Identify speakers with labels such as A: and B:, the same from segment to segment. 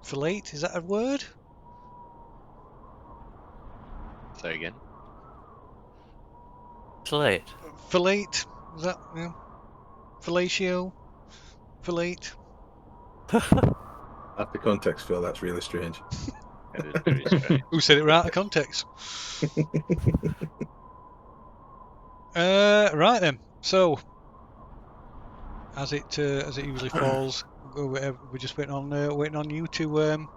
A: Fillet, is that a word?
B: Say again.
C: Slate.
A: Fillet, is that, yeah? Fellatio? Fillet?
D: After context, Phil, that's really strange.
B: That is very strange.
A: Who said it right out of context? Right then. So, as it usually falls, we're just waiting on you to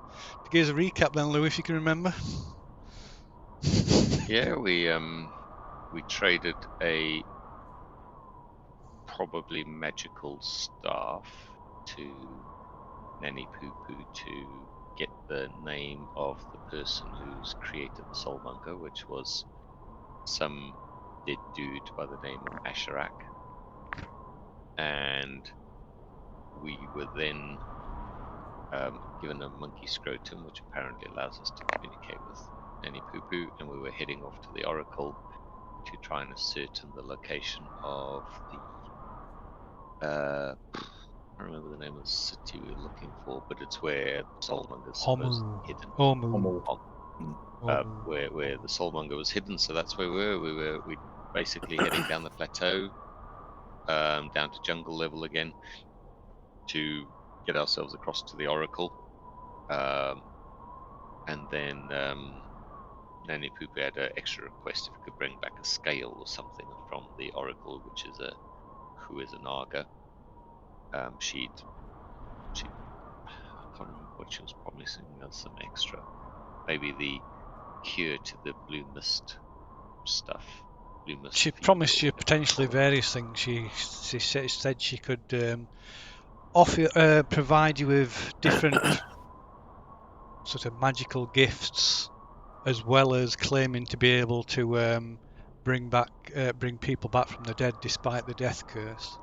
A: give us a recap then, Lou, if you can remember.
B: Yeah, we traded a probably magical staff to Nanny Poo Poo to get the name of the person who's created the Soulmonger, which was some dead dude by the name of Asherak. And we were then given a monkey scrotum, which apparently allows us to communicate with Nanny Poo Poo, and we were heading off to the Oracle to try and ascertain the location of the I don't remember the name of the city we were looking for, but it's where the Soulmonger is supposedly hidden.
A: Homu.
B: Where the Soulmonger was hidden, so that's where we were. We basically heading down the plateau, down to jungle level again, to get ourselves across to the Oracle. And then Nanny Poo Poo had an extra request if we could bring back a scale or something from the Oracle, who is a Naga. She I can't remember what she was promising us, some extra. Maybe the cure to the blue mist stuff.
A: She promised you potentially various things. She said she could offer provide you with different sort of magical gifts, as well as claiming to be able to bring people back from the dead despite the death curse.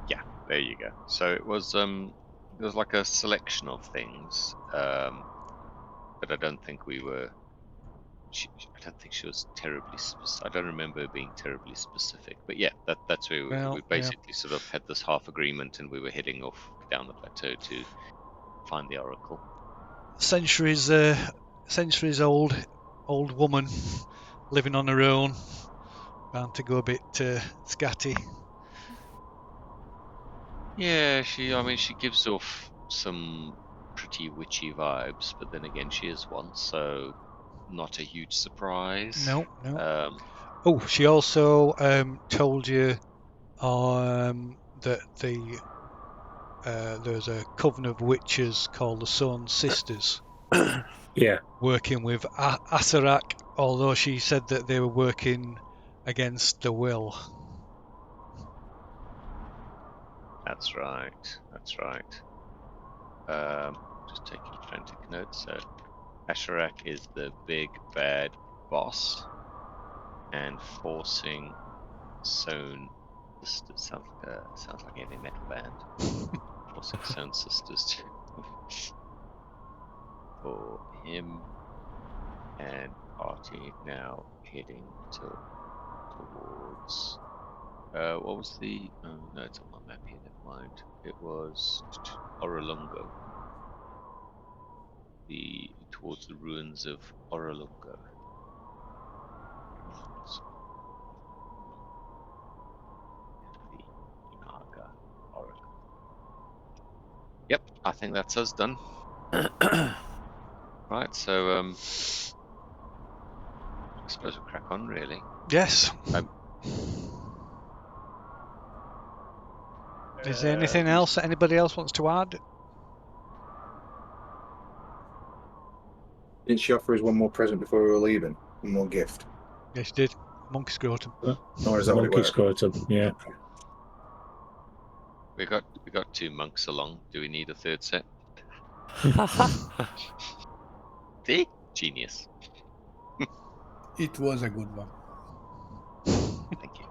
B: Yeah, there you go. So it was like a selection of things, but I don't think we were. I don't think she was terribly specific. I don't remember her being terribly specific, but yeah, that's where we basically sort of had this half agreement, and we were heading off down the plateau to find the Oracle.
A: Centuries old woman living on her own, bound to go a bit scatty.
B: Yeah, she gives off some pretty witchy vibes, but then again, she is one, so not a huge surprise.
A: No. She also told you that there's a coven of witches called the Sown Sisters.
E: Yeah.
A: Working with Asarak, although she said that they were working against the will.
B: That's right. Just taking frantic notes. So Asherak is the big bad boss, and forcing Sown Sisters sounds like a heavy metal band. Forcing Sown Sisters for him and party now heading towards. What was the? Oh, no, it's on my map here. Never mind. It was Orolungo. Towards the ruins of Orolungo. The Naga Oracle. Yep, I think that's us done. Right, so I suppose we'll crack on, really.
A: Yes. Is there anything else that anybody else wants to add?
D: Didn't she offer us one more present before we were leaving? One more gift?
A: Yes, she did. Monkey scrotum.
D: Or is that what it
E: Monkey
D: was?
E: scrotum, yeah.
B: We got 2 monks along. Do we need a third set? See? Genius.
F: It was a good one.
B: Thank you.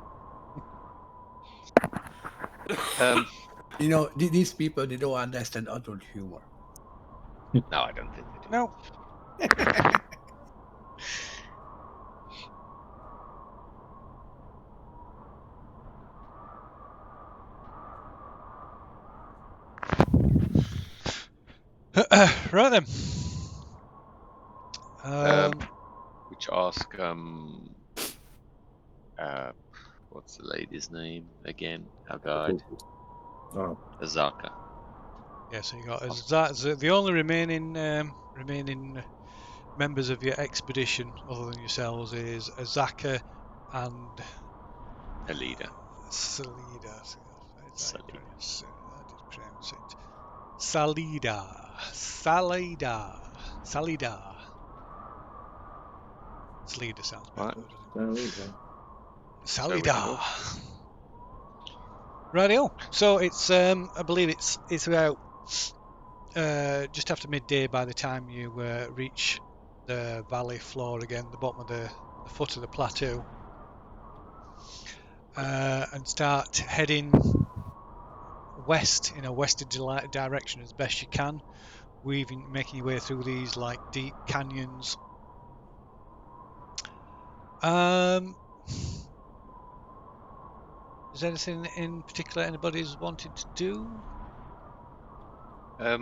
F: You know, these people, they don't understand adult humor.
B: No, I don't think they do.
A: No. Right then.
B: Which ask what's the lady's name again? Our guide,
D: Oh,
B: Azaka.
A: Yeah, so you got that's the only remaining members of your expedition, other than yourselves, is Azaka and
B: Alida.
A: Salida. How do you pronounce it? Salida. Salida sounds better,
B: Right.
A: though, doesn't it?
B: So we
A: Salida.
B: go.
A: Rightio. So it's I believe it's about just after midday by the time you reach the valley floor again, the bottom of the foot of the plateau, and start heading west in a western direction as best you can, making your way through these like deep canyons. Is there anything in particular anybody's wanted to do?
B: I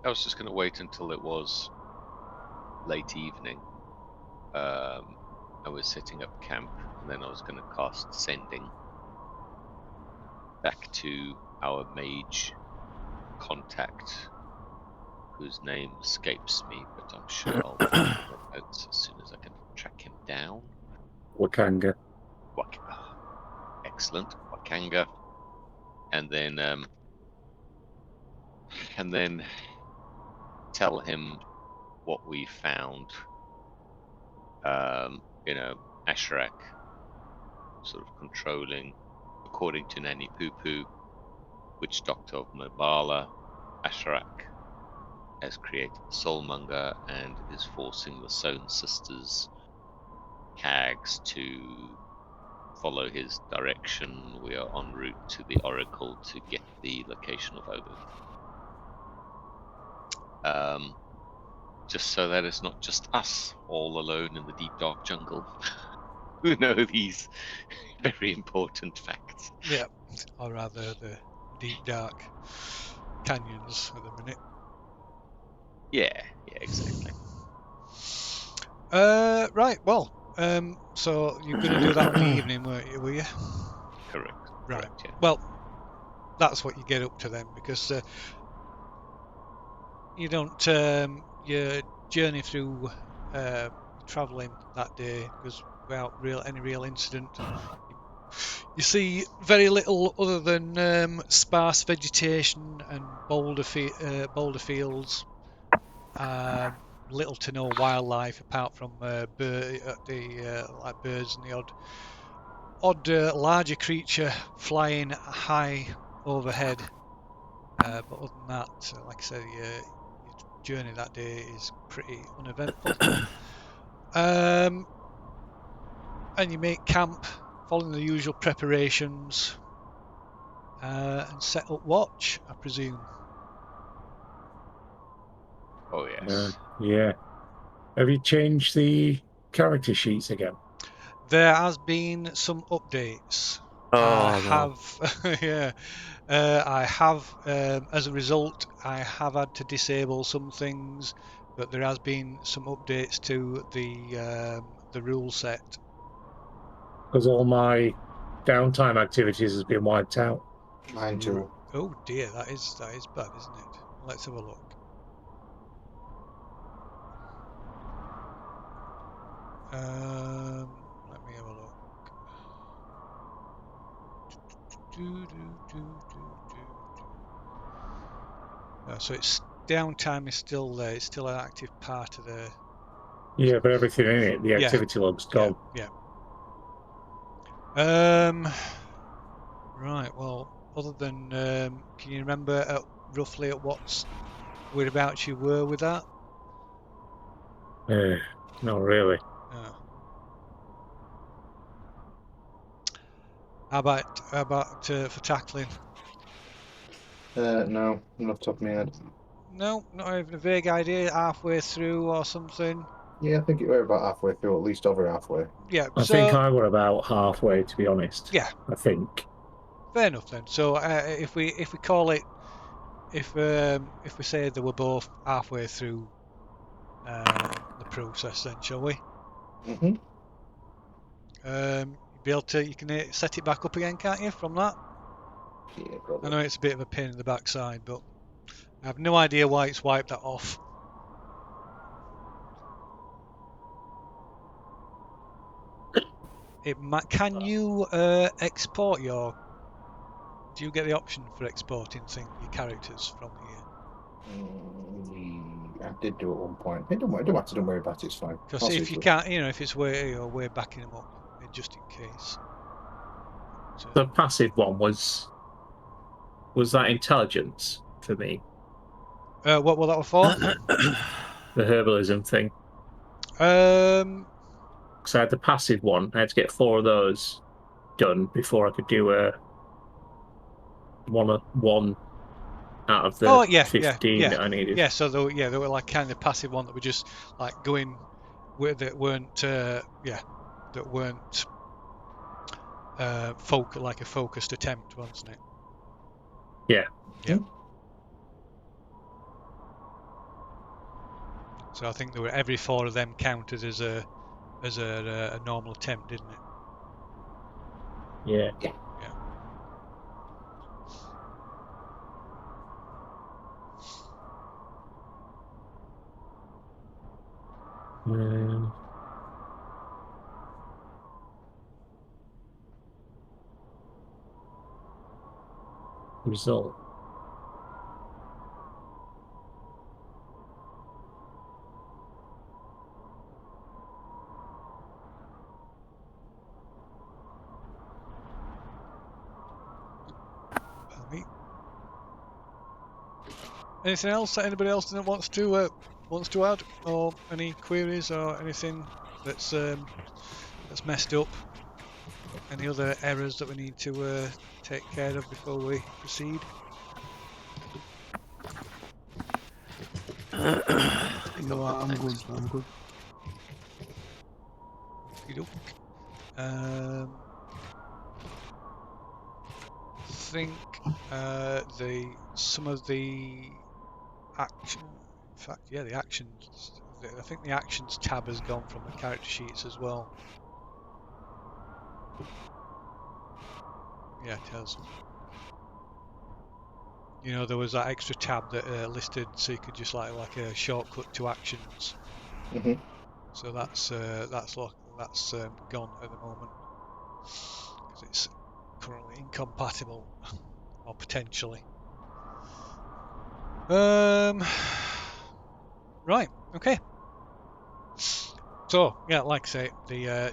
B: was just going to wait until it was late evening. I was setting up camp, and then I was going to cast Sending back to our mage contact, whose name escapes me, but I'm sure I'll find the notes as soon as I can track him down.
D: Wakanga.
B: Excellent, Wakanga, and then tell him what we found. Asherak sort of controlling, according to Nanny Poo Poo, witch doctor of Mobala. Asherak has created the Soulmonger and is forcing the Sown Sisters hags to follow his direction. We are en route to the Oracle to get the location of Odin. Just so that it's not just us all alone in the deep dark jungle who know these very important facts.
A: Yeah, or rather the deep dark canyons at the minute.
B: Yeah, exactly.
A: Right, well, so you're going to do that in the evening, were you?
B: Correct.
A: Right.
B: Correct, yeah.
A: Well, that's what you get up to then, because you don't your journey through travelling that day goes without any real incident. You see very little other than sparse vegetation and boulder fields. Little to no wildlife apart from like birds and the odd larger creature flying high overhead. But other than that, like I said, your journey that day is pretty uneventful. And you make camp following the usual preparations and set up watch, I presume.
B: Oh, yes.
C: Yeah. Have you changed the character sheets again?
A: There has been some updates. I have, yeah. I have, as a result, I have had to disable some things, but there has been some updates to the rule set.
C: Because all my downtime activities has been wiped out.
D: Mine too.
A: Oh dear, that is bad, isn't it? Let's have a look. Let me have a look. So it's downtime is still there. It's still an active part of the.
C: Yeah, but everything in it, the activity log's gone.
A: Yeah. Right. Well, other than can you remember roughly at whereabouts you were with that?
C: Not really.
A: How about for tackling?
D: No, not off the top of my head.
A: No, not even a vague idea. Halfway through or something.
D: Yeah, I think it were about halfway through, at least over halfway.
A: Yeah.
C: I think I were about halfway, to be honest.
A: Yeah.
C: I think.
A: Fair enough then. So if we call it if we say they were both halfway through the process, then shall we?
D: Mm-hmm.
A: You'll be able to, you can set it back up again, can't you? From that,
D: Yeah,
A: I
D: probably.
A: know it's a bit of a pain in the backside, but I have no idea why it's wiped that off. Can you export your? Do you get the option for exporting your characters from here?
D: I did do it at one point. It don't matter. Don't worry about it. It's fine.
A: Because
D: I'll see
A: if you
D: to it.
A: can't, if it's way backing them up, just in case. So,
C: The passive one was that intelligence for me,
A: what will that for?
C: the herbalism thing.
A: Um,
C: Because I had the passive one, I had to get 4 of those done before I could do one out of the
A: oh yeah,
C: 15 that I needed.
A: yeah. So they were like kind of passive one that were just like going with that weren't like a focused attempt, wasn't it?
C: Yeah.
A: Yeah. So I think there were every 4 of them counted as a normal attempt, didn't it?
C: Yeah.
A: Yeah.
C: Result.
A: Pardon me. Anything else that anybody else wants to add, or any queries or anything that's messed up? Any other errors that we need to take care of before we proceed?
F: No, I'm good. I'm good.
A: Okey-doke. Think some of the action. In fact, yeah, the actions. I think the actions tab has gone from the character sheets as well. Yeah, it has. There was that extra tab that listed, so you could just like a shortcut to actions.
D: Mm-hmm.
A: So that's gone at the moment because it's currently incompatible, or potentially. Right. Okay. So yeah, like I say, the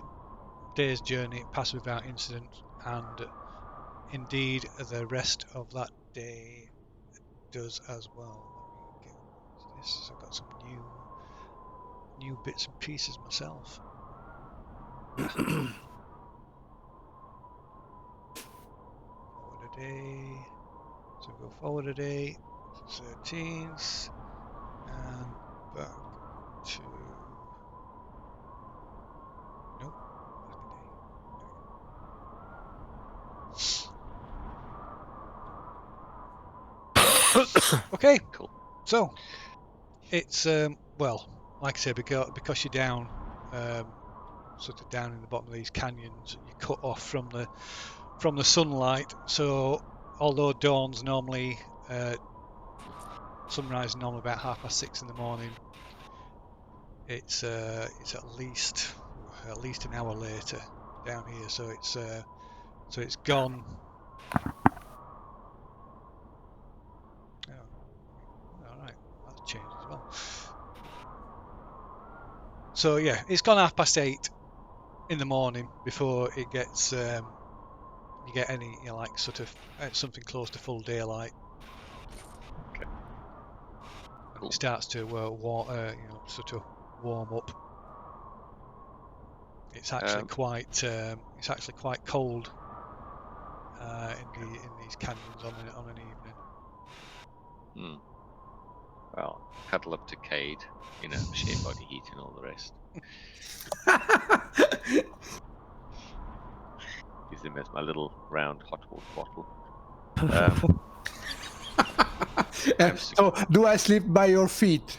A: day's journey passed without incident, and indeed the rest of that day does as well. Let me get this. I've got some new bits and pieces myself. Forward a day. So go forward a day, 13th, and back to. Nope, back a day. Okay,
B: Cool.
A: So it's well, like I say, because you're down, sort of down in the bottom of these canyons, you're cut off from the sunlight. So although dawn's normally sunrise is normally about 6:30 in the morning, it's at least an hour later down here. So it's gone. Oh, all right, that's changed as well. So yeah, it's gone 8:30 in the morning before it gets you get any like sort of something close to full daylight.
B: Okay.
A: And
B: Cool.
A: it starts to sort of warm up. It's actually quite cold in these canyons on an evening.
B: Hmm. Well, cuddle up to Cade, share body heat and all the rest. Use him as my little round hot water bottle. I'm
F: So, do I sleep by your feet?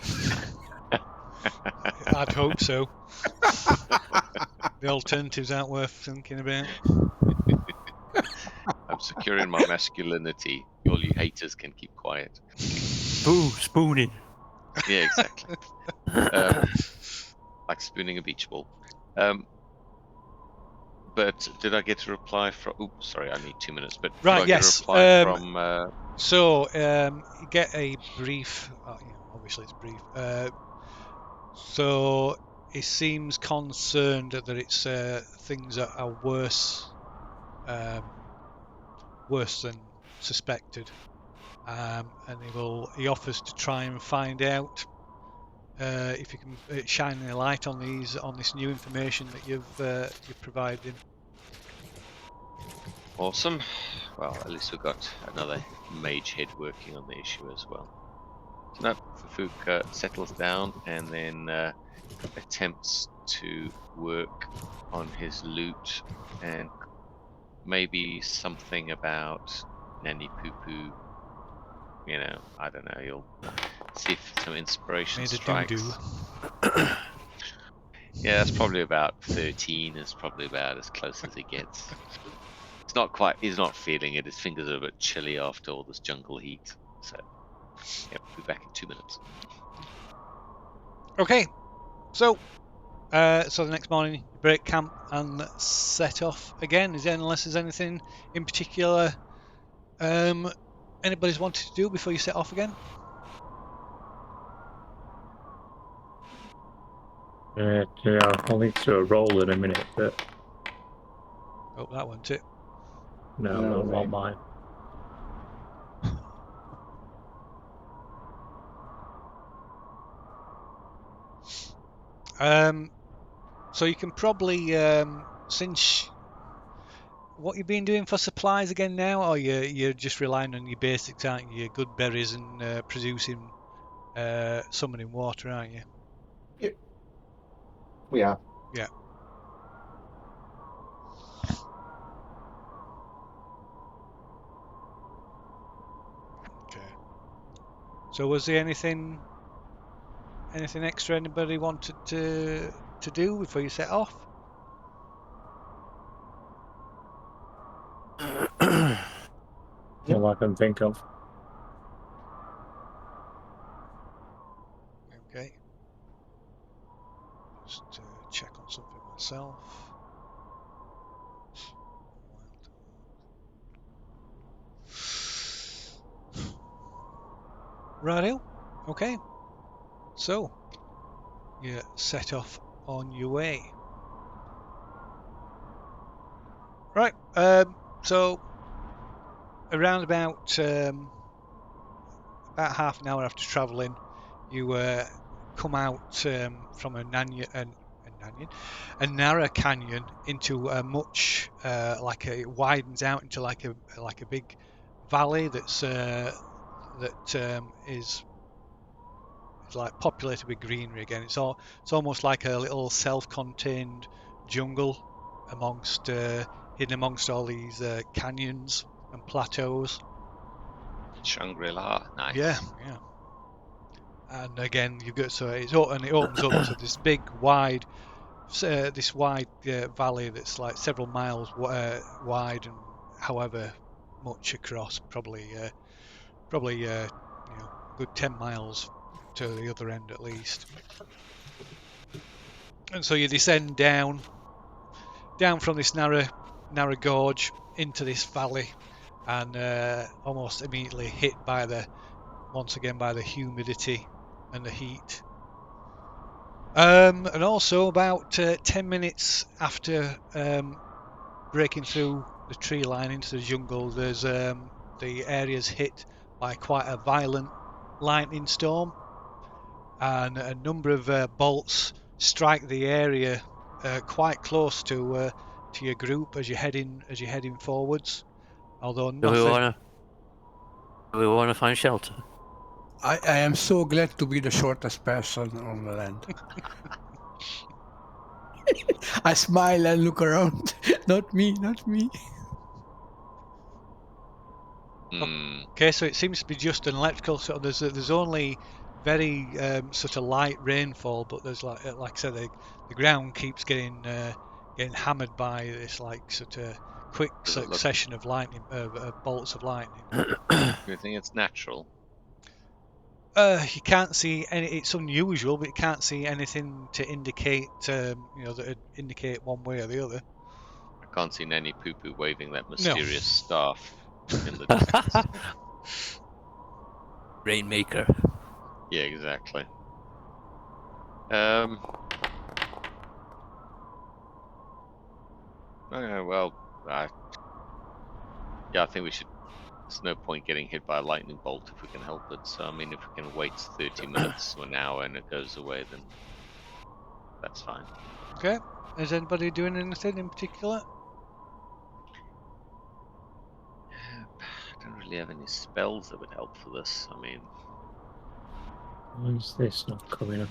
A: I'd hope so. The alternatives aren't worth thinking about.
B: I'm securing my masculinity. All you haters can keep quiet.
E: Spooning.
B: Yeah, exactly. Like spooning a beach ball. But did I get a reply from? Oops, sorry, I need 2 minutes. But
A: Right,
B: did I
A: yes,
B: get a reply from?
A: So you get a brief. Obviously it's brief. So he seems concerned that it's things that are worse than suspected, and he offers to try and find out if you can shine any light on this new information that you've provided him.
B: Awesome. Well, at least we've got another mage head working on the issue as well. So no, Fufuk settles down and then attempts to work on his loot and maybe something about Nanny Poo Poo. You know, I don't know. He'll see if some inspiration
A: Made a
B: strikes.
A: doo-doo.
B: Yeah, it's probably about 13. Is probably about as close as he gets. It's not quite. He's not feeling it. His fingers are a bit chilly after all this jungle heat. So, yeah, we'll be back in 2 minutes.
A: Okay, so the next morning you break camp and set off again. Unless there's anything in particular anybody's wanted to do before you set off again?
C: Yeah, I'll need to roll in a minute, but
A: Oh, that wasn't it.
C: no,
D: No,
C: not
D: mate.
C: mine.
A: So you can probably since what you've been doing for supplies again now, or you're just relying on your basics, aren't you? Your good berries and producing summoning water, aren't you?
D: We are.
A: Yeah. Okay. So was there anything extra anybody wanted to do before you set off?
C: All I can think of.
A: Okay. Just check on something myself. Righto. Okay. So you set off on your way. Right. So around about half an hour after travelling, you come out from a narrow canyon into a much it widens out into like a big valley that's is like populated with greenery again. It's almost like a little self-contained jungle hidden amongst all these canyons and plateaus.
B: Shangri-La, nice.
A: Yeah. And again, it opens up to this big, wide, valley that's like several miles wide and however much across, probably a good 10 miles to the other end at least. And so you descend down from this narrow gorge into this valley, and almost immediately hit once again by the humidity and the heat. And also about 10 minutes after breaking through the tree line into the jungle, there's the area's hit by quite a violent lightning storm, and a number of bolts strike the area quite close to your group as you're heading forwards. Although
E: Do we want to find shelter?
F: I am so glad to be the shortest person on the land. I smile and look around. Not me.
B: Hmm.
A: Okay, so it seems to be just an electrical. So there's only very sort of light rainfall, but there's like I said, the ground keeps getting hammered by this like sort of quick
B: Does it look-
A: succession of lightning, bolts of lightning.
B: You think it's natural?
A: You can't see any. It's unusual, but you can't see anything to indicate, that would indicate one way or the other.
B: I can't see any poo-poo waving that
A: No.
B: mysterious staff in the distance.
E: Rainmaker.
B: Yeah, exactly. Okay, well, yeah, I think we should. There's no point getting hit by a lightning bolt if we can help it. So, I mean, if we can wait 30 minutes or an hour and it goes away, then that's fine.
A: Okay. Is anybody doing anything in particular?
B: I don't really have any spells that would help for this. I mean,
C: Why is this not coming up?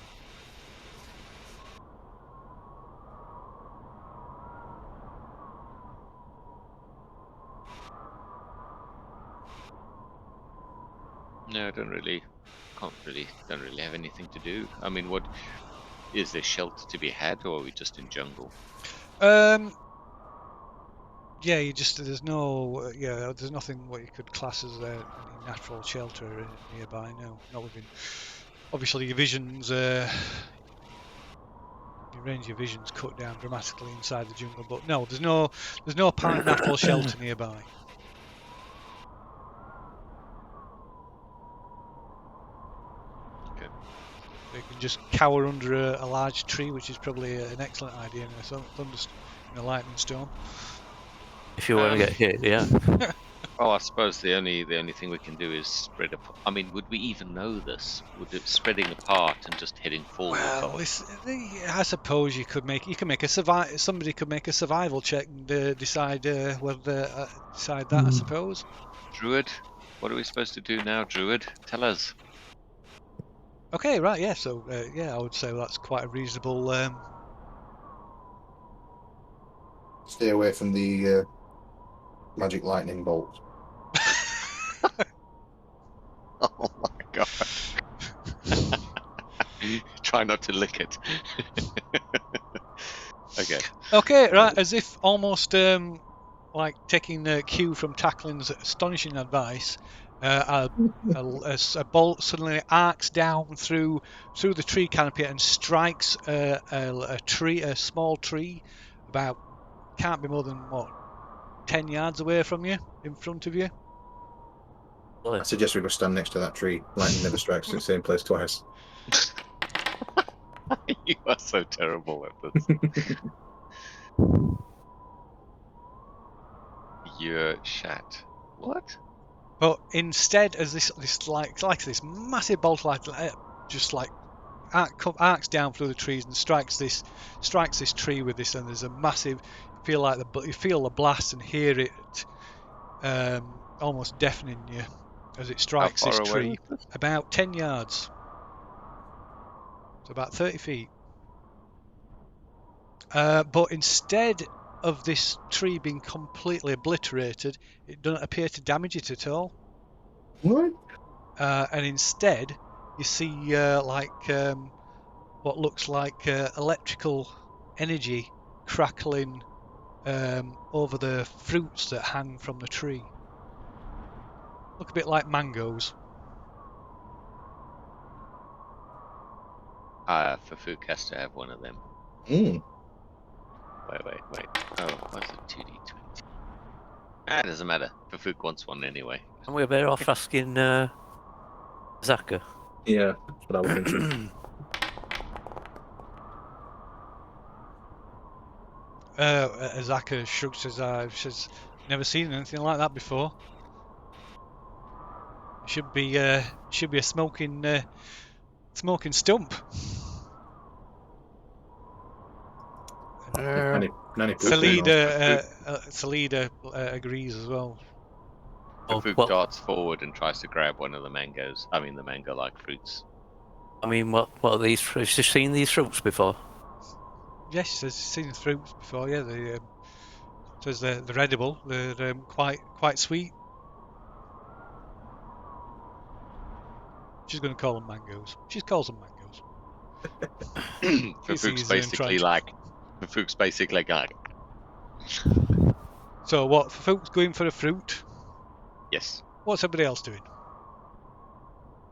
B: no, I don't really have anything to do. I mean, what is there shelter to be had, or are we just in jungle?
A: Yeah, there's nothing what you could class as any natural shelter nearby. No, not within. Obviously, your vision's your range of vision's cut down dramatically inside the jungle, but no, there's no apparent natural shelter nearby.
B: Okay.
A: So you can just cower under a large tree, which is probably an excellent idea in a lightning storm.
E: If you want to get hit, yeah.
B: Well, I suppose the only thing we can do is spread apart. I mean, would we even know this? Would it spreading apart and just heading forward?
A: Well, I suppose you can make a somebody could make a survival check and decide decide that. I suppose.
B: Druid, what are we supposed to do now, Druid? Tell us.
A: Okay, right, yeah. So I would say that's quite a reasonable.
D: Stay away from the magic lightning bolt.
B: Oh my god. Try not to lick it. Okay.
A: Okay, right. As if almost like taking a cue from Tacklin's astonishing advice, a bolt suddenly arcs down through the tree canopy and strikes a small tree, about can't be more than 10 yards away from you, in front of you.
D: I suggest we go stand next to that tree. Lightning never strikes in the same place twice.
B: You are so terrible at this. You're shat. What?
A: But instead, as this massive bolt just like arcs down through the trees and strikes this tree with this, and there's a massive you feel the blast and hear it almost deafening you as it strikes
B: How
A: this
B: far away
A: tree.
B: was this?
A: About 10 yards. So about 30 feet. But instead of this tree being completely obliterated, it doesn't appear to damage it at all.
D: What?
A: And instead, you see what looks like electrical energy crackling over the fruits that hang from the tree. Look a bit like mangoes.
B: Fafuk has to have one of them.
D: Mm.
B: Wait. Oh, what's a 2d20? It doesn't matter. Fafuk wants one anyway.
E: And we're better off asking Zaka.
D: Yeah, that's what I was thinking.
A: Azaka shrugs his eyes. Says, "Never seen anything like that before. It should be a smoking stump."
D: Nanny pooping
A: Salida agrees as well.
B: Fafuk
E: what,
B: darts forward and tries to grab one of the mangoes. I mean, the mango-like fruits.
E: I mean, what are these? Have you seen these fruits before?
A: Yes, she says she's seen the fruits before. Yeah, says they're edible. They're quite sweet. She's going to call them mangoes. She calls them mangoes.
B: Fafook's
A: easier than
B: basically
A: trying
B: like. Fafook's basically like.
A: So what? Fafook's going for a fruit.
B: Yes.
A: What's everybody else doing?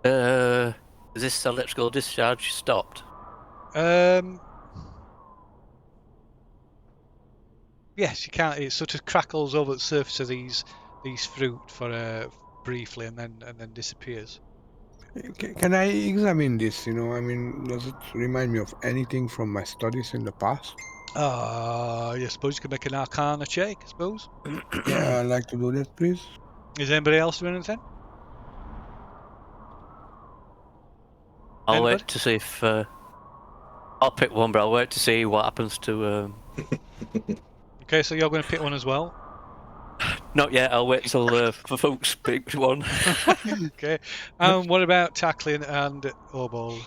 E: Is this electrical discharge stopped?
A: Yes, you can't. It sort of crackles over the surface of these fruit for briefly, and then disappears.
F: Can I examine this? I mean, does it remind me of anything from my studies in the past?
A: I suppose you could make an Arcana check. I suppose.
F: Yeah, I'd like to do that, please.
A: Is anybody else doing anything?
E: I'll
A: Anybody?
E: wait to see if. I'll pick one, but I'll wait to see what happens to.
A: Okay, so you're going to pick one as well.
E: Not yet. I'll wait till Fafook's pick one.
A: Okay. And what about tackling and Obold?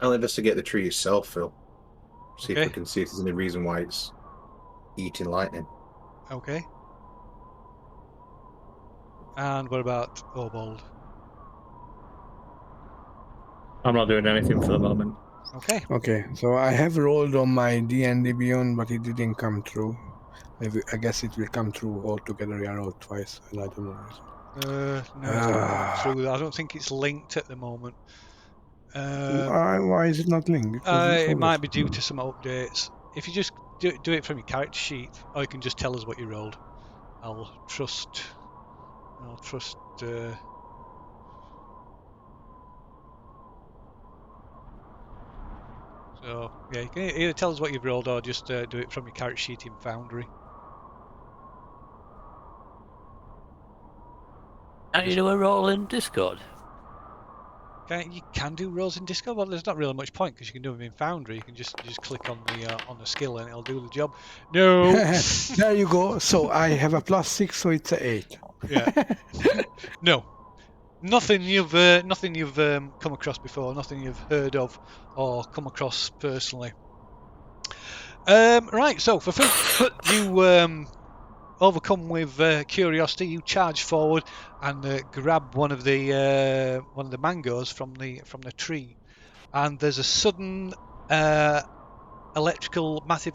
D: I'll investigate the tree itself, Phil. See if
A: Okay.
D: we can see if there's any reason why it's eating lightning.
A: Okay. And what about Obold?
C: I'm not doing anything for the moment.
A: Okay.
F: Okay, so I have rolled on my D&D Beyond, but it didn't come through. I guess it will come through altogether. I rolled twice, and I don't know.
A: No, it's not going through. I don't think it's linked at the moment.
F: Why is it not linked?
A: It might be due to some updates. If you just do it from your character sheet, or you can just tell us what you rolled. I'll trust. So yeah, you can either tell us what you've rolled or just do it from your character sheet in Foundry.
E: Can you do a roll in Discord?
A: You can do rolls in Discord, but there's not really much point because you can do them in Foundry. You can just click on the skill and it'll do the job. No.
F: There you go. So I have a +6, so it's a 8.
A: Yeah. No. Nothing you've come across before. Nothing you've heard of or come across personally. Right. So for you overcome with curiosity, you charge forward and grab one of the mangoes from the tree, and there's a sudden massive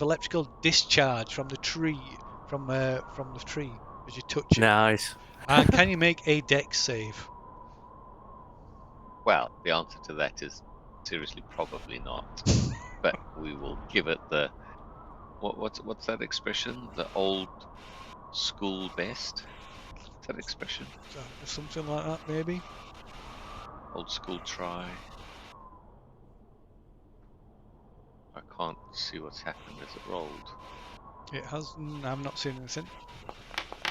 A: electrical discharge from the tree as you touch it.
E: Nice.
A: And can you make a dex save?
B: Well, the answer to that is seriously probably not. But we will give it the what's that expression? The old school best? Is that expression?
A: Something like that, maybe.
B: Old school try. I can't see what's happened as it rolled.
A: It has. I've not seen anything.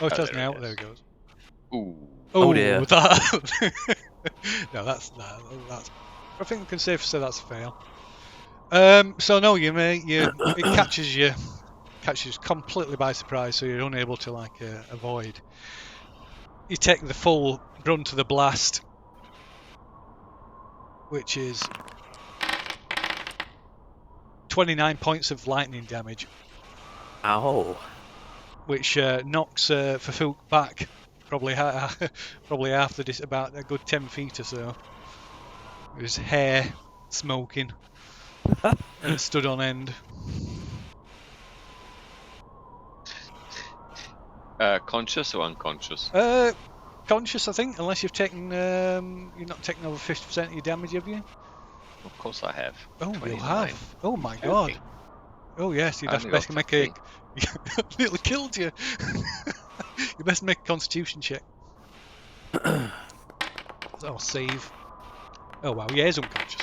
A: Oh, it has
B: there
A: now.
B: it
A: There
B: is.
A: it goes.
B: Ooh.
E: Oh, dear.
A: That. No, that's. I think we can safely say that's a fail. So no, it catches you completely by surprise, so you're unable to avoid. You take the full brunt of the blast, which is 29 points of lightning damage,
E: Ow.
A: which knocks Fafook back probably half the about a good 10 feet or so. His hair smoking and stood on end.
B: Conscious or unconscious?
A: Conscious, I think, unless you've taken you're not taking over 50% of your damage, have you?
B: Of course I have.
A: Oh, you
B: 29.
A: have. Oh my
B: Joking.
A: god. Oh yes, you'd
B: I
A: have to
B: only
A: best
B: got
A: make a.
B: 15.
A: Nearly killed you. You best make a Constitution check. Or save. Oh wow, yeah, he's unconscious.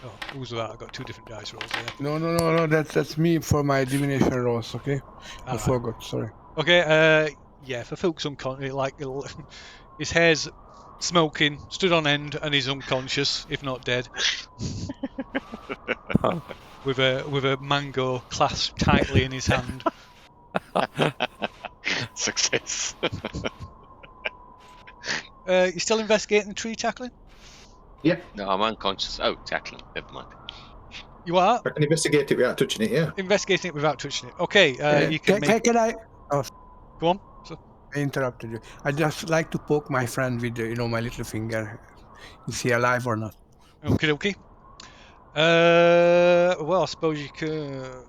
A: Oh, who's that? I got two different dice rolls there.
F: No. That's me for my divination rolls. Okay, I
A: Alright.
F: forgot. Sorry.
A: Okay. Yeah, for Fook's unconscious, his hair's smoking, stood on end, and he's unconscious, if not dead. with a mango clasped tightly in his hand.
B: Success.
A: You still investigating the tree tackling?
B: No, I'm unconscious. Oh, tackling. Never mind.
A: You are
D: I can investigate it without touching it, yeah.
A: investigating it without touching it. Okay, you can make.
F: Can I?
A: Go on. So,
F: I interrupted you. I just like to poke my friend with, my little finger. Is he alive or not?
A: Okie dokie. Well, I suppose you could.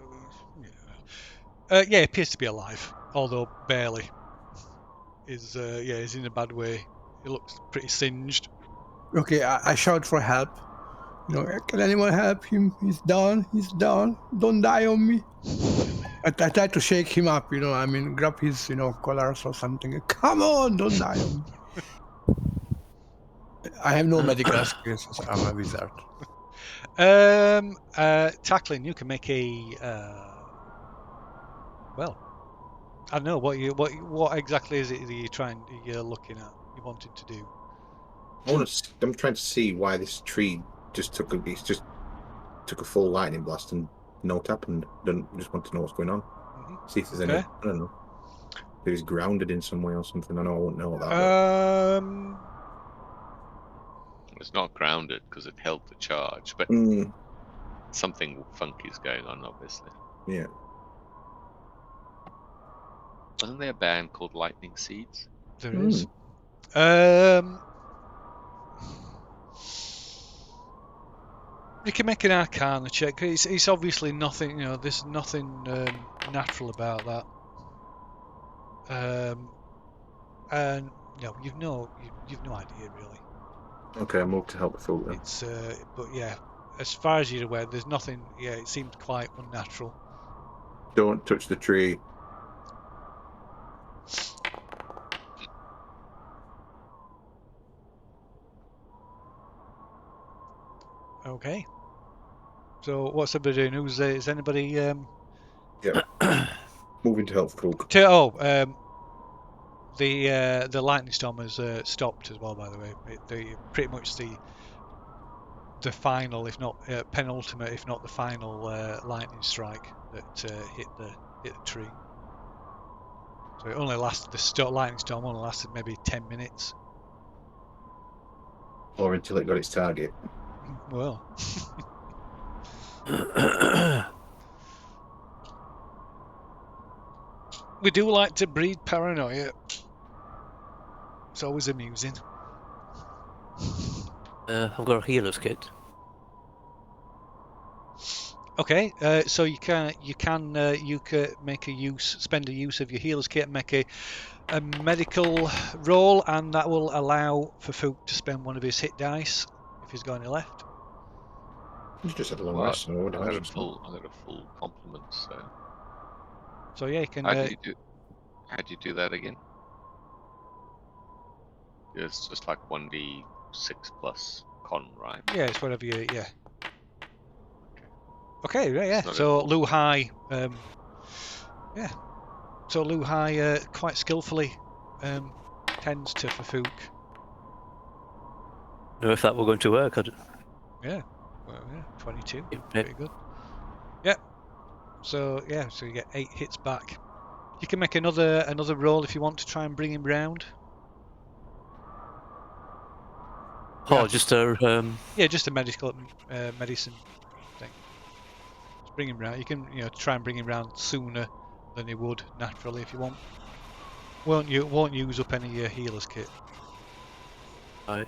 A: Yeah, he appears to be alive, although barely. He's in a bad way. He looks pretty singed.
F: Okay, I shout for help. Can anyone help him? He's down. He's down. Don't die on me. I try to shake him up. Grab his, collars or something. Come on, don't die on me. I have no medical skills. So I'm a wizard.
A: Tackling. You can make a. Well, I don't know what exactly is it that you're looking at? You wanted to do.
D: I'm trying to see why this tree just took a full lightning blast and no happened. Just want to know what's going on. See if there's any.
A: Okay.
D: I don't know. If he's grounded in some way or something. I know I won't know that.
B: It's not grounded because it held the charge, but something funky is going on, obviously.
D: Yeah.
B: Wasn't there a band called Lightning Seeds?
A: There is. You can make an Arcana check. It's obviously nothing. There's nothing natural about that. And you've no idea really.
D: Okay, I moved to help the folk then.
A: It's but yeah, as far as you're aware, there's nothing. Yeah, it seemed quite unnatural.
D: Don't touch the tree.
A: Okay. So what's everybody doing? Is anybody?
D: Yeah. Moving to help folk.
A: The lightning storm has stopped as well. By the way, pretty much the final, if not penultimate, if not the final lightning strike that hit the tree. So it only lasted. The lightning storm only lasted maybe 10 minutes.
D: Or until it got its target.
A: Well. We do like to breed paranoia. It's always amusing.
E: I've got a healer's kit.
A: Okay, so you can make spend a use of your healer's kit and make a medical roll, and that will allow for Fook to spend one of his hit dice if he's got any left.
D: You just had a long rest, so I would
B: I got
D: imagine
B: a full complement, so.
A: So yeah, you can.
B: How do you do that again? It's just like 1d6 plus con, right?
A: Yeah, it's whatever you. Yeah. Okay, yeah.
B: It's
A: So
B: not
A: Lu Hai, yeah. So Lu Hai quite skillfully tends to Fafook.
E: Know if that were going to work.
A: Yeah. Well, yeah, 22.
E: Yeah.
A: Pretty good. Yeah. So yeah, so you get 8 hits back. You can make another roll if you want to try and bring him round.
E: Oh, just a
A: Yeah, just a medicine thing. Just bring him round. You can try and bring him round sooner than he would naturally if you want. Won't use up any of your healer's kit.
E: Right.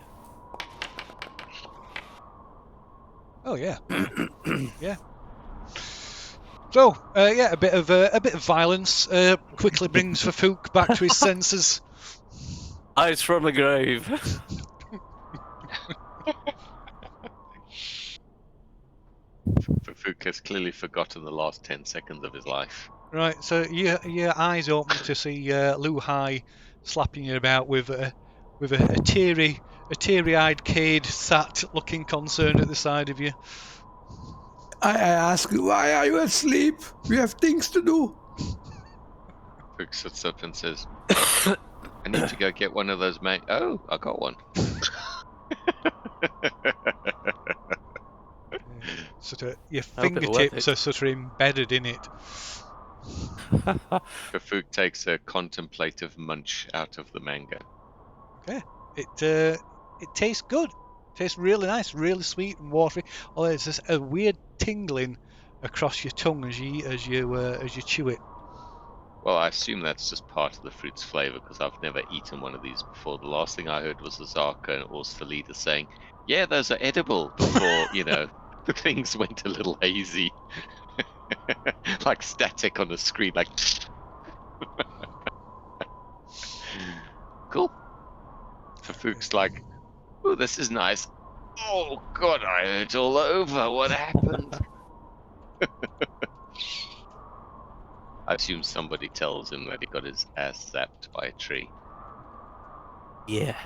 A: Oh yeah. Yeah. So yeah, a bit of violence quickly brings Fafook back to his senses.
E: Eyes from the grave.
B: Fafook has clearly forgotten the last 10 seconds of his life.
A: Right, so your eyes open to see Lu Hai slapping you about with a teary-eyed Cade sat looking concerned at the side of you.
F: I ask you, why are you asleep? We have things to do.
B: Fafook sits up and says, I need to go get one of those Oh, I got one.
A: Sort of your
E: I hope it worth
A: fingertips
E: it.
A: are sort of embedded in it.
B: Fafook takes a contemplative munch out of the mango.
A: It tastes good. It tastes really nice, really sweet and watery. Although it's just a weird tingling across your tongue as you chew it.
B: Well, I assume that's just part of the fruit's flavor because I've never eaten one of these before. The last thing I heard was Azaka and Orstfelida saying, "Yeah, those are edible." Before the things went a little hazy, like static on the screen, like. Cool. Fafook's like, "Oh, this is nice." Oh God, I hurt all over. What happened? I assume somebody tells him that he got his ass zapped by a tree.
E: Yeah.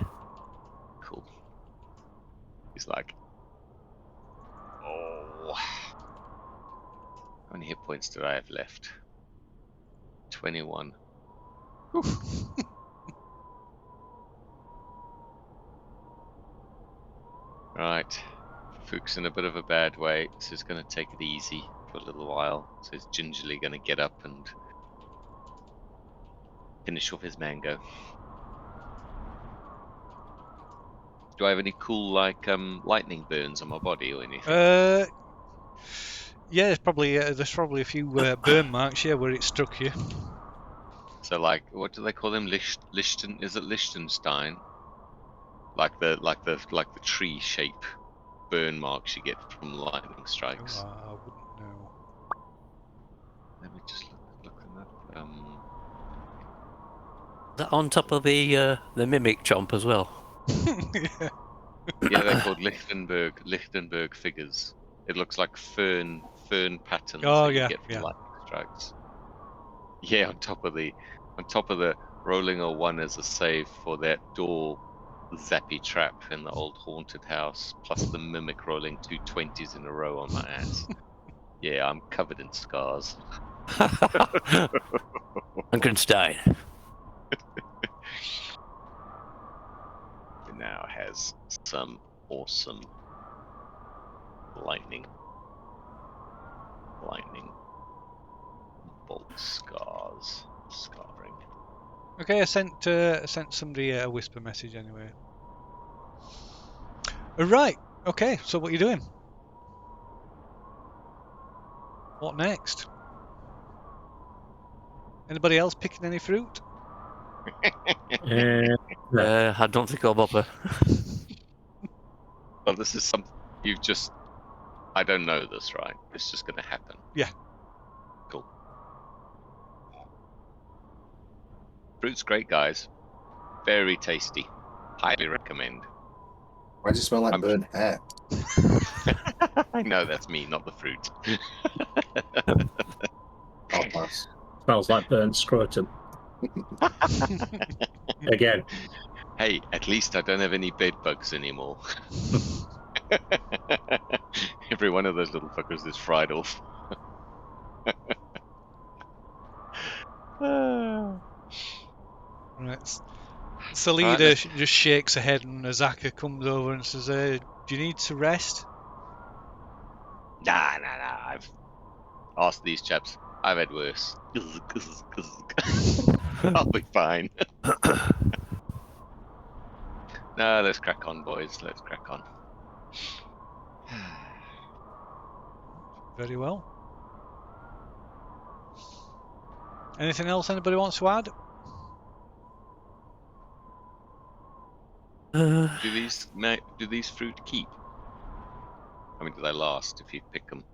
B: Cool. He's like, oh. How many hit points did I have left? 21. Right. Fook's in a bit of a bad way, so he's going to take it easy for a little while. So he's gingerly going to get up and finish off his mango. Do I have any cool, like, lightning burns on my body or anything?
A: Yeah, there's probably a few burn marks, yeah, where it struck you.
B: So, like, what do they call them? Lichten? Is it Liechtenstein? Like the tree shape burn marks you get from lightning strikes.
A: Oh, I wouldn't know.
B: Let me just look them up.
E: Is that on top of the mimic chomp as well?
A: Yeah.
B: Yeah, they're called Lichtenberg figures. It looks like fern patterns
A: Oh,
B: that you
A: yeah,
B: get from
A: yeah.
B: lightning strikes. Yeah, on top of the rolling a 1 as a save for that door zappy trap in the old haunted house, plus the mimic rolling 2 20s in a row on my ass. Yeah, I'm covered in scars.
E: Frankenstein.
B: It now has some awesome lightning bolt scarring.
A: Okay, I sent somebody a whisper message anyway. Right. Okay. So what are you doing? What next? Anybody else picking any fruit?
C: No.
E: I don't think I'll bother.
B: Well, this is something you've just. I don't know this, right? It's just going to happen.
A: Yeah.
B: Cool. Fruit's great, guys. Very tasty. Highly recommend.
D: Why does it smell like
B: I'm-
D: burnt hair?
B: I know that's me, not the fruit.
D: Oh, pass.
C: Smells like burnt scrotum. Again.
B: Hey, at least I don't have any bed bugs anymore. Every one of those little fuckers is fried off.
A: Right. Salida just shakes her head, and Azaka comes over and says, "Do you need to rest?"
B: Nah. I've asked these chaps. I've had worse. I'll be fine. No, let's crack on, boys. Let's crack on.
A: Very well. Anything else anybody wants to add?
B: Do these fruit keep? I mean, do they last if you pick them?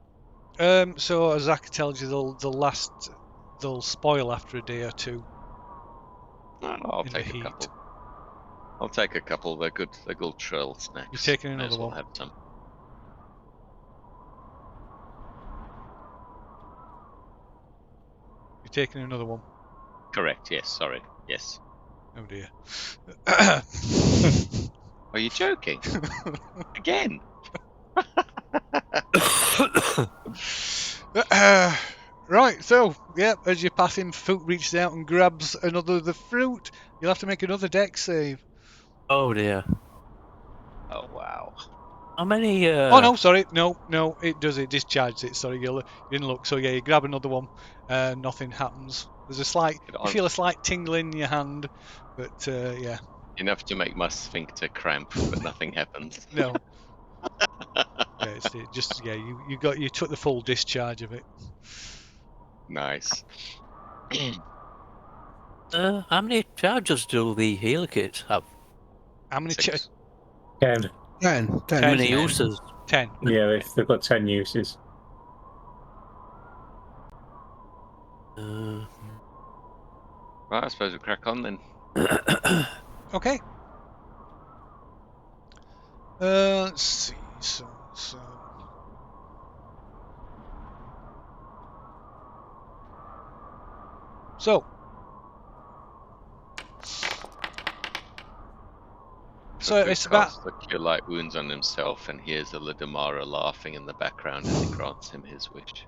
A: So Azaka tells you they'll spoil after a day or two.
B: I'll
A: In
B: take
A: the
B: a
A: heat.
B: couple. I'll take a couple. They're good. They're good trail snacks.
A: You're taking
B: May
A: another
B: as well
A: one?
B: have some.
A: You're taking another one.
B: Correct. Yes. Sorry. Yes.
A: Oh dear.
B: Are you joking? Again?
A: Right, so yeah, as you're passing, Foot reaches out and grabs another of the fruit. You'll have to make another dex save.
E: Oh dear.
B: Oh wow.
E: How many?
A: Oh no, sorry, no, it does. It discharges it. Sorry, you didn't look. So yeah, you grab another one. Nothing happens. There's you feel a slight tingle in your hand, but yeah,
B: Enough to make my sphincter cramp, but nothing happens.
A: no. Yeah, you took the full discharge of it.
B: Nice.
E: How many charges do the healer kits have?
A: How many?
B: 6.
C: 10.
F: 10.
E: How
A: 10.
E: many
B: 10.
E: uses?
A: 10.
C: Yeah, they've got 10 uses.
E: Uh,
B: Right, I suppose we crack on then.
A: Okay. Let's see. So. So
B: If we
A: it's about.
B: cast the Cure Light Wounds on himself and hears a Ladamara laughing in the background as he grants him his wish.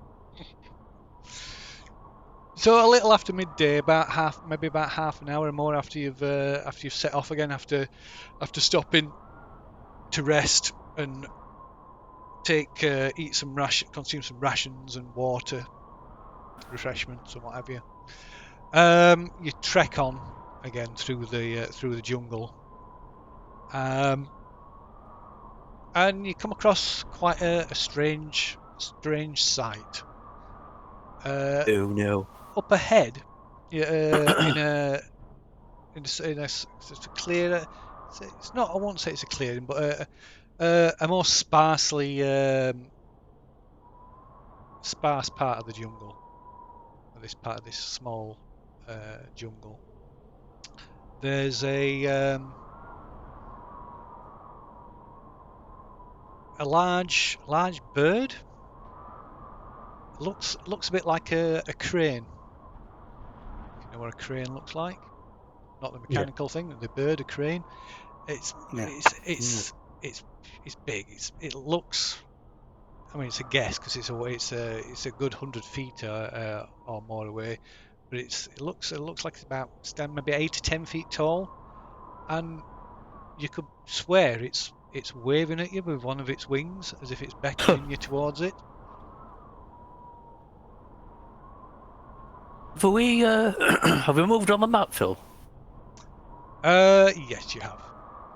A: So a little after midday, maybe about half an hour or more after you've set off again, after stopping to rest and consume some rations and water, refreshments and what have you. You trek on again through the jungle, and you come across quite a strange sight.
E: oh no.
A: Up ahead, in a sort of clearer. It's not. I won't say it's a clearing, but a more sparsely sparse part of the jungle. This part of this small jungle. There's a large bird. Looks a bit like a crane. You know what a crane looks like? Not the mechanical thing. The bird, a crane. It's big. It looks. I mean, it's a guess because it's a good 100 feet or more away, but it looks like it's about maybe 8 to 10 feet tall, and you could swear it's waving at you with one of its wings as if it's beckoning you towards it.
E: Have we have we moved on the map, Phil?
A: Yes, you have.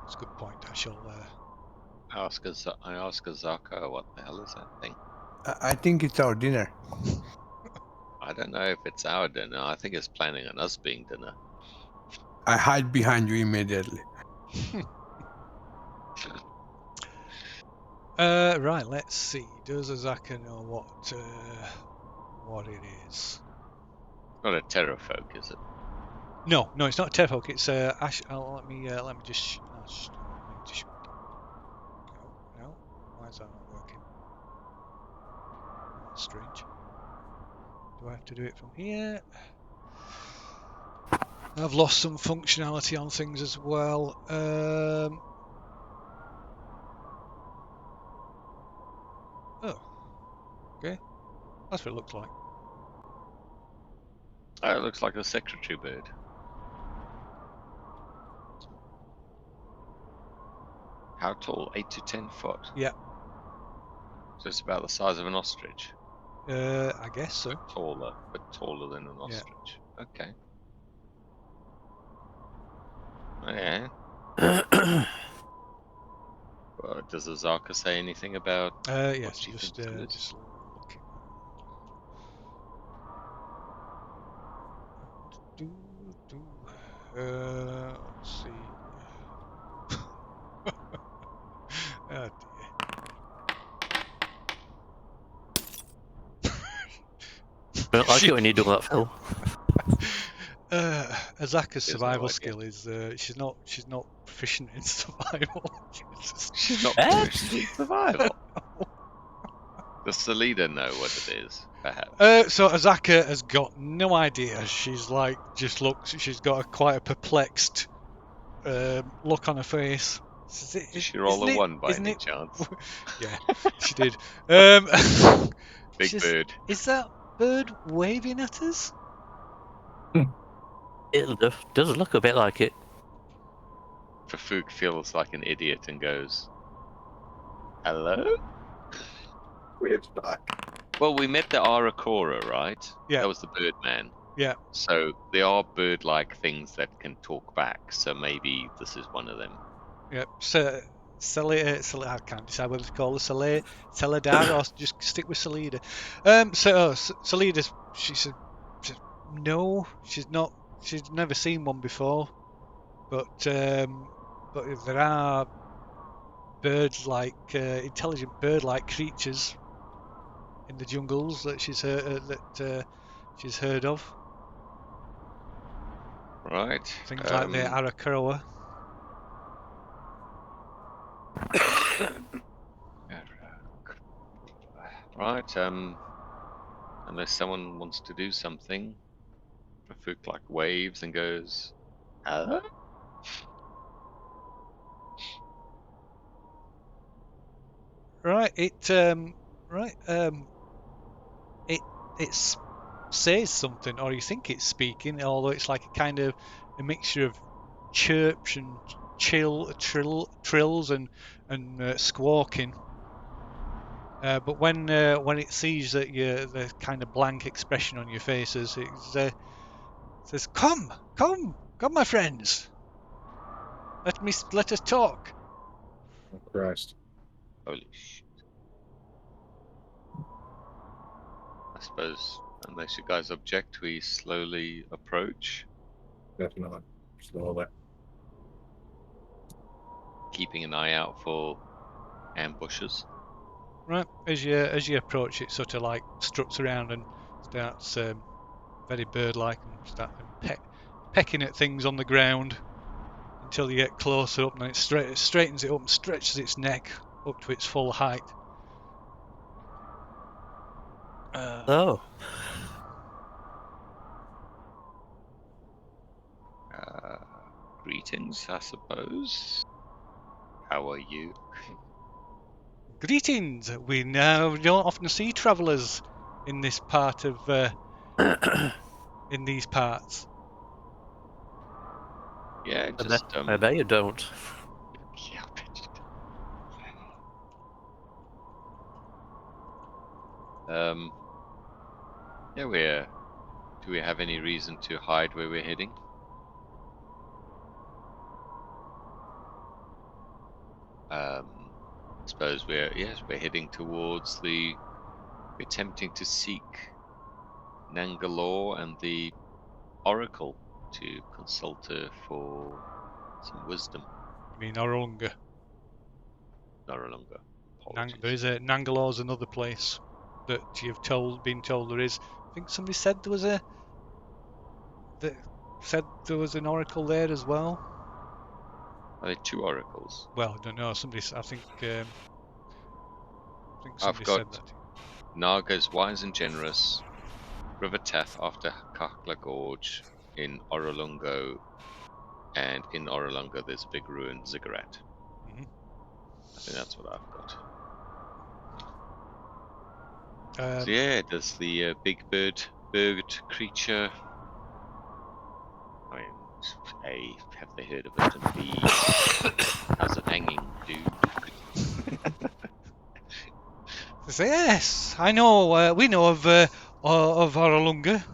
A: That's a good point. I shall.
B: I ask Azaka, what the hell is that thing?
F: I think it's our dinner.
B: I don't know if it's our dinner. I think it's planning on us being dinner.
F: I hide behind you immediately.
A: Right. Let's see. Does Azaka know what it is?
B: Not a terrafolk, is it?
A: No, it's not a Terfolk. It's Ash. Let me just. No. Why is that not working? That's strange. Do I have to do it from here? I've lost some functionality on things as well. Oh, okay. That's what it looks like.
B: Oh, it looks like a secretary bird. How tall? 8 to 10 foot?
A: Yeah.
B: So it's about the size of an ostrich.
A: I guess so.
B: But taller than an ostrich. Okay. Yeah. Well, does Azaka say anything about
A: Yes,
B: what she
A: just
B: thinks it is?
A: just looking. Let's see. Oh
E: I don't like it when you do that, Phil.
A: Azaka's
B: There's no
A: survival
B: idea.
A: skill is she's not proficient in survival.
B: She's not
E: Eh?
B: proficient in survival. Does the leader know what it is, perhaps?
A: So Azaka has got no idea. She's like just looks. She's got quite a perplexed look on her face.
B: Did she roll a 1 by
A: isn't
B: any
A: it?
B: chance?
A: Yeah, she did.
B: Big
A: she's-
B: bird.
A: Is that bird waving at us?
E: It does look a bit like it.
B: Fafuk feels like an idiot and goes, "Hello?"
D: Weird back.
B: Well, we met the Arakora, right?
A: Yeah.
B: That was the Birdman.
A: Yeah.
B: So there are bird-like things that can talk back. So maybe this is one of them.
A: Yeah. So I can't decide whether to call her Celadar or just stick with Salida. Salida's. She said, no, she's not she's never seen one before, but there are bird-like, intelligent bird-like creatures in the jungles that she's heard of.
B: Right.
A: Things like the Arakaroa.
B: Right. Unless someone wants to do something, Rafuk like waves and goes, "Huh?"
A: Right. It says something, or you think it's speaking, although it's like a kind of a mixture of chirps and trills and squawking. But when it sees that the kind of blank expression on your faces, it says, "Come, my friends. Let us talk."
C: Oh, Christ.
B: Holy shit. I suppose, unless you guys object, we slowly approach,
C: Definitely. Slowly.
B: keeping an eye out for ambushes.
A: Right, as you approach, it sort of like struts around and starts very bird-like and start pecking at things on the ground until you get closer up, and then it straightens it up and stretches its neck up to its full height.
E: Oh.
B: Greetings, I suppose. How are you?
A: Greetings. We now don't often see travellers in this part of in these parts.
B: Yeah,
E: I
B: just
E: bet you don't.
B: Yeah, I bet you don't. Yeah, do we have any reason to hide where we're heading? I suppose we're heading towards we're attempting to seek Nangalore and the Oracle to consult her for some wisdom.
A: You mean Orunga?
B: No longer.
A: There is a Nangalore's another place that you've been told there is. I think somebody said there was an oracle there as well.
B: Are there two oracles?
A: Well, I don't know. I think somebody
B: got
A: said that.
B: Naga's wise and generous, River Taff after Kakla Gorge in Orolungo, and in Orolungo there's a big ruined ziggurat.
A: Mhm.
B: I think that's what I've got.
A: Um,
B: So yeah, does the big bird creature, I mean, A, have they heard of it, and B, how's it hanging, dude?
A: Say, yes, I know. We know of Orunga.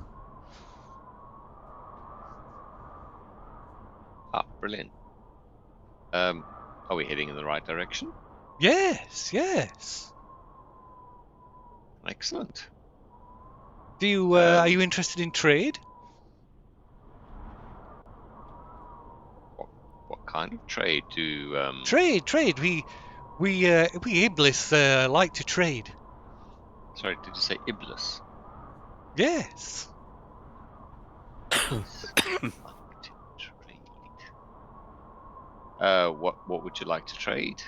B: Ah, brilliant. Are we heading in the right direction?
A: Yes.
B: Excellent.
A: Do you are you interested in trade?
B: What kind of trade do
A: Trade. We Iblis like to trade.
B: Sorry, did you say Iblis?
A: Yes.
B: What would you like to trade?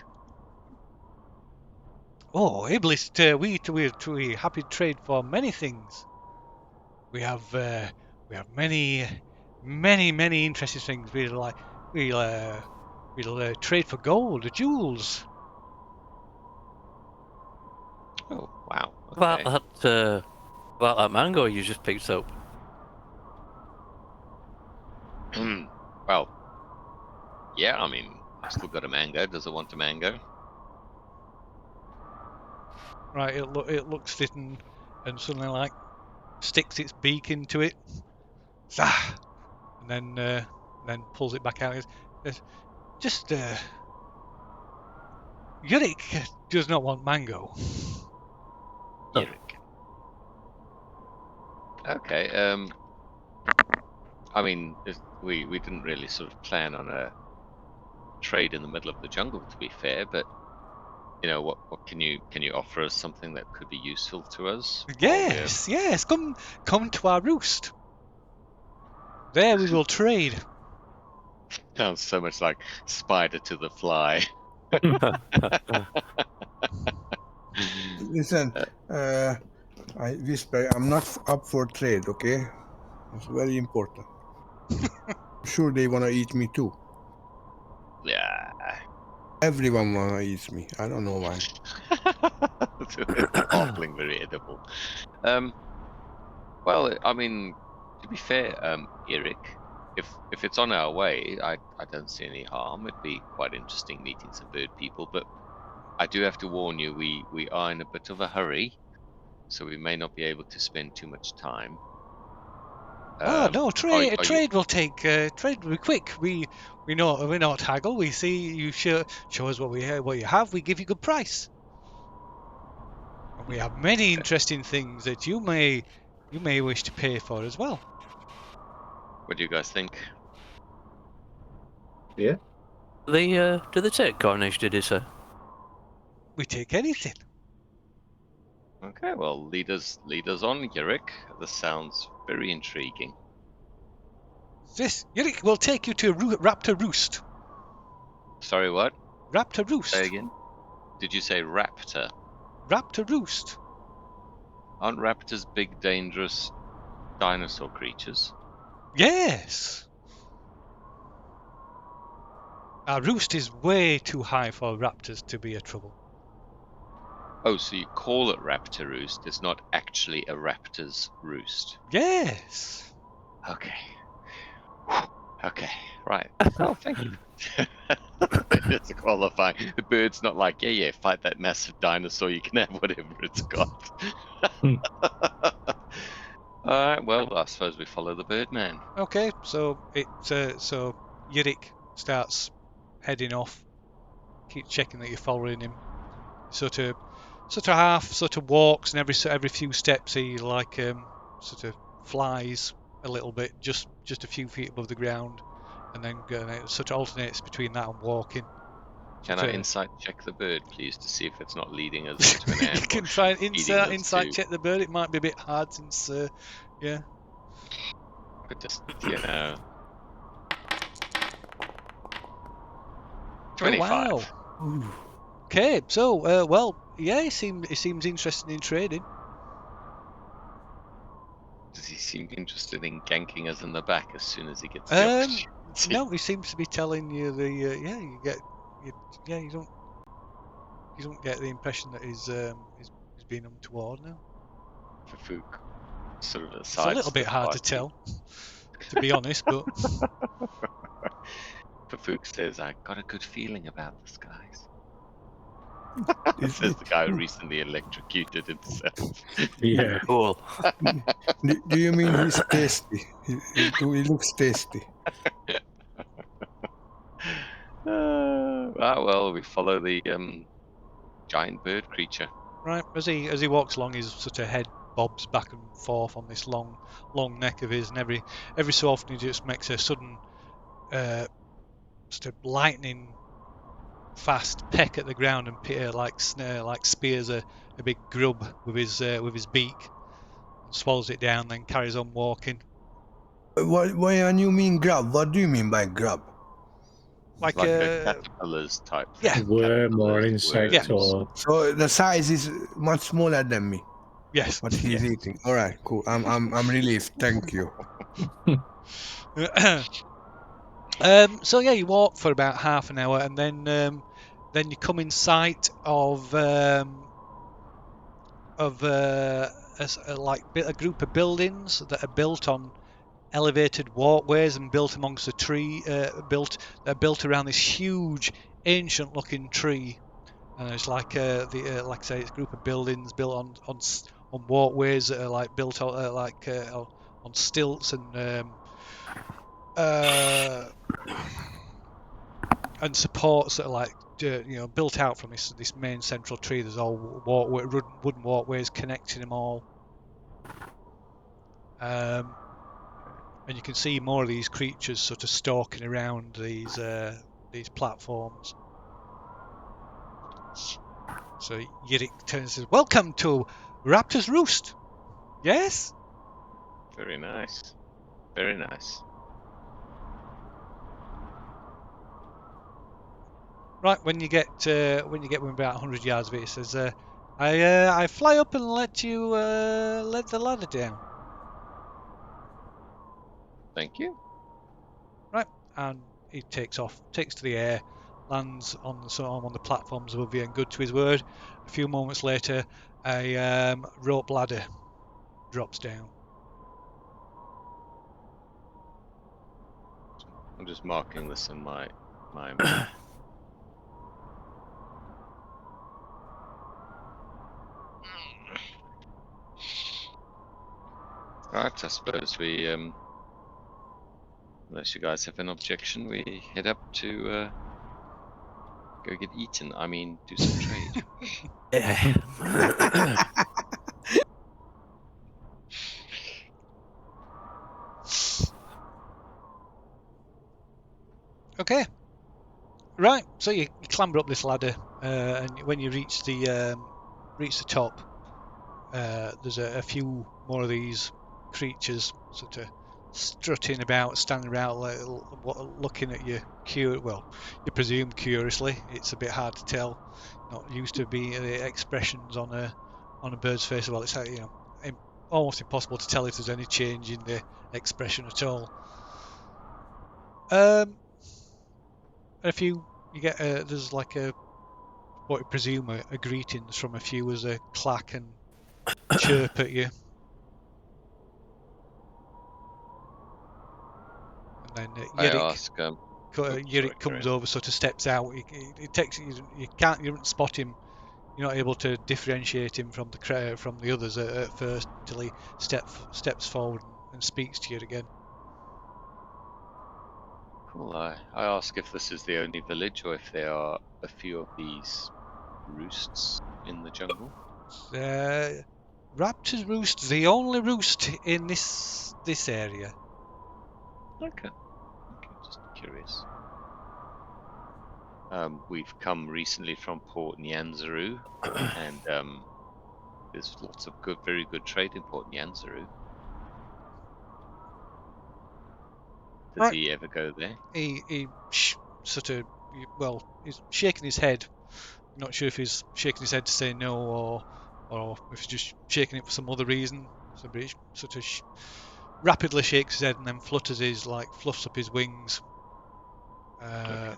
A: Oh, Iblis, we happy to trade for many things. We have many interesting things. We'll trade for gold, jewels.
B: Oh, wow.
E: About
B: Okay.
E: that mango you just picked up.
B: Well, yeah, I mean, I still got a mango. Does it want a mango?
A: Right, it looks at it and suddenly like sticks its beak into it. And then pulls it back out. Just Yurik does not want mango.
B: Yurik. Okay. I mean, we didn't really sort of plan on a trade in the middle of the jungle, to be fair. But you know, what can you offer us something that could be useful to us? while we're-
A: Yes, yes. Come to our roost. There we will trade.
B: Sounds so much like spider to the fly.
F: Listen, I whisper, I'm not up for trade, okay? It's very important. I'm sure they wanna eat me too.
B: Yeah.
F: Everyone wanna eat me. I don't know why.
B: Halfling very edible. Well, I mean, to be fair, Eric, if it's on our way, I don't see any harm. It'd be quite interesting meeting some bird people, but I do have to warn you, we are in a bit of a hurry, so we may not be able to spend too much time.
A: No,
B: are
A: trade will take. Trade will be quick. We not haggle. We see you show us what you have. We give you good price. And we have many interesting things that you may wish to pay for as well.
B: What do you guys think?
D: Yeah.
E: Do they take Cornish, did he say?
A: We take anything.
B: Okay, well, lead us on, Eric. This sounds very intriguing.
A: This Yurik will take you to Raptor Roost.
B: Sorry, what?
A: Raptor Roost.
B: Say again? Did you say raptor?
A: Raptor Roost.
B: Aren't raptors big, dangerous dinosaur creatures?
A: Yes. Our roost is way too high for raptors to be a trouble.
B: Oh, so you call it raptor roost. It's not actually a raptor's roost.
A: Yes.
B: Okay. Okay, right. Oh, thank you. It's a qualifying. The bird's not like, yeah, fight that massive dinosaur. You can have whatever it's got. Alright, well, I suppose we follow the bird man.
A: Okay, so so Yurik starts heading off. Keep checking that you're following him. Sort of walks, and every few steps he sort of flies a little bit, just a few feet above the ground, and then sort of alternates between that and walking.
B: Can I insight check the bird, please, to see if it's not leading us into an ambush?
A: You can try and
B: feeding us
A: insight
B: to-
A: check the bird. It might be a bit hard since, yeah.
B: But just, you know. 25.
A: Oh, wow. Okay, so well, yeah, he seems interested in trading.
B: Does he seem interested in ganking us in the back as soon as he gets the opportunity?
A: No, he seems to be telling you you don't get the impression that he's being untoward now.
B: Fafuk sort of
A: It's a little bit hard to tell, to be honest, but
B: Fafuk says, I got a good feeling about this, guys.
F: Is
B: Says the guy who recently electrocuted himself.
C: Yeah.
E: Cool.
F: Do you mean he's tasty? He looks tasty.
B: Well, we follow the giant bird creature.
A: right as he walks along, his sort of head bobs back and forth on this long neck of his, and every so often he just makes a sudden sort of lightning fast peck at the ground and like spears a big grub with his beak and swallows it down, then carries on walking.
F: When you mean grub, what do you mean by grub?
A: Like
B: a caterpillar's type thing.
A: yeah.
C: Worm or
B: Caterpillars,
C: insect
B: worms.
C: or
F: So the size is much smaller than me.
A: Yes.
F: What he's eating. All right, cool. I'm relieved. Thank you.
A: So yeah, you walk for about half an hour, and then you come in sight of a group of buildings that are built on elevated walkways and built amongst a tree, built around this huge ancient-looking tree. And it's like like I say, it's a group of buildings built on walkways that are like built on on stilts and supports that are like built out from this main central tree. There's all wooden walkways connecting them all. and you can see more of these creatures sort of stalking around these platforms. So Yirik turns and says, "Welcome to Raptor's Roost." Yes.
B: Very nice. Very nice.
A: Right, when you get within about 100 yards of it, it says, "I fly up and let you let the ladder down."
B: Thank you.
A: Right, and he takes off, takes to the air, lands on the platforms above you, and good to his word. A few moments later, a rope ladder drops down.
B: I'm just marking this in my map. Right, I suppose we, unless you guys have an objection, we head up to go get eaten. I mean, do some trade.
A: Okay. Right, so you clamber up this ladder, and when you reach the top, there's a few more of these creatures sort of strutting about, standing around, looking at you. You presume curiously. It's a bit hard to tell. Not used to be expressions on a bird's face. Well, it's almost impossible to tell if there's any change in the expression at all. You get there's like what you presume a greetings from a few as they clack and chirp at you. And then
B: I ask,
A: Yirik comes over, sort of steps out. It takes you don't spot him. You're not able to differentiate him from the others at first until he steps forward and speaks to you again.
B: cool. I ask if this is the only village or if there are a few of these roosts in the jungle.
A: Raptor's Roost, the only roost in this area.
B: Okay, just curious. We've come recently from Port Nyanzaru, and there's lots of very good trade in Port Nyanzaru. Does
A: Right.
B: he ever go there?
A: He's shaking his head. Not sure if he's shaking his head to say no or if he's just shaking it for some other reason. So he sort of rapidly shakes his head and then fluffs up his wings.
B: Okay.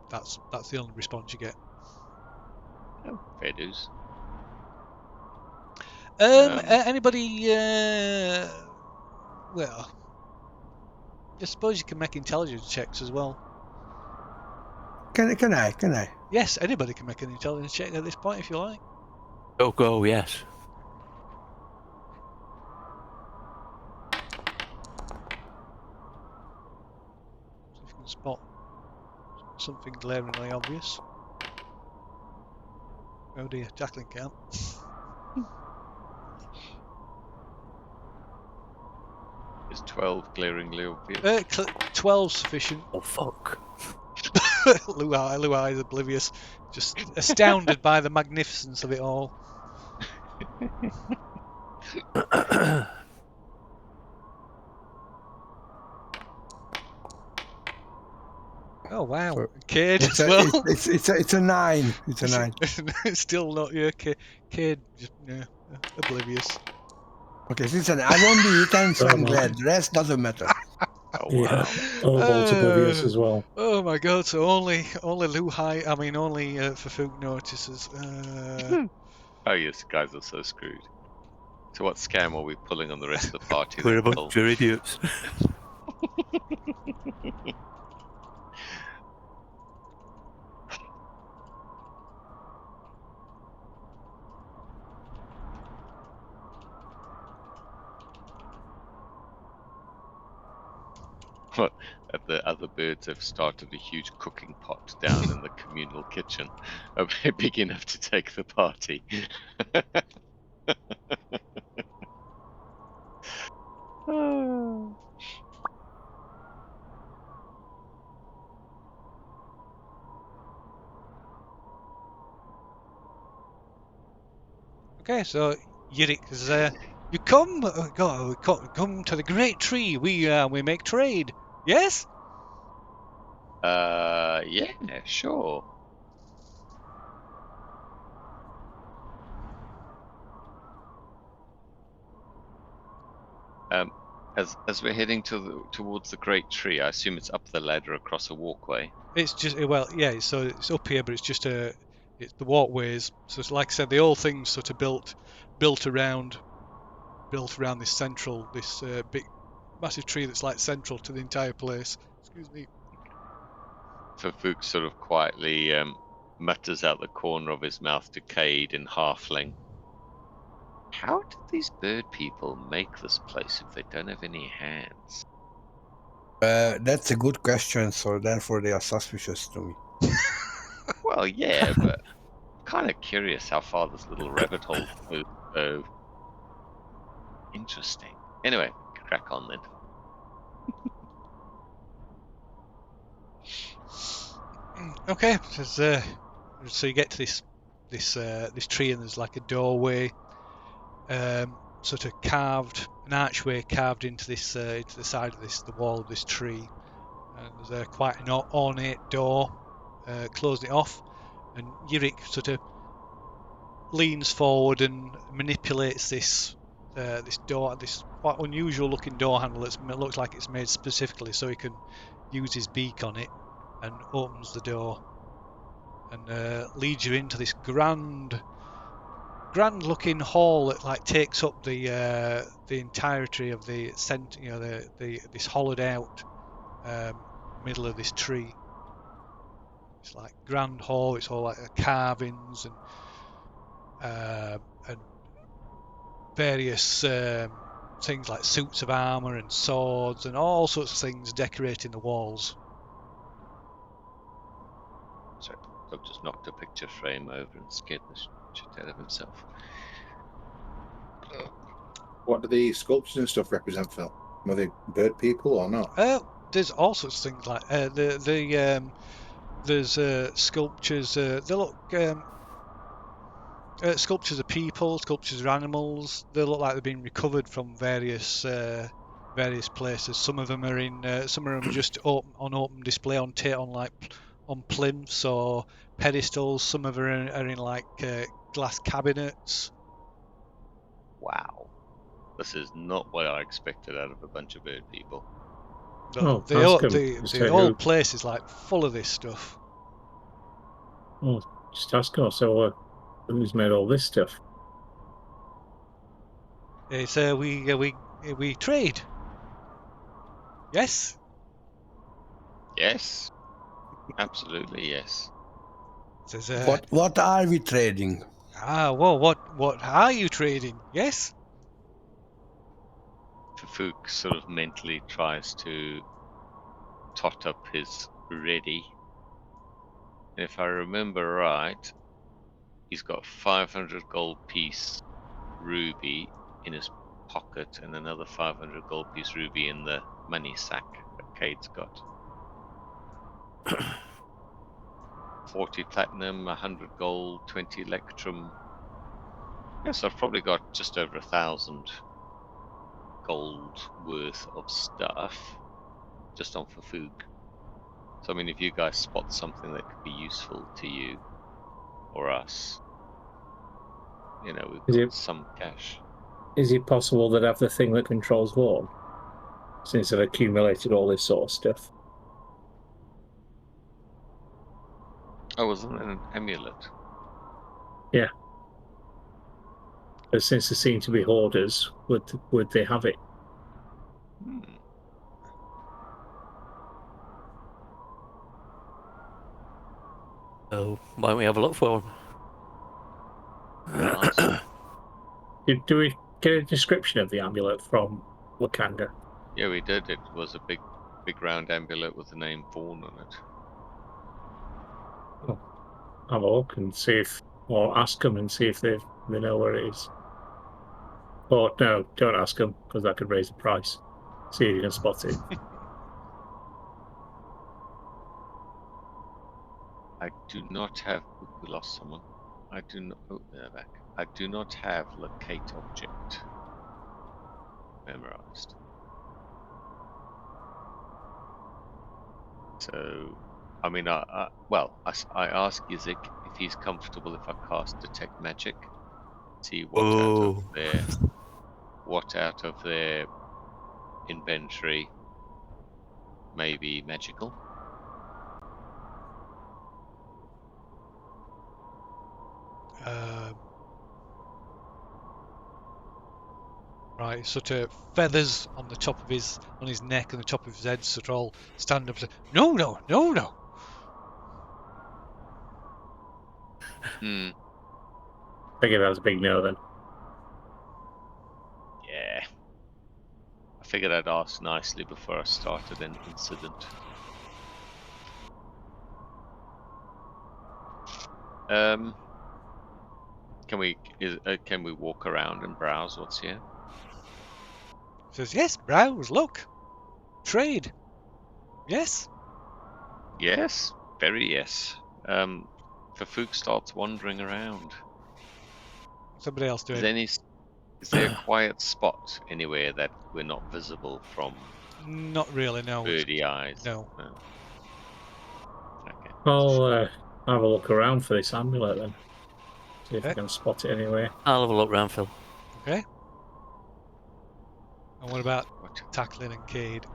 A: That's the only response you get.
B: Oh, fair dues.
A: Anybody? Well, I suppose you can make intelligence checks as well.
F: Can I?
A: Yes, anybody can make an intelligence check at this point if you like.
E: Go, yes.
A: So if you can spot something glaringly obvious. Oh dear, tackling count.
B: Is 12 glaringly obvious?
A: 12's sufficient.
E: Oh, fuck.
A: Luai is oblivious, just astounded by the magnificence of it all. Oh wow,
F: So
A: Cade
F: It's
A: as
F: a,
A: well.
F: it's a 9. It's a 9.
A: It's still not your Cade, just oblivious.
F: Okay, so it's an I've only eaten, so I'm glad. The rest doesn't matter.
B: Oh
C: Yeah.
B: wow.
C: Obold's oblivious as well.
A: Oh my god! So only Luhai. I mean, only Fafuk notices.
B: Oh yes, guys are so screwed. So what scam are we pulling on the rest of the party?
E: We're a
B: then,
E: bunch of idiots.
B: What? The other birds have started a huge cooking pot down in the communal kitchen, big enough to take the party.
A: Okay, so Yurik is you come come to the great tree. We make trade. Yes.
B: Yeah, sure. As we're heading towards the great tree, I assume it's up the ladder across a walkway.
A: It's just well, yeah. So it's up here, but it's just it's the walkways. So it's like I said, the whole thing's sort of built around this central, this big, massive tree that's like central to the entire place. Excuse me.
B: Fafuk sort of quietly mutters out the corner of his mouth to Cade in halfling. How did these bird people make this place if they don't have any hands?
F: That's a good question. So therefore, they are suspicious to me.
B: Well, yeah, but I'm kind of curious how far this little rabbit hole goes. So interesting. Anyway, crack on then.
A: Okay, so you get to this tree, and there's like a doorway, sort of carved, an archway carved into the side of the wall of this tree, and there's quite an ornate door closing it off, and Yurik sort of leans forward and manipulates this door, this quite unusual looking door handle that looks like it's made specifically so he can use his beak on it, and opens the door and leads you into this grand looking hall that like takes up the entirety of the center, this hollowed out middle of this tree. It's like grand hall. It's all like carvings and various things like suits of armor and swords and all sorts of things decorating the walls.
B: Sorry, Doug just knocked a picture frame over and scared the shit out of himself.
D: What do the sculptures and stuff represent, Phil? Were they bird people or not?
A: There's all sorts of things like there's sculptures. They look sculptures of people, sculptures of animals. They look like they've been recovered from various places. Some of them are just on open display on plinths or pedestals. Some of them are in like glass cabinets.
B: Wow. This is not what I expected out of a bunch of bird people.
A: The whole place is like full of this stuff.
C: Oh, just ask her. So, who's made all this stuff?
A: It's we trade. Yes.
B: Yes. Absolutely, yes.
A: Says,
F: What are we trading?
A: Well, what are you trading? Yes.
B: Fafuk sort of mentally tries to tot up his ready. And if I remember right, he's got 500 gold piece ruby in his pocket and another 500 gold piece ruby in the money sack that Cade's got. 40 platinum, 100 gold, 20 electrum. Yes, I've probably got just over 1,000 gold worth of stuff just on Fafuk. So I mean, if you guys spot something that could be useful to you or us, we've got some cash.
C: Is it possible that I have the thing that controls Vaughn, since I've accumulated all this sort of stuff?
B: Oh, wasn't it an amulet?
C: Yeah. But since there seem to be hoarders, would they have it?
E: So why don't we have a look for them?
C: Do we get a description of the amulet from Wakanda?
B: Yeah, we did. It was a big round amulet with the name Vaughn on it.
C: Have a look and see or ask them and see if they know where it is. Or no, don't ask them, because that could raise the price. See if you can spot it.
B: I do not have... We lost someone. I do not. Oh, they're back. I do not have locate object memorized. So, I mean, well, I ask Yizik if he's comfortable if I cast detect magic. See
E: Oh.
B: what out of their inventory may be magical.
A: Right, sort of feathers on the top of on his neck and the top of his head sort of all stand up. No, no, no, no.
B: Hmm.
C: Figure that was a big no then.
B: Yeah. I figured I'd ask nicely before I started an incident. Can we walk around and browse what's here?
A: Says yes, browse, look, trade. Yes.
B: Yes, very yes. Fafook starts wandering around.
A: Somebody else
B: Is
A: doing.
B: there a quiet spot anywhere that we're not visible from
A: Not really. No.
B: birdie eyes?
A: No.
B: No. Okay.
C: I'll have a look around for this amulet then. See if I
A: Okay.
C: can spot it anywhere.
E: I'll have a look round, Phil.
A: Okay. And what about
B: What?
A: Tackling and Cade?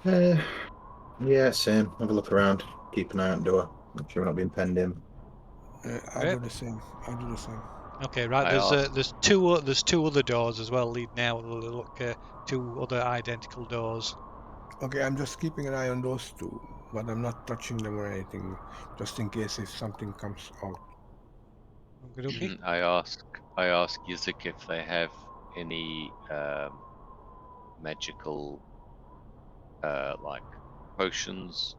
D: Yeah, same. Have a look around. Keep an eye on the door. Make sure we're not being penned in.
F: I'll
A: Okay.
F: do the same. I'll do the same.
A: Okay, right.
B: I
A: There's two other doors as well leading out. Look, two other identical doors.
F: Okay, I'm just keeping an eye on those two, but I'm not touching them or anything, just in case if something comes out.
A: Okay.
B: I ask Yizik if they have any magical like potions,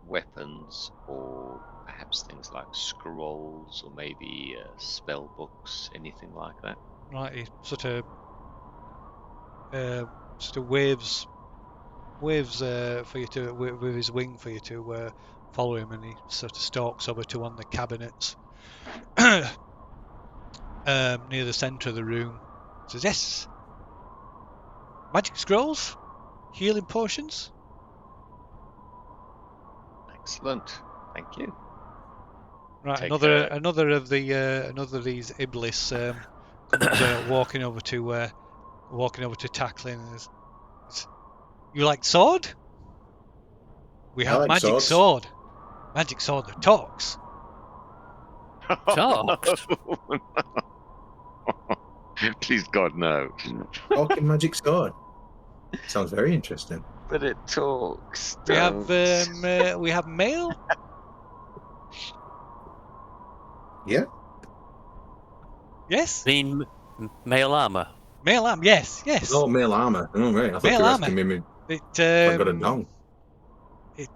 B: weapons, or perhaps things like scrolls or maybe spell books, anything like that.
A: Right. He sort of waves for you to with his wing for you to follow him, and he sort of stalks over to one of the cabinets near the centre of the room. Says yes. Magic scrolls, healing potions.
B: Excellent, thank you.
A: Right,
B: Take
A: another of these Iblis comes walking over to Tackling. And you like sword? We
D: I
A: have
D: like
A: magic
D: swords.
A: sword. Magic sword that talks.
E: Talks?
B: Please God, no.
D: Talking magic sword. Sounds very interesting.
B: But it talks.
A: We have mail.
D: Yeah.
A: Yes,
E: Mean male armour?
A: mail arm. Yes, yes.
D: Oh, mail armor. Oh, right. I thought
A: Mail
D: you were
A: armor.
D: asking me
A: It
D: if I got a dong.
A: It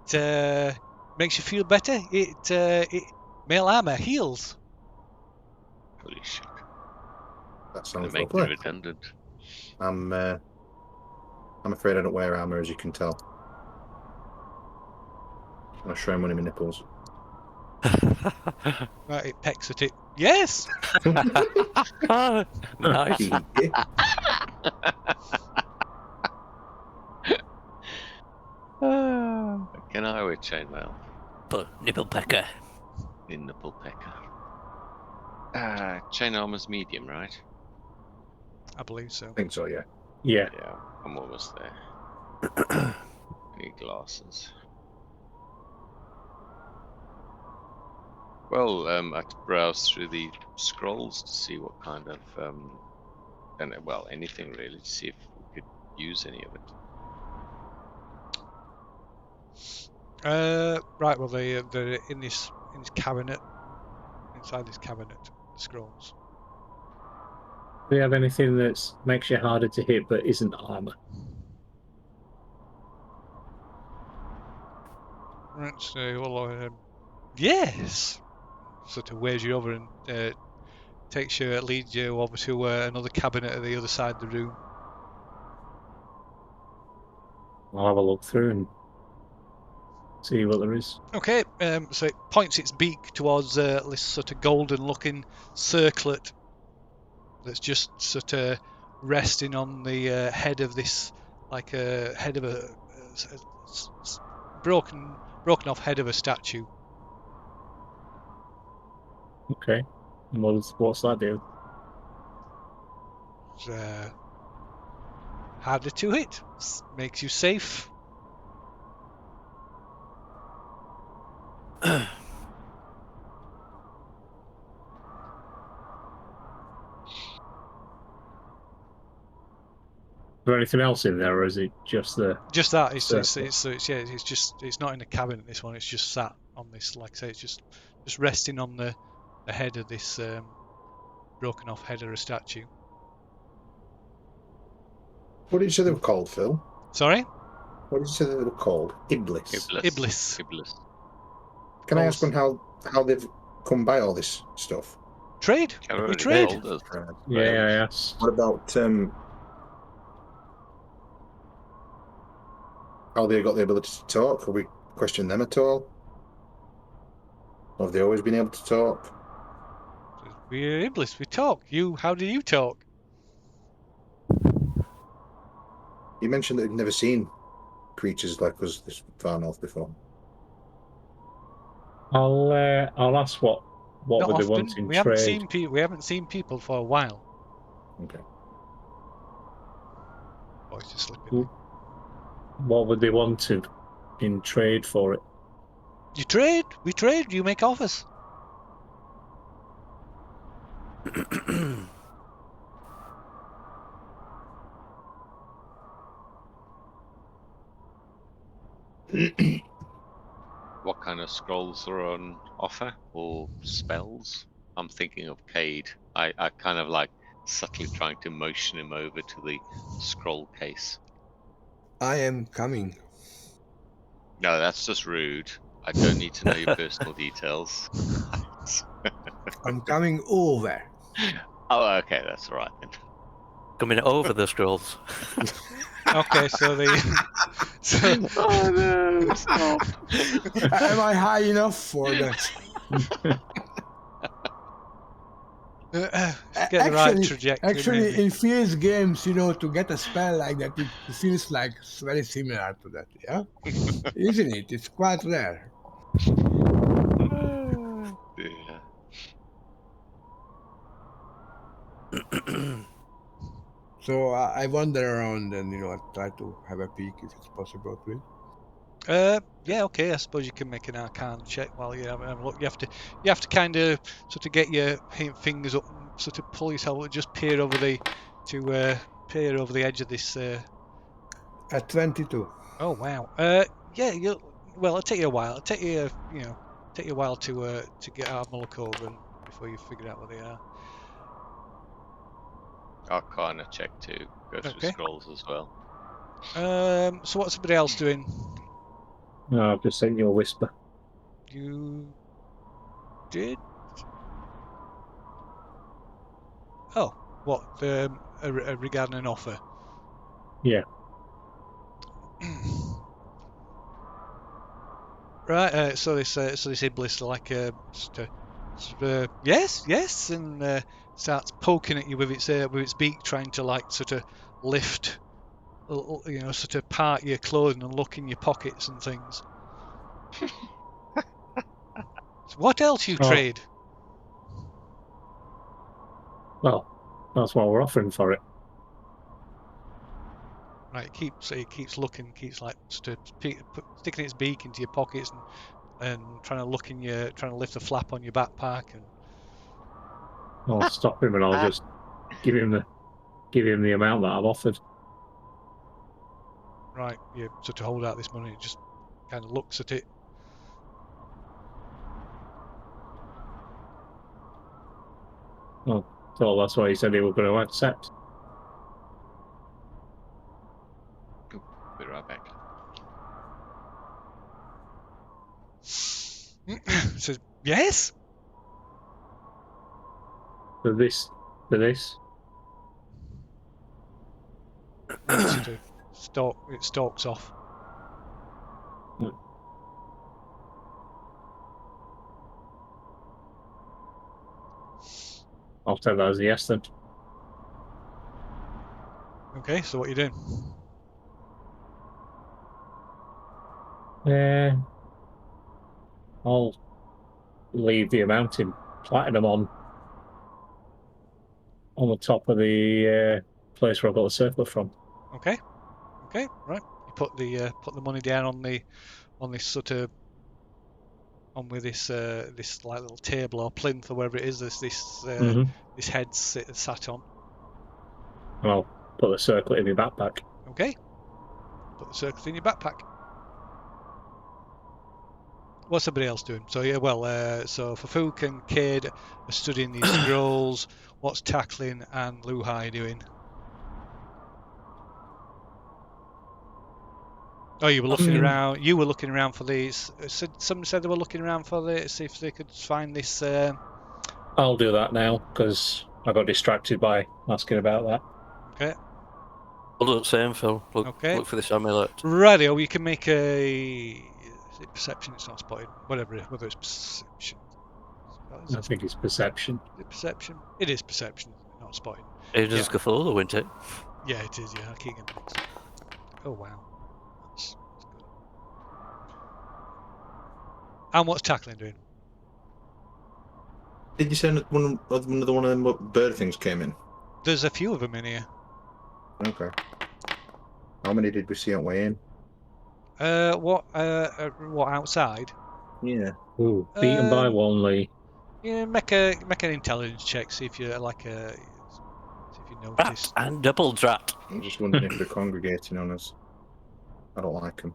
A: makes you feel better. It mail armor heals.
B: Holy shit.
D: That
B: Gonna
D: sounds
B: make me
D: lovely.
B: redundant.
D: I'm afraid I don't wear armor, as you can tell. I'll show him one of my nipples.
A: Right, it pecks at it. Yes.
E: Nice.
D: Yeah.
B: Can I wear chainmail?
E: But nipple pecker.
B: In nipple pecker. Chain armor's medium, right?
A: I believe so.
D: I think so, yeah.
C: Yeah.
B: Yeah, I'm almost there. Need glasses. Well, I'd browse through the scrolls to see what kind of, anything really, to see if we could use any of it.
A: Right. Well, they're in this cabinet. Inside this cabinet, the scrolls.
C: Do you have anything that makes you harder to hit but isn't armor?
A: Right. So, well, yes. Sort of waves you over and leads you over to another cabinet at the other side of the room.
C: I'll have a look through and See what there is.
A: Okay, so it points its beak towards this sort of golden-looking circlet that's just sort of resting on the head of this, like a head of a broken off head of a statue.
C: Okay. And what's that do?
A: Hardly to hit. Makes you safe.
C: Is there anything else in there, or is it just the?
A: Just that. It's
C: Circle.
A: just it's not in a cabinet. This one. It's just sat on this. Like I say, it's just resting on the head of this broken off head of a statue.
D: What did you say they were called, Phil?
A: Sorry?
D: What did you say they were called? Iblis.
A: Iblis.
D: Can I ask one how they've come by all this stuff?
A: Trade. We trade.
C: Yeah, yes.
D: What about how they got the ability to talk? Have we questioned them at all? Or have they always been able to talk?
A: We're Iblis. We talk. How do you talk?
D: You mentioned that you've never seen creatures like us this far north before.
C: I'll ask what
A: Not
C: would they
A: often.
C: want in
A: We
C: trade.
A: haven't seen people for a while.
D: Okay.
A: Voice is slipping.
C: What would they want in trade for it?
A: You trade. We trade. You make offers.
B: What kind of scrolls are on offer or spells? I'm thinking of Cade. I kind of like subtly trying to motion him over to the scroll case.
F: I am coming.
B: No, that's just rude. I don't need to know your personal details.
F: I'm coming over.
B: Oh, okay, that's all right then.
E: Coming over the scrolls.
A: Okay, so
B: Oh no, stop.
F: Am I high enough for that?
A: get the right trajectory.
F: Actually,
A: maybe.
F: in Fierce games, to get a spell like that, it feels like it's very similar to that, yeah? Isn't it? It's quite rare.
B: Yeah.
F: So I wander around and, I try to have a peek if it's possible, please.
A: Yeah, okay. I suppose you can make an Arcana check while you have a look. You have to kind of sort of get your fingers up and sort of pull yourself up, just peer over the edge of this.
F: At 22.
A: Oh wow. Yeah. Well, it'll take you a while. It'll take you a while to get out of look over and before you figure out what they are.
B: Arcana check too. Go through
A: Okay.
B: scrolls as well.
A: So what's somebody else doing?
C: No, I've just sent you a whisper.
A: You did? Oh, what? Regarding an offer?
C: Yeah.
A: Right. So this Iblis yes, and starts poking at you with its beak, trying to like sort of lift, sort of part your clothing and look in your pockets and things. So what else you trade?
C: Well, that's what we're offering for it.
A: Right, it keeps looking, keeps like sticking its beak into your pockets and trying to lift the flap on your backpack and.
C: I'll stop him and I'll just give him the amount that I've offered.
A: Right, you sort of hold out this money. It just kind of looks at it.
C: Oh, so that's why he said he was going to accept.
B: Be right back.
A: Says yes.
C: For this.
A: It stalks off.
C: I'll take that as a yes then.
A: Okay, so what are you doing?
C: I'll leave the amount in platinum on the top of the place where I got the circlet from.
A: Okay, right. You put the money down on this sort of with this this like little table or plinth or wherever it is. This head sat on.
C: And I'll put the circlet in my backpack.
A: Okay, put the circlet in your backpack. What's everybody else doing? So yeah, well, so Fafuk and Cade are studying these scrolls. What's Tackling and Luhai doing? Oh, you were looking around. You were looking around for these. Somebody said they were looking around for see if they could find this.
C: I'll do that now because I got distracted by asking about that.
A: Okay.
E: I'll do the same, Phil. Look for this amulet.
A: Radio, you can make a. Is it perception? It's not spotted. Whether it's perception.
C: I think it's perception.
A: Is it perception? It is perception, not spotted.
E: It is Cthulhu, isn't it?
A: Yeah, it is. Yeah, I keep getting mixed up. Oh wow. That's good. And what's Tackling doing?
D: Did you say another one of them bird things came in?
A: There's a few of them in here.
D: Okay. How many did we see on way in?
A: What outside?
D: Yeah.
C: Ooh, beaten by one, Lee.
A: Yeah, make an intelligence check. See if you notice.
E: And double drat.
D: I'm just wondering if they're congregating on us. I don't like them.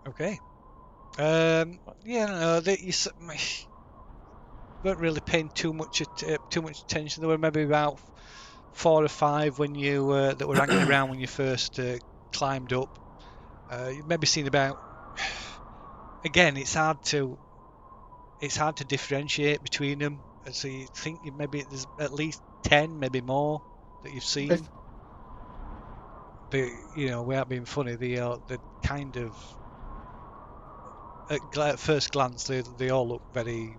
A: Okay. Yeah, no, you weren't really paying too much attention. There were maybe about 4 or 5 when you that were hanging around when you first climbed up. You've maybe seen about. Again, it's hard to differentiate between them. So you think maybe there's at least 10, maybe more that you've seen.
D: Okay.
A: But without being funny, the kind of at first glance they all look very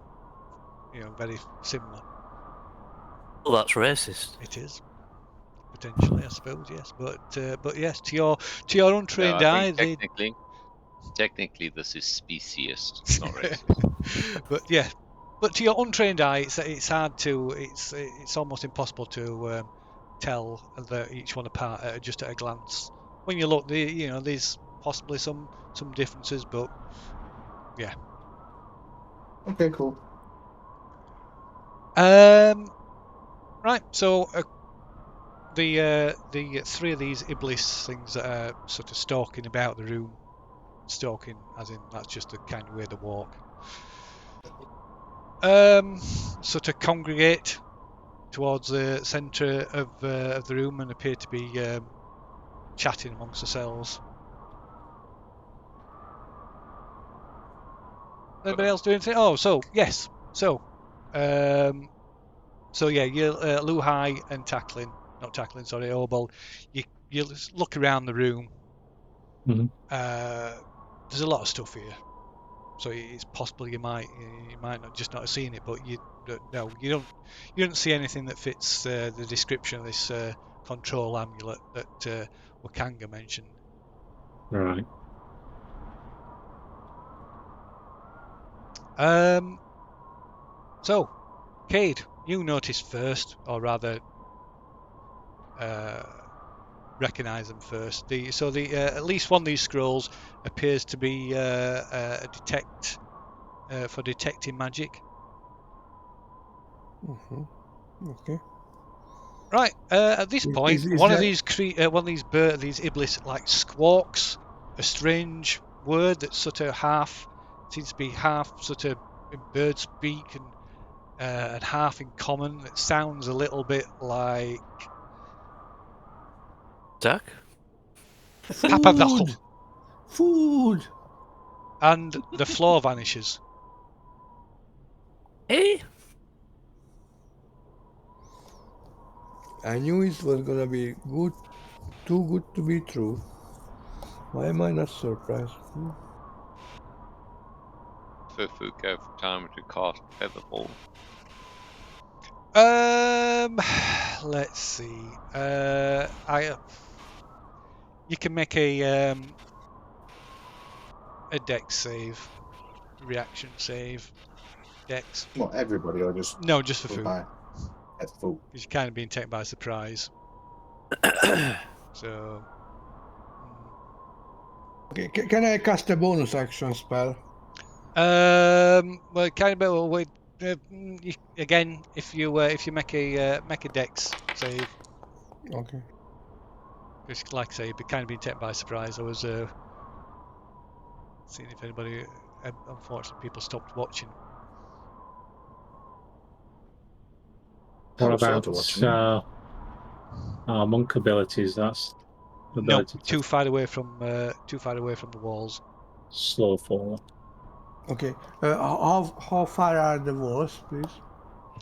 A: very similar.
E: Well, that's racist.
A: It is potentially, I suppose, yes. But yes, to your untrained
B: No,
A: eye,
B: technically this is speciest, not racist.
A: But yeah, but to your untrained eye, it's hard to it's almost impossible to tell each one apart just at a glance. When you look, there's possibly some differences, but yeah.
D: Okay, cool.
A: Right. So the 3 of these Iblis things that are sort of stalking about the room, stalking as in that's just the kind of way they walk. Sort of congregate towards the centre of the room and appear to be chatting amongst themselves. Anybody else doing anything? Oh, so yes. So yeah, you Luhai and not Tackling, sorry, Obol. You look around the room.
C: Mhm.
A: There's a lot of stuff here, so it's possible you might not have seen it, but you don't see anything that fits the description of this control amulet that Wakanga mentioned.
C: Right.
A: So, Cade, you noticed first, or rather, recognise them first. At least one of these scrolls appears to be a detect for detecting magic.
F: Okay.
A: Right. At this point,
F: is
A: one of
F: that-
A: these Iblis like squawks a strange word that's sort of seems to be half sort of in bird speak and half in common. It sounds a little bit like
E: Duck?
A: Papadakhl,
F: Food.
A: and the floor vanishes.
E: Eh?
F: I knew it was gonna be good. Too good to be true. Why am I not surprised?
B: Fufu go for time to cast Featherfall.
A: Let's see. You can make a dex save, reaction save, dex.
D: Not everybody, or just
A: No, just for
D: go
A: food,
D: by. That's full.
A: because you're kind of being taken by surprise. So.
F: Okay, can I cast a bonus action spell?
A: Well, kind of. Well, again, if you make a dex save,
F: Okay.
A: because like I say, you'd be kind of being taken by surprise. I was seeing if anybody. Unfortunately, people stopped watching.
C: What
D: was sort
C: about
D: of watching.
C: monk abilities? That's the
A: No,
C: ability to
A: too far away from the walls.
C: slow fall.
F: Okay. How far are the walls, please?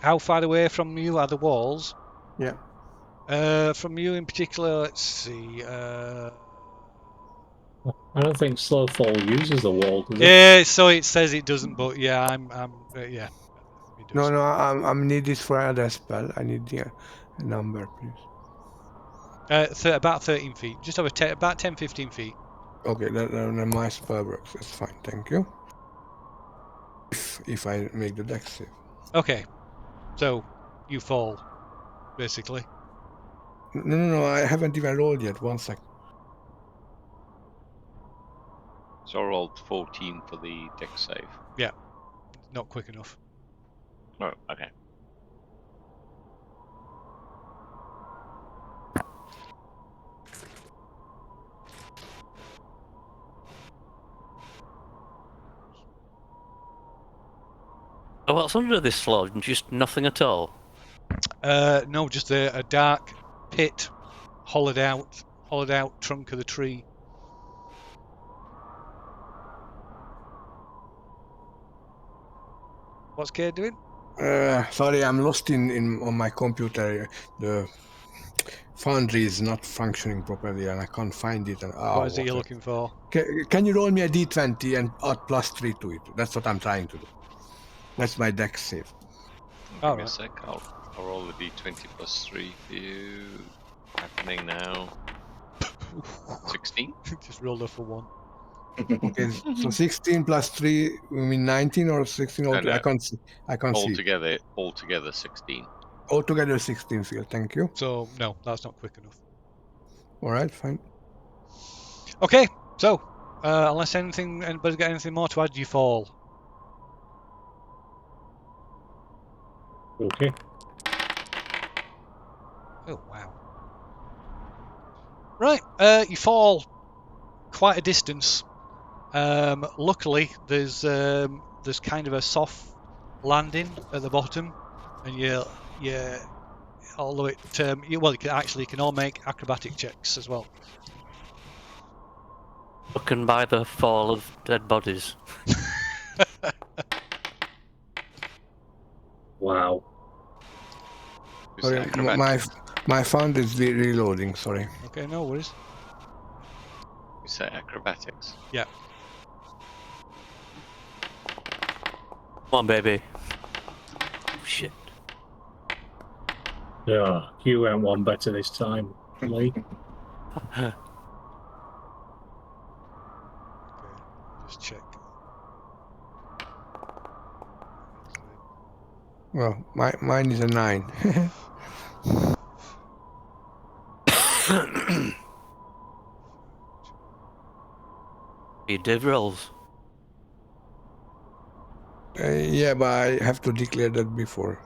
A: How far away from you are the walls?
F: Yeah.
A: From you in particular, let's see.
C: I don't think slow fall uses the wall, does it?
A: Yeah, so it says it doesn't, but yeah, yeah, it does.
F: No, I'm need this for another spell. I need the number, please.
A: About 13 feet, just over about 10-15 feet.
F: Okay, then my spell works. That's fine. Thank you. If I make the dex save.
A: Okay, so you fall, basically.
F: No, I haven't even rolled yet. 1 sec.
B: So I rolled 14 for the dex save.
A: Not quick enough.
B: Oh, okay.
E: Oh, what's under this floor? Just nothing at all.
A: No, just a dark pit, hollowed out trunk of the tree. What's Kay doing?
F: Sorry, I'm lost in on my computer. The foundry is not functioning properly, and I can't find it. And
A: What is it you're looking for?
F: Can you roll me a d20 and add +3 to it? That's what I'm trying to do. That's my dex save.
B: Give me a sec. I'll roll the d20 plus 3 for you. Happening now. 16.
A: Just rolled off for 1.
F: Okay, so 16 plus 3, you mean 19 or 16?
B: No, no.
F: I can't see.
B: Altogether 16.
F: Altogether 16 field. Thank you.
A: So no, that's not quick enough.
F: All right, fine.
A: Okay, so unless anybody's got anything more to add, you fall.
C: Okay.
A: Oh wow. Right, you fall quite a distance. Luckily, there's kind of a soft landing at the bottom, and you although it you can all make acrobatic checks as well.
E: Looking by the fall of dead bodies.
C: Wow.
B: Who's
F: Sorry,
B: acrobatics?
F: my fund is reloading. Sorry.
A: Okay, no worries.
B: You say acrobatics.
A: Yeah.
E: Come on, baby. Shit.
C: Yeah, you went one better this time, Lee.
A: Okay, just check.
F: Well, mine is a 9.
E: You div rolls.
F: Yeah, but I have to declare that before.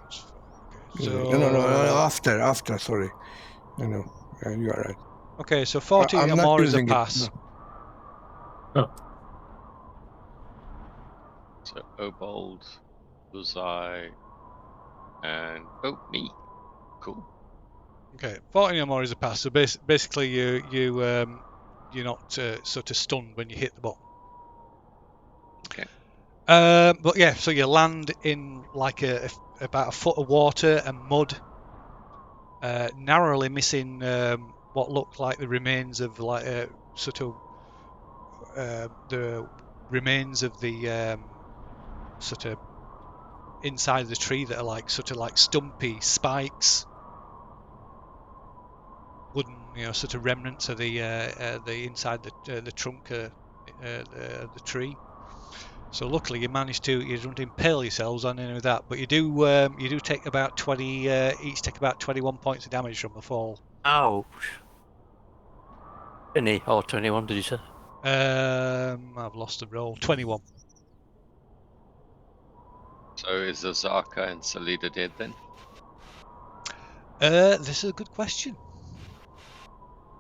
A: Okay, so
F: No, after. Sorry. No, you are right.
A: okay, so 14
F: I'm
A: or
F: not
A: more is a
F: using it,
A: pass.
C: Oh,
B: So Obold, Bullseye, and me. Cool.
A: Okay, 14 or more is a pass. So basically, you're not sort of stunned when you hit the bottom.
B: Okay.
A: But yeah, so you land in like about a foot of water and mud, narrowly missing what looked like the remains of like the remains of the sort of inside of the tree that are like sort of like stumpy spikes, wooden, sort of remnants of the inside the trunk of the tree. So luckily you don't impale yourselves on any of that, but you do take about 20 each take about 21 points of damage from the fall.
E: Ouch. 20 or 21, did you say?
A: I've lost the roll. 21.
B: So is Azaka and Salida dead then?
A: This is a good question.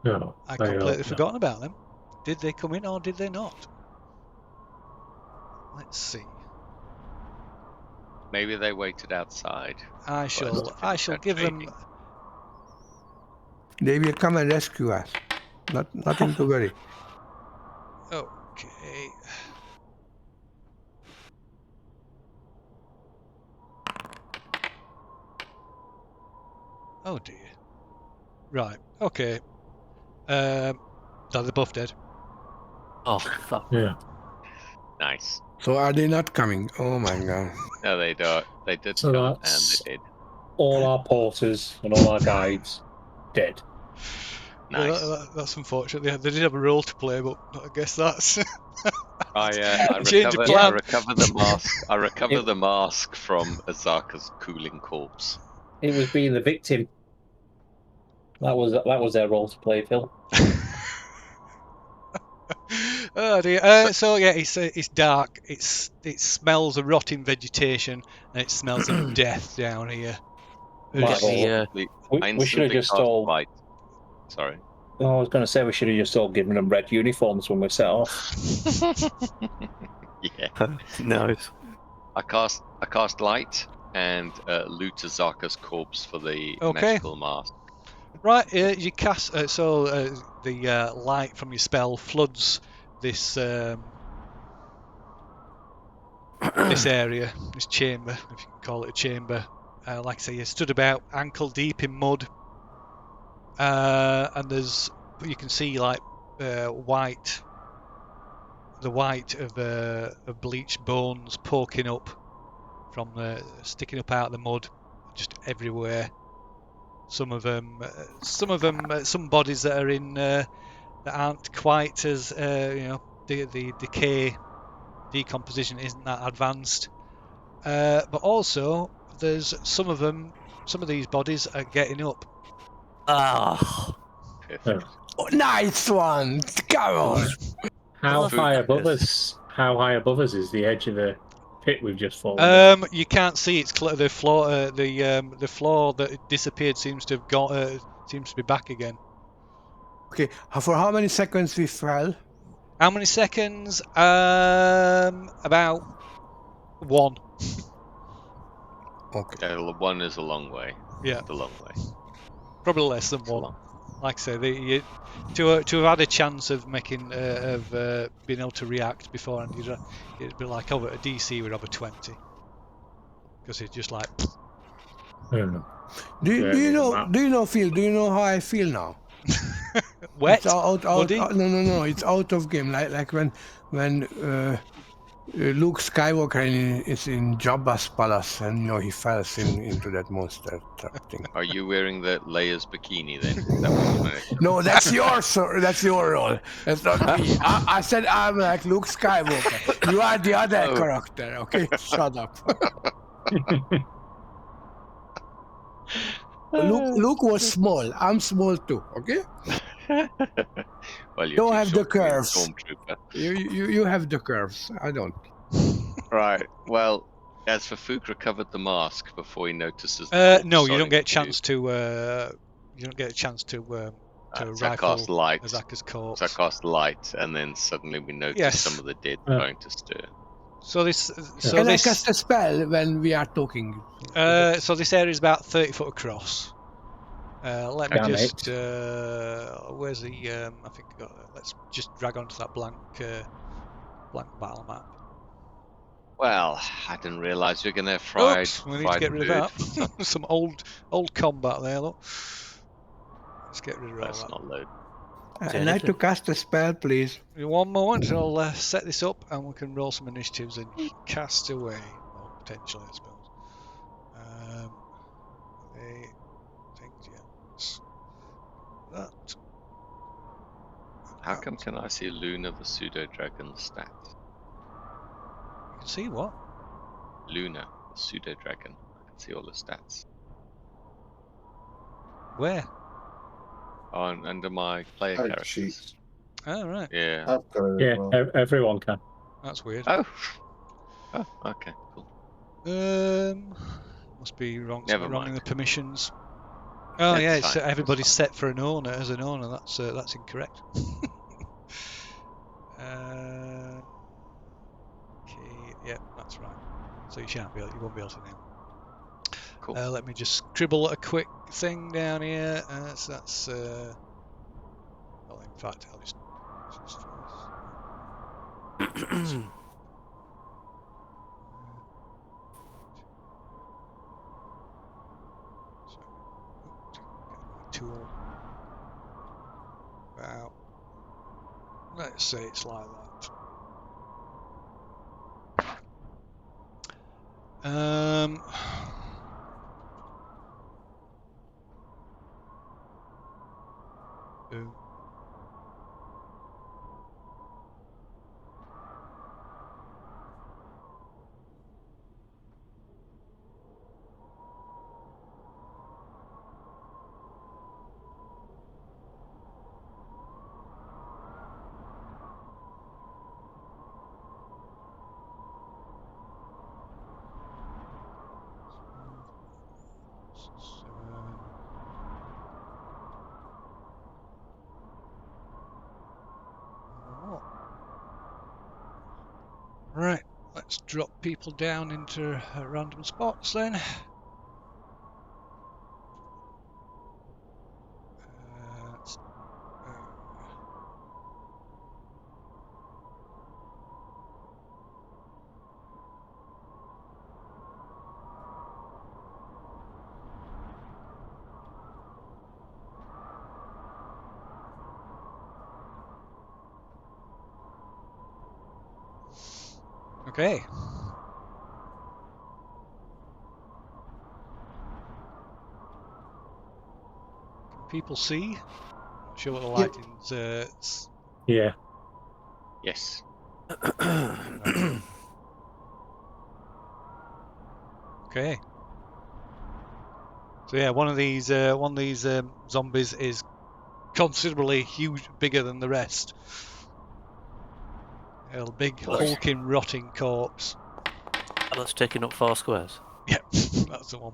C: No,
A: I
C: they are
A: completely
C: not.
A: forgotten about them. Did they come in or did they not? Let's see.
B: Maybe they waited outside.
A: I shall give them.
F: They will come and rescue us. Nothing to worry.
A: Okay. Oh dear. Right. Okay. They're both dead.
E: Oh, fuck.
C: Yeah.
B: Nice.
F: So are they not coming? Oh my god.
B: No, they don't. They did
C: So
B: come and
C: that's-
B: they did.
C: All our porters and all our guides dead.
B: Nice.
A: That's unfortunate. They did have a role to play, but I guess that's.
B: I
A: Change of
B: recover.
A: plan.
B: I recover the mask. I recover the mask from Azaka's cooling corpse.
C: It was being the victim. That was their role to play, Phil.
A: Oh dear. So yeah, it's dark. It smells of rotting vegetation and it smells of death down here.
E: Get me,
C: We should have just
B: cast
C: all.
B: light. Sorry.
C: I was going to say we should have just all given them red uniforms when we set off.
B: Yeah.
E: nice.
B: I cast light and loot Azaka's corpse for the
A: Okay.
B: magical mask.
A: Right, you cast. The light from your spell floods this this area, this chamber, if you can call it a chamber. Like I say, you stood about ankle deep in mud, and you can see like the white of bleached bones poking up from sticking up out of the mud, just everywhere. Some bodies that are in that aren't quite as the decomposition isn't that advanced, but also there's some of these bodies are getting up.
E: Ah.
B: Perfect.
F: Oh, nice one! Come on!
C: How
B: Food
C: high above
B: is-
C: us? How high above us is the edge of the pit we've just fallen?
A: You can't see. It's the floor. The floor that disappeared seems to have got. Seems to be back again.
F: Okay, for how many seconds we fell?
A: How many seconds? About 1.
F: Okay.
B: One is a long way.
A: Yeah,
B: The long way.
A: probably less than
B: It's a
A: 1.
B: long.
A: Like I say, to have had a chance of making being able to react beforehand, it'd be like over a DC with over 20, because it's just like
C: I don't know.
F: Do
C: Yeah,
F: you know?
C: map.
F: Do you know, Phil? Do you know how I feel now?
A: wet.
F: It's out,
A: muddy?
F: no. It's out of game. Like when Luke Skywalker is in Jabba's palace, and he falls into that monster trap thing.
B: Are you wearing the Leia's bikini then? Is that what you wanted to-
F: No, that's that's your role. That's not me. I said I'm like Luke Skywalker. You are the other
B: Oh.
F: character. Okay, shut up. Luke was small. I'm small too. Okay.
B: Well, you're
F: Don't
B: too
F: have the
B: short to be a
F: curves.
B: Stormtrooper.
F: You have the curves. I don't.
B: Right. Well, as for Fook recovered the mask before he notices. The
A: No, you don't
B: starting
A: get a
B: to-
A: chance to. You don't get a chance to
B: so I
A: rifle
B: cast light.
A: Azaka's corpse.
B: So I cast light, and then suddenly we notice
A: Yes.
B: some of the dead
C: Yeah.
B: trying to stir.
A: So this.
F: Can I cast a spell when we are talking?
A: So this area is about 30 foot across. Let me
C: Damn
A: just. Where's the? I think. Let's just drag onto that blank battle map.
B: Well, I didn't realise you were gonna fried.
A: Oops, we need to get rid of that. Some old combat there, look. Let's get rid of all
B: Let's
A: that.
B: not load.
F: I'd like to cast a spell, please.
A: In one moment, I'll set this up and we can roll some initiatives and cast away. Well, potentially, I suppose. The things, yes. That.
B: How come can I see Luna the pseudo dragon stats?
A: You can see what?
B: Luna the pseudo dragon. I can see all the stats.
A: Where?
B: On under my player
D: Character
B: characters.
D: sheets.
A: Oh, right.
B: Yeah.
D: I've got it
C: Yeah,
D: as well.
C: everyone can.
A: That's weird.
B: Oh. Oh. Okay. Cool.
A: Must be wrong.
B: Never
A: Something wrong in
B: mind.
A: the permissions. Oh
B: That's
A: yeah, it's,
B: fine, that's
A: everybody's
B: fine.
A: set for an owner as an owner. That's incorrect. Okay, yeah, that's right. So you won't be able to now.
B: Cool.
A: Let me just scribble a quick thing down here. So that's. Well, in fact, I'll just tool. About. Let's say it's like that. Boom. Right, let's drop people down into random spots then. Okay. Can people see? Not sure what the
D: Yep.
A: lighting's.
C: Yeah.
B: Yes.
A: Okay. So yeah, one of these zombies is considerably bigger than the rest. A big
B: Look.
A: hulking, rotting corpse.
E: That's taking up 4 squares.
A: Yep, that's the one.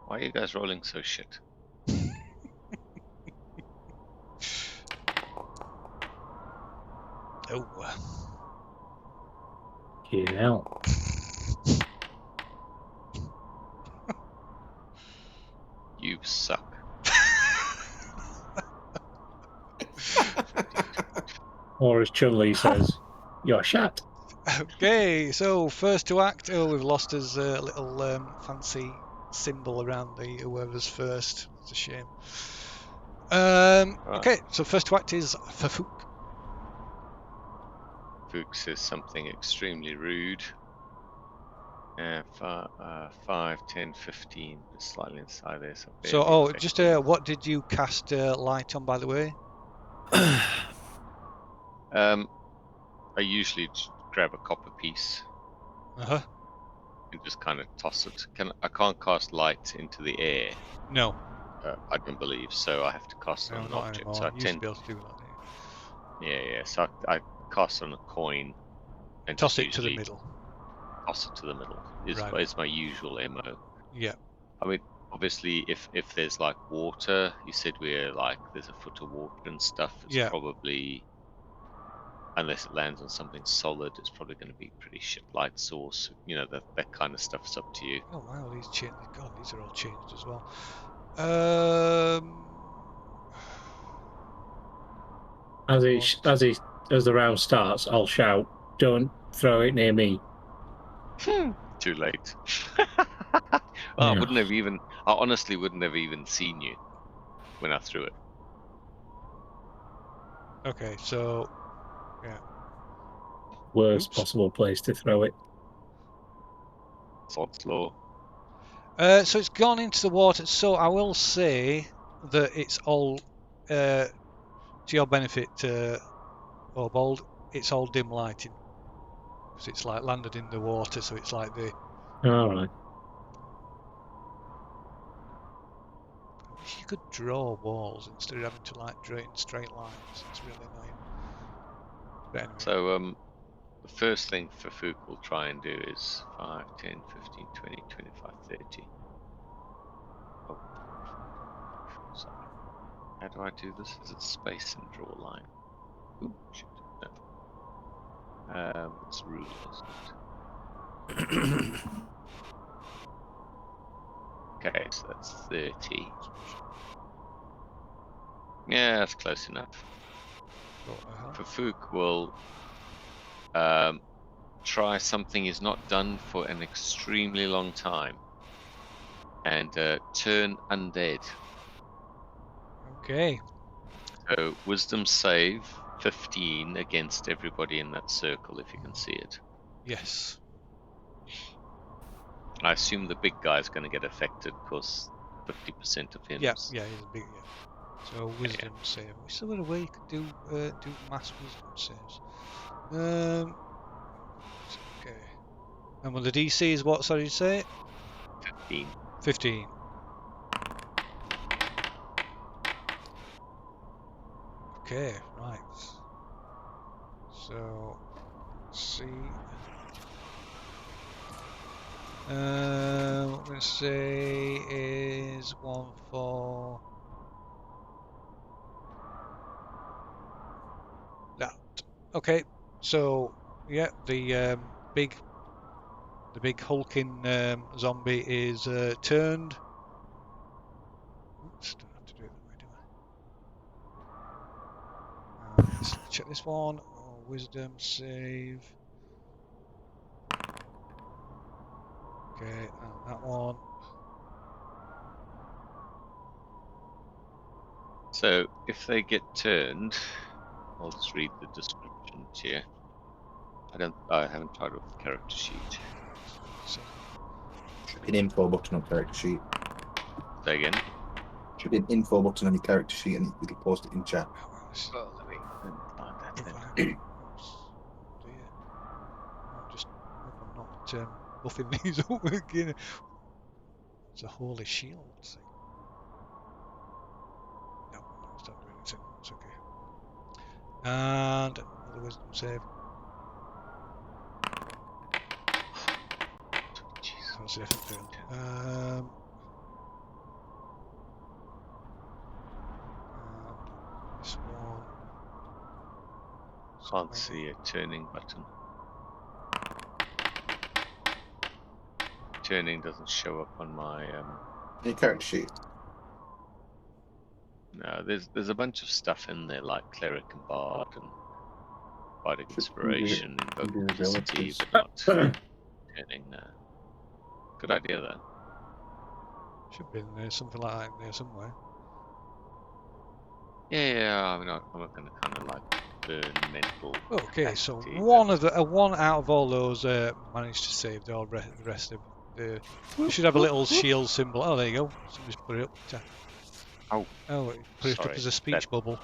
B: Why are you guys rolling so shit?
A: Oh.
C: You know.
B: You suck.
C: Or as Chun-Li says, you're shut.
A: Okay, so first to act. Oh, we've lost his little fancy symbol around the whoever's first. That's a shame.
B: Right.
A: Okay, so first to act is Fafuk.
B: Fook says something extremely rude. 5, 10, 15, just slightly inside there.
A: So, just what did you cast light on, by the way?
B: I usually just grab a copper piece
A: Uh-huh.
B: and just kind of toss it. I can't cast light into the air.
A: No,
B: I don't believe so. I have to cast it
A: no,
B: on an
A: not
B: object.
A: anymore.
B: So I
A: You used to be able to do that. Didn't you?
B: yeah. So I cast on a coin and
A: Toss
B: just
A: it to the
B: usually
A: middle.
B: toss it to the middle.
A: Right.
B: Is my usual MO.
A: Yeah.
B: I mean, obviously, if there's like water, you said there's a foot of water and stuff. It's
A: Yeah.
B: probably, unless it lands on something solid, it's probably going to be pretty shit light source. You know, that kind of stuff's up to you.
A: Oh wow, these changed. God, these are all changed as well.
C: As the round starts, I'll shout, "Don't throw it near me."
B: Too late. I
C: Yeah.
B: I honestly wouldn't have even seen you when I threw it.
A: Okay, so
C: Worst
A: Oops.
C: possible place to throw it.
B: Sod's law.
A: so it's gone into the water. So I will say that it's all to your benefit, Bold. It's all dim lighting because it's like landed in the water, so it's like the.
C: All right.
A: I wish you could draw walls instead of having to like draw it in straight lines. It's really annoying. But anyway.
B: So the first thing Fook will try and do is 5, 10, 15, 20, 25, 30. Oh, sorry. How do I do this? Is it space and draw a line? Ooh, shit. No. It's rule, isn't it? Okay, so that's 30. Yeah, that's close enough. Fook will try something he's not done for an extremely long time and turn undead.
A: Okay.
B: So wisdom save 15 against everybody in that circle if you can see it.
A: Yes.
B: I assume the big guy's going to get affected because 50% of him.
A: Yeah, he's a big. Yeah. So wisdom save. Is there a way you could do mass wisdom saves? Okay. And well, the DC is what? Sorry, you say?
B: 15.
A: 15. Okay, right. So, let's see. What I'm going to say is 1 for that. Okay, so yeah, the big hulking zombie is turned. Oops, don't have to do it that way, do I? Let's check this one. Oh, wisdom save. Okay, and that one.
B: So if they get turned, I'll just read the descriptions here. I haven't tried with the character sheet.
A: So,
D: Should be an info button on character sheet.
B: Say again.
D: Should be an info button on your character sheet, and you can post it in chat.
B: Well, let me find that then.
A: provide. Oops. Oh dear. I just hope I'm not buffing these up again. It's a holy shield thing. No, it's not doing anything. It's okay. And another wisdom save.
B: Jeez.
A: That's definitely failed. And this one.
B: Can't see a turning button. Turning doesn't show up on my
D: Your character sheet.
B: No, there's a bunch of stuff in there like cleric and bard and bardic inspiration, invoke necessity, but not turning. Good idea though.
A: Should be in there, something like that in there somewhere.
B: Yeah. I mean, I'm not going to kind of like burn mental.
A: Okay, so
B: capacity,
A: one out of all those managed to save. The rest of the. You should have a little shield symbol. Oh, there you go. Somebody's put it up.
B: Oh,
A: it put it up
B: sorry,
A: as a speech bubble.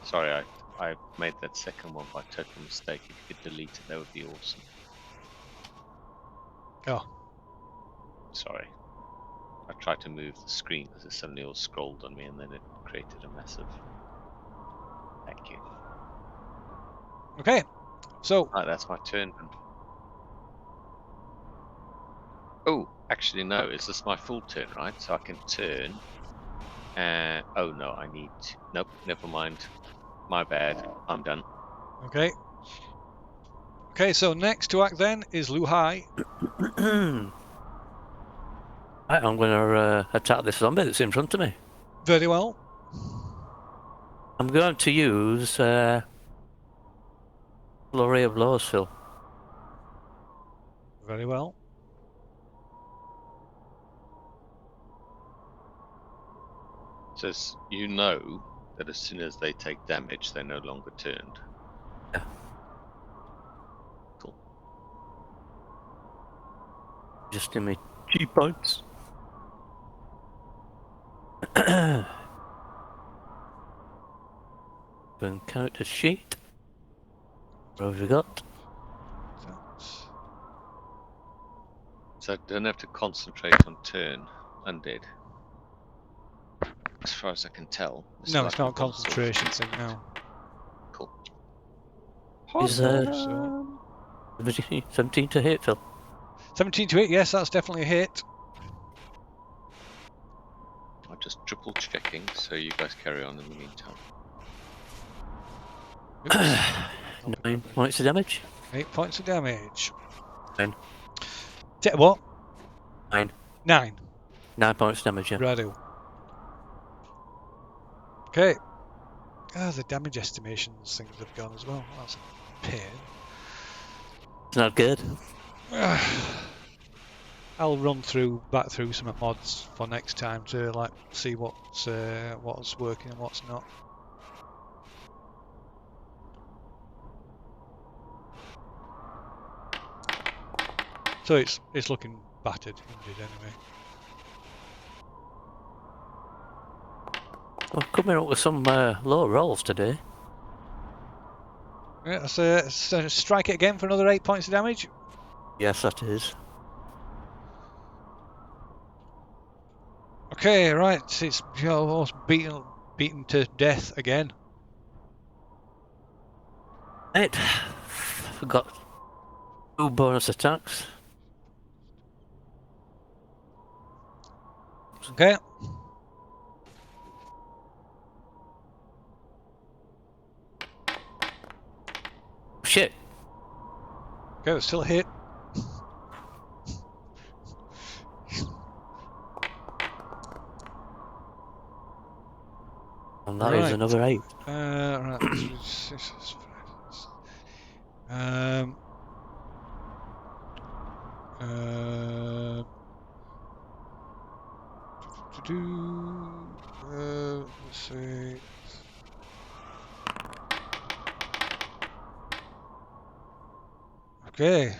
B: Sorry, I made that second one by total mistake. If you could delete it, that would be awesome.
A: Oh.
B: Sorry. I tried to move the screen because it suddenly all scrolled on me and then it created a massive. Thank you.
A: Okay, so.
B: Right, that's my turn. Oh, actually no, is this my full turn, right? So I can turn. Oh no, I need to... Nope, never mind. My bad. I'm done.
A: Okay. Okay, so next to act then is Luhai.
E: I'm going to attack this zombie that's in front of me.
A: Very well.
E: I'm going to use Flurry of Blows, Phil.
A: Very well.
B: Says you know that as soon as they take damage, they're no longer turned.
E: Yeah.
B: Cool.
E: Just give me 2 points. Open character sheet. What have we got?
A: That's...
B: So I don't have to concentrate on turn undead. As far as I can tell. This
A: No,
B: is
A: it's
B: like
A: not a concentration thing now.
B: Cool.
E: Is
A: So
E: 17 to hit, Phil.
A: 17 to hit, yes, that's definitely a hit.
B: I'm just triple checking, so you guys carry on in the meantime.
A: Oops.
E: 9 points of damage.
A: 8 points of damage.
E: 9.
A: What?
E: 9.
A: 9.
E: 9 points of damage, yeah.
A: Righto. Okay. Ah, the damage estimations things have gone as well. That's a pain.
E: It's not good.
A: I'll run back through some mods for next time to like see what's working and what's not. So it's looking battered indeed anyway.
E: We're coming up with some low rolls today.
A: Yeah, so strike it again for another 8 points of damage.
E: Yes, that is.
A: Okay, right, it's almost beaten to death again.
E: Right. We've got 2 bonus attacks.
A: Okay.
E: Shit.
A: Okay, it's still a hit.
E: And that is
A: Right.
E: another 8.
A: Right. Let's see. Okay.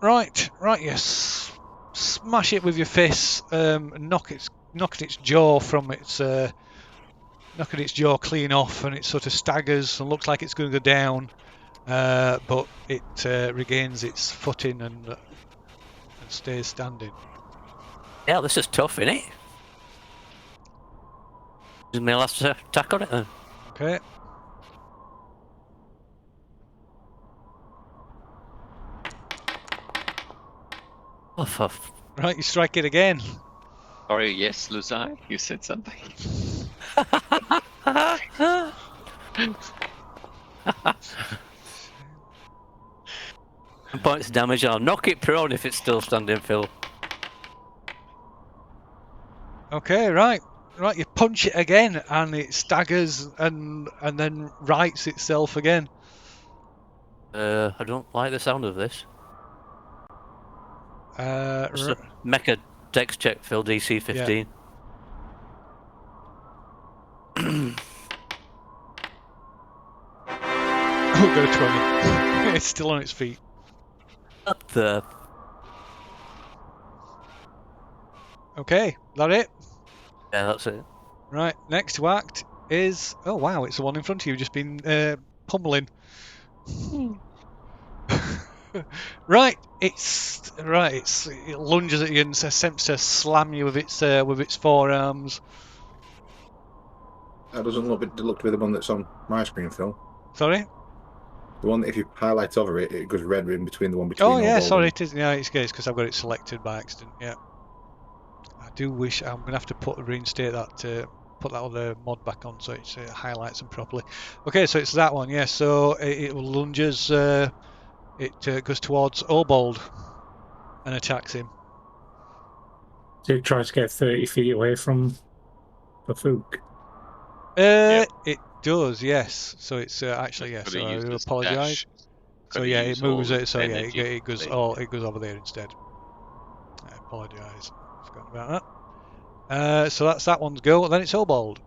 A: Right, yes. Smash it with your fists. Knock its jaw from its knocking its jaw clean off, and it sort of staggers and looks like it's going to go down, but it regains its footing and stays standing.
E: Yeah, this is tough, isn't it? This is my last attack on it then.
A: Okay.
E: Oh, for
A: Right, you strike it again.
B: Sorry, yes, Luzai, you said something.
E: points of damage. I'll knock it prone if it's still standing, Phil.
A: Okay, right. You punch it again, and it staggers and then rights itself again.
E: I don't like the sound of this. Mecha dex check, Phil, DC 15.
A: Oh, go 20. It's still on its feet.
E: Up the.
A: Okay, that it?
E: Yeah, that's it.
A: Right, next to act is... Oh, wow, it's the one in front of you, just been pummeling. It lunges at you and attempts to slam you with its forearms.
D: That doesn't look to be the one that's on my screen, Phil.
A: Sorry?
D: The one that if you highlight over it, it goes red in between the one between.
A: Oh yeah,
D: Old
A: sorry,
D: and...
A: it is. Yeah, it's because I've got it selected by accident. Yeah. I do wish I'm gonna have to reinstate that. Put that other mod back on so it highlights them properly. Okay, so it's that one. Yeah. So it lunges. It goes towards Obold and attacks him.
C: So it tries to get 30 feet away from the Fook.
A: It does, yes. So it's actually yes.
B: Gotta
A: So I
B: use
A: do
B: this
A: apologise.
B: dash.
A: So
B: Gotta
A: yeah, it
B: use all
A: moves
B: of
A: it. So yeah,
B: energy
A: it goes
B: thing.
A: it goes over there instead. I apologise. Forgot about that. So that's that one's go. Then it's Obald.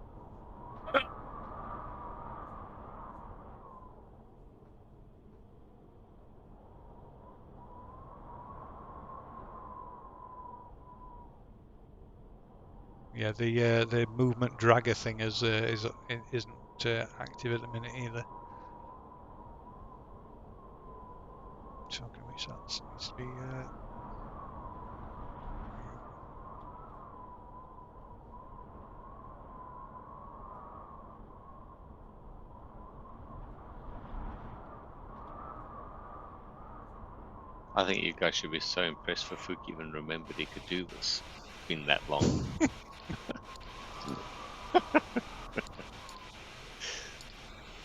A: Yeah, the movement dragger thing isn't active at the minute either. Talking which that needs to be.
B: I think you guys should be so impressed for Fook even remembered he could do this. It's been that long.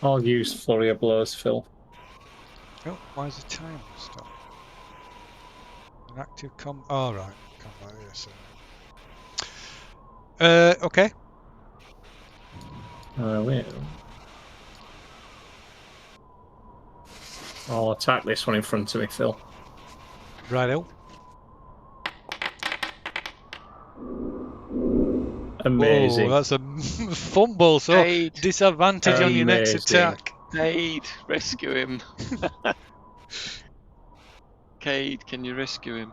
C: I'll use Flurry of Blows, Phil.
A: Oh, why is the time stop? An active Oh right, combat. Yes. Okay.
C: Wait. I'll attack this one in front of me, Phil.
A: Righto.
C: Amazing.
A: Whoa, that's a fumble. So
B: Cade,
A: disadvantage on your next
C: Amazing.
A: attack.
B: Cade, rescue him. Cade, can you rescue him?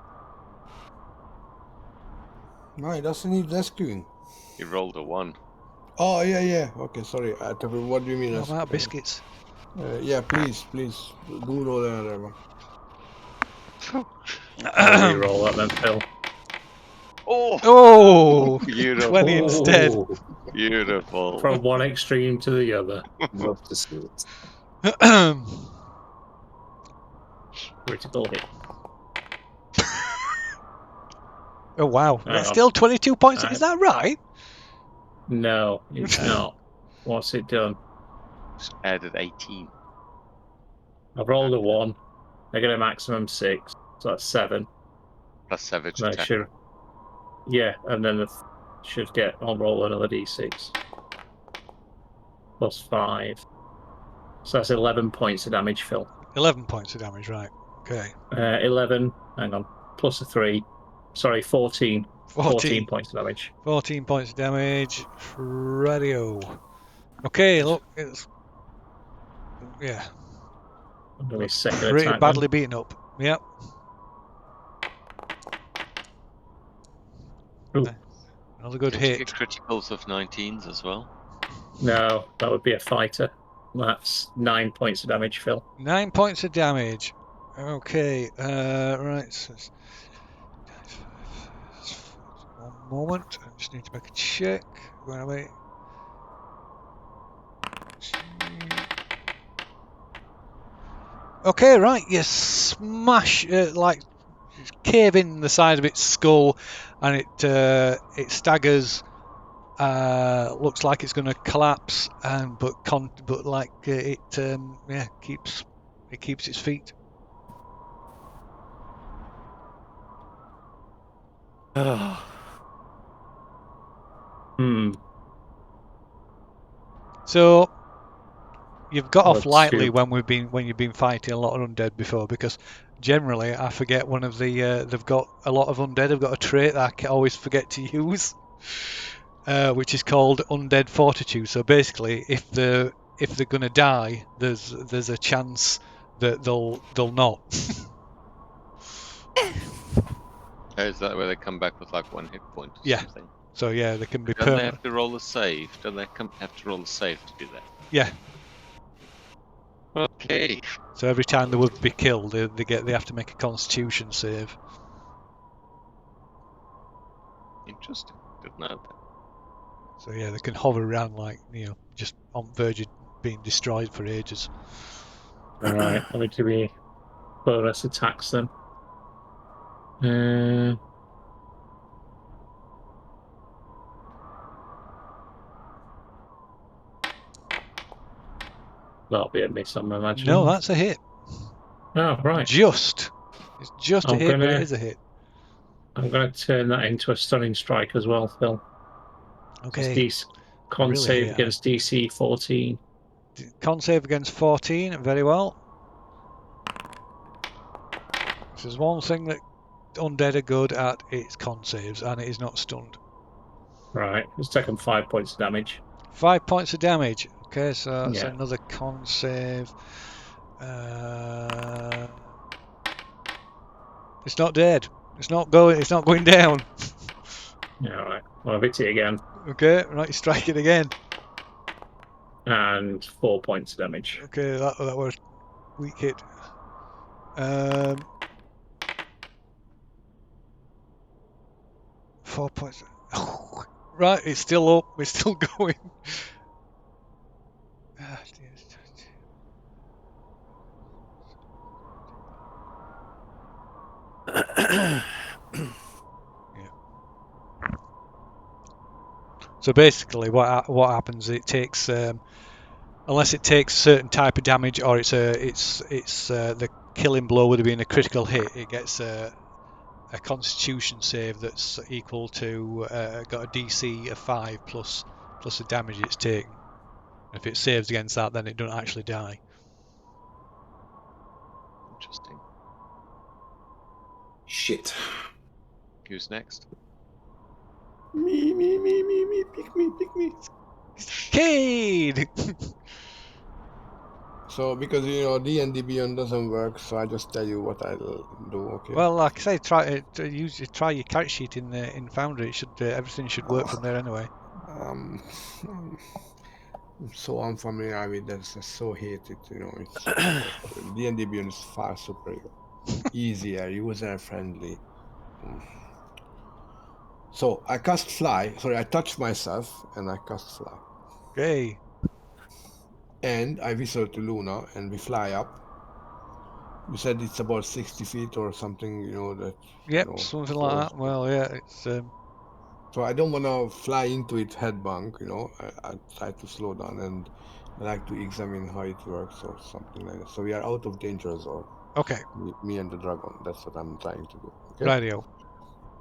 F: No, it doesn't need rescuing.
B: He rolled a 1.
F: Oh, yeah. Okay, sorry. What do you mean?
A: Oh,
F: rescuing?
A: that biscuits.
F: Yeah, please. Do roll another one.
C: I'll re-roll that then, Phil.
A: Oh,
B: Beautiful.
A: 20 instead.
D: Oh,
B: Beautiful.
C: From one extreme to the other.
D: love to see it.
C: Critical hit.
A: Oh wow,
C: Hang
A: that's
C: on.
A: still 22 points.
C: Hang
A: Is that right?
C: No, it's not. What's it done?
B: Just added 18.
C: I've rolled a 1. I get a maximum 6, so that's 7.
B: Plus savage
C: And I
B: attack.
C: should, yeah, and then should get. I'll roll another d6 plus 5. So that's 11 points of damage, Phil.
A: 11 points of damage, right? Okay.
C: 11. Hang on, plus a 3. Sorry, 14. 14 points of damage.
A: 14 points of damage. Radio. Okay, look, it's
C: I'm doing second
A: pretty
C: attack.
A: badly beaten up. Yep.
C: Ooh.
A: Another good
B: Did you
A: hit.
B: get criticals of 19s as well?
C: No, that would be a fighter. That's 9 points of damage, Phil.
A: 9 points of damage. Okay, right. So one moment. I just need to make a check. Where are we? Okay, right. You smash, like, cave in the side of its skull, and it staggers. Looks like it's going to collapse, but like it keeps its feet.
C: Hmm.
A: So you've got off
C: Or
A: lightly
C: two.
A: when you've been fighting a lot of undead before, because generally I forget one of the they've got a lot of undead have got a trait that I always forget to use, which is called Undead Fortitude. So basically, if they're gonna die, there's a chance that they'll not.
B: Is that where they come back with like 1 hit point or
A: Yeah.
B: something?
A: So yeah, they can be
B: Don't they
A: permanent.
B: have to roll a save? Don't they have to roll a save to do that?
A: Yeah.
B: Okay.
A: So every time they would be killed, they have to make a Constitution save.
B: Interesting. Didn't know that.
A: So yeah, they can hover around like just on verge of being destroyed for ages.
C: Alright, let me do me bonus attacks then. That'll be a miss, I'm imagining.
A: No, that's a hit.
C: Oh, right.
A: Just. It's just a
C: I'm
A: hit, but
C: gonna-
A: it is a hit.
C: I'm going to turn that into a stunning strike as well, Phil.
A: Okay.
C: Con
A: Really
C: save
A: hate
C: against DC 14.
A: Con save against 14, very well. If there's one thing that undead are good at, it's con saves, and it is not stunned.
C: Right, let's take him 5 points of damage.
A: 5 points of damage. Okay, so that's
C: Yeah.
A: another con save. It's not dead. It's not going down.
C: Yeah, right. Well, I've hit it again.
A: Okay, right, you strike it again.
C: And 4 points of damage.
A: Okay, that was weak hit. 4 points. Right, it's still up. It's still going. Ah, dear. So basically, what happens? It takes unless it takes a certain type of damage, or it's the killing blow would have been a critical hit. It gets a Constitution save that's equal to got a DC of 5 plus the damage it's taken. If it saves against that, then it doesn't actually die.
B: Interesting.
D: Shit.
B: Who's next?
F: Me, pick me.
A: Cade.
F: So because D&D Beyond doesn't work, so I just tell you what I'll do. Okay.
A: Well, like I say, try your character sheet in Foundry. It should everything should work from there anyway.
F: I'm so unfamiliar with this. I so hate it. It's D&D Beyond is far superior, easier, user friendly. So I cast fly. Sorry, I touch myself and I cast fly.
A: Okay.
F: And I whistle to Luna and we fly up. You said it's about 60 feet or something, that.
A: Yep, something like that. Well, yeah, it's.
F: So I don't want to fly into it headbang, I try to slow down and I like to examine how it works or something like that. So we are out of danger zone.
A: Okay.
F: Me and the dragon. That's what I'm trying to do. Okay.
A: Radio.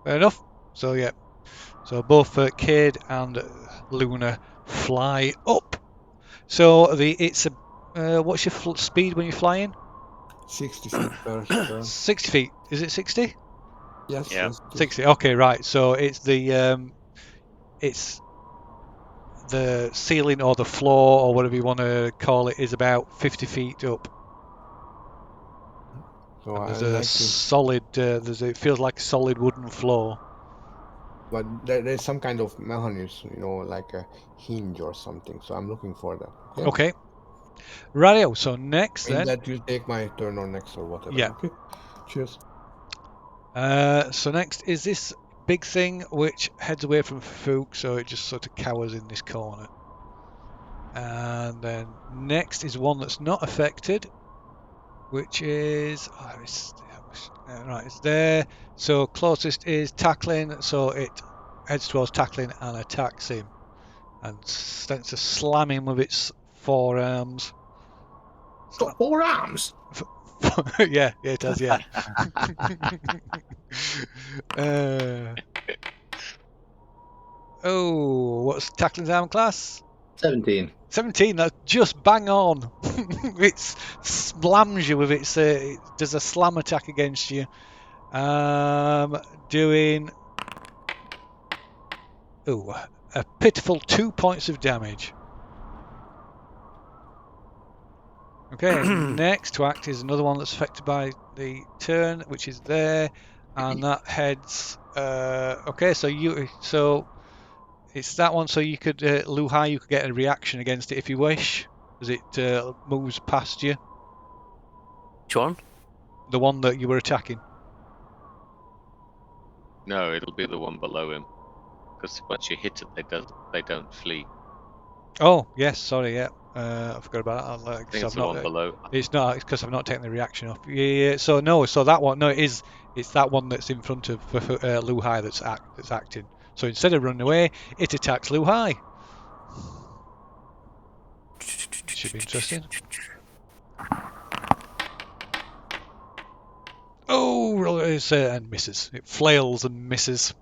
A: Fair enough. So yeah. So both Cade and Luna fly up. So it's a what's your speed when you're flying?
F: 60 feet per turn.
A: 60 feet. Is it 60?
F: Yes.
B: Yeah.
F: Yes,
A: 60. Okay, right. So it's the ceiling or the floor or whatever you want to call it is about 50 feet up.
F: So
A: And there's
F: I
A: a
F: like to,
A: solid. It feels like a solid wooden floor.
F: but there's some kind of mechanism, like a hinge or something. So I'm looking for that.
A: Okay. Radio. So next
F: And
A: then.
F: that will take my turn or next or whatever.
A: Yeah.
F: Okay. Cheers.
A: So next is this big thing which heads away from Fook, so it just sort of cowers in this corner. And then next is one that's not affected, which is right. It's there. So closest is tackling, so it heads towards tackling and attacks him, and tends to slam him with its forearms.
D: It's got 4 arms.
A: Yeah, it does. Yeah. What's tackling's arm class?
D: 17.
A: 17. That's just bang on. It slams you with its. It does a slam attack against you, doing a pitiful 2 points of damage. Okay, next to act is another one that's affected by the turn, which is there, and that heads. Okay, so it's that one. So you could Luhai, you could get a reaction against it if you wish, as it moves past you.
E: Which one?
A: The one that you were attacking.
B: No, it'll be the one below him. Because once you hit it, they don't flee.
A: Oh yes, sorry, yeah. I forgot about that.
B: I think it's the one below.
A: It's not. It's because I've not taken the reaction off. Yeah. So no. So that one. No, it is. It's that one that's in front of Luhai that's acting. So instead of running away, it attacks Luhai. Should be interesting. Oh, and misses. It flails and misses.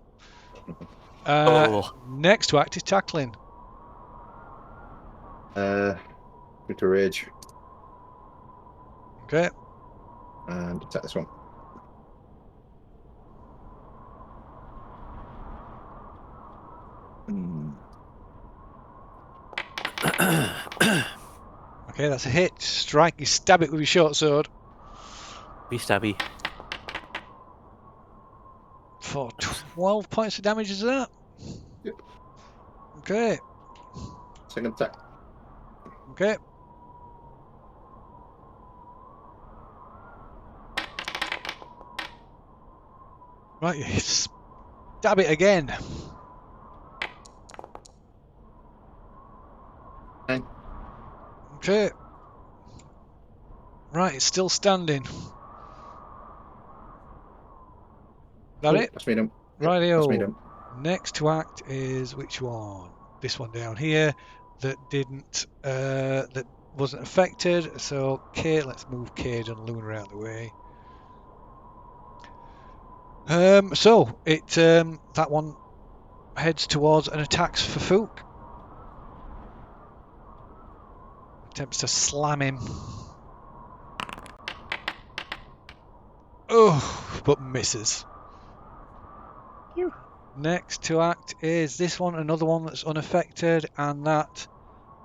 A: Next to act is tackling.
D: Go to rage
A: Okay.
D: and attack this one.
A: Okay, that's a hit. Strike, you stab it with your short sword
E: Be stabby.
A: for 12 points of damage, is that?
D: Yep.
A: Okay,
D: Second attack.
A: okay. Right, you stab it again.
D: Nine.
A: Okay. Right, it's still standing. That it?
D: That's me done. Yep, that's me
A: Rightio.
D: done.
A: Next to act is which one? This one down here that didn't that wasn't affected. So Kate, let's move Cade and Luna out of the way. So it that one heads towards and attacks for Fook. Attempts to slam him. Oh, but misses. Next to act is this one, another one that's unaffected, and that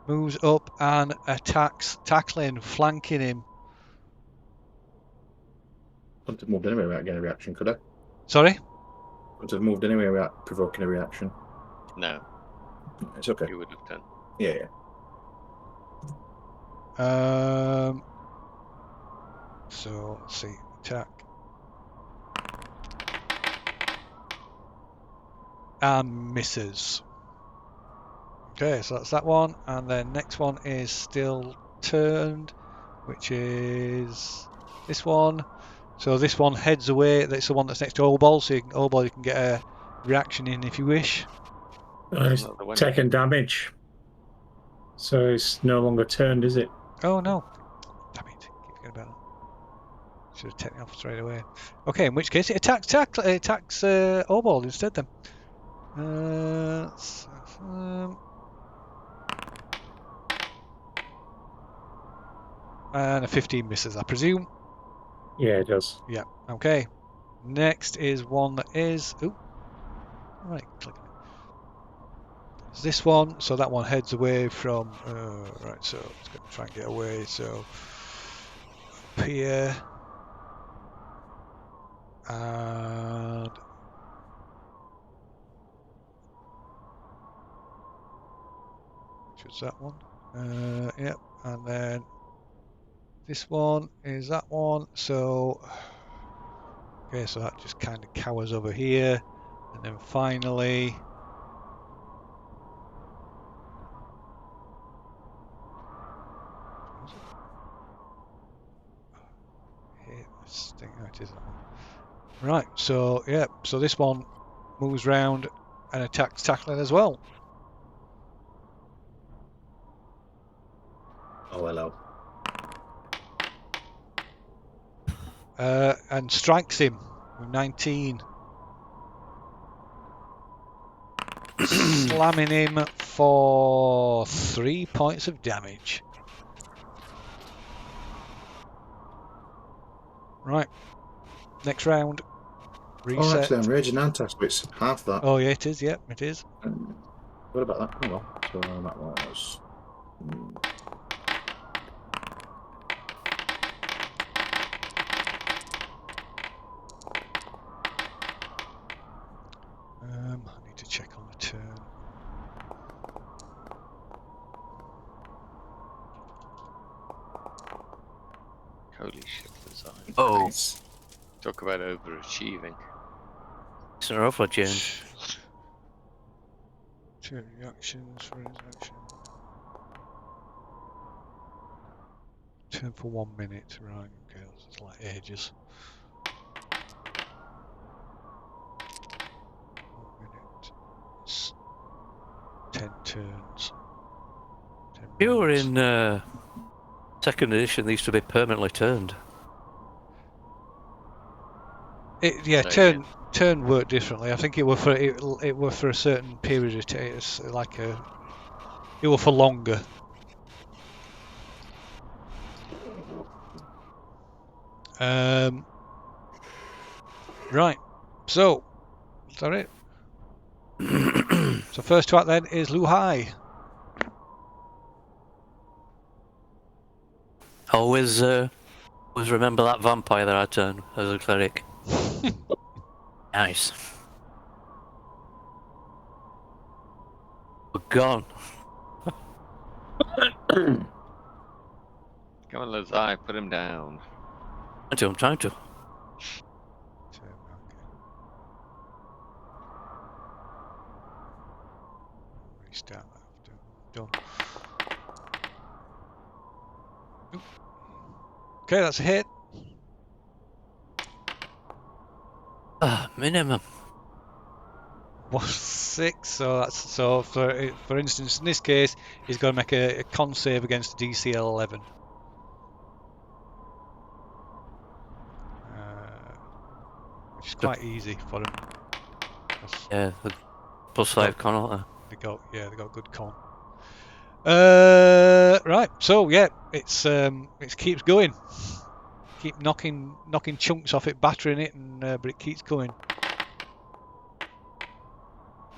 A: moves up and attacks, tackling, flanking him.
D: Couldn't have moved anyway without getting a reaction, could I?
A: Sorry?
D: Couldn't have moved anyway without provoking a reaction.
B: No,
D: It's okay.
B: you would have done.
D: Yeah.
A: So let's see, attack. And misses. Okay, so that's that one, and then next one is still turned, which is this one. So this one heads away. That's the one that's next to Obol, so Obol, you can get a reaction in if you wish.
C: It's
B: Another one.
C: taken damage. So it's no longer turned, is it?
A: Oh no! Damn it! Keep forgetting about that. Should have taken it off straight away. Okay, in which case it attacks Obol instead then. And a 15 misses, I presume.
C: Yeah, it does.
A: Yeah. Okay. Next is one that is. Ooh. Right. Click on it. It's this one. So that one heads away from. Right. So it's going to try and get away. So up here. And which was that one? Yep. And then this one is that one. So okay, so that just kind of cowers over here, and then finally. Here, this thing, oh, it is that one. Right, so yeah, so this one moves round and attacks tackling as well.
D: Oh, hello.
A: And strikes him with 19. Slamming him for 3 points of damage. Right, next round.
D: Oh,
A: Reset.
D: actually, I'm raging, aren't I? So it's half that.
A: Oh yeah, it is, yep, it is.
D: What about that? Oh, well. So that was.
A: I need to check on the turn.
B: Holy shit, design.
E: Oh,
D: Nice.
B: Talk about overachieving.
E: it's an awful James.
A: Two reactions for his action. Turn for 1 minute, right? Okay, that's like ages. 1 minute. It's 10 turns. 10
E: If you were
A: minutes.
E: in second edition, they used to be permanently turned.
A: Yeah,
B: Say
A: turn worked differently. I think it were for it were for a certain period of time. It's like it were for longer. Right. So, is that it? So first to act then is Lu Hai.
E: Always remember that vampire that I turned as a cleric. Nice. We're gone.
B: Come on, Lazai, put him down.
E: I'm trying to.
A: Restart that after done. Oop. Okay, that's a hit.
E: Minimum.
A: Was 6, so that's so for instance in this case he's got to make a con save against DC 11. Which is quite easy for him.
E: Yeah, the +5 con, aren't
A: They got good con. Right, so yeah, it keeps going. Keep knocking chunks off it, battering it, and but it keeps going.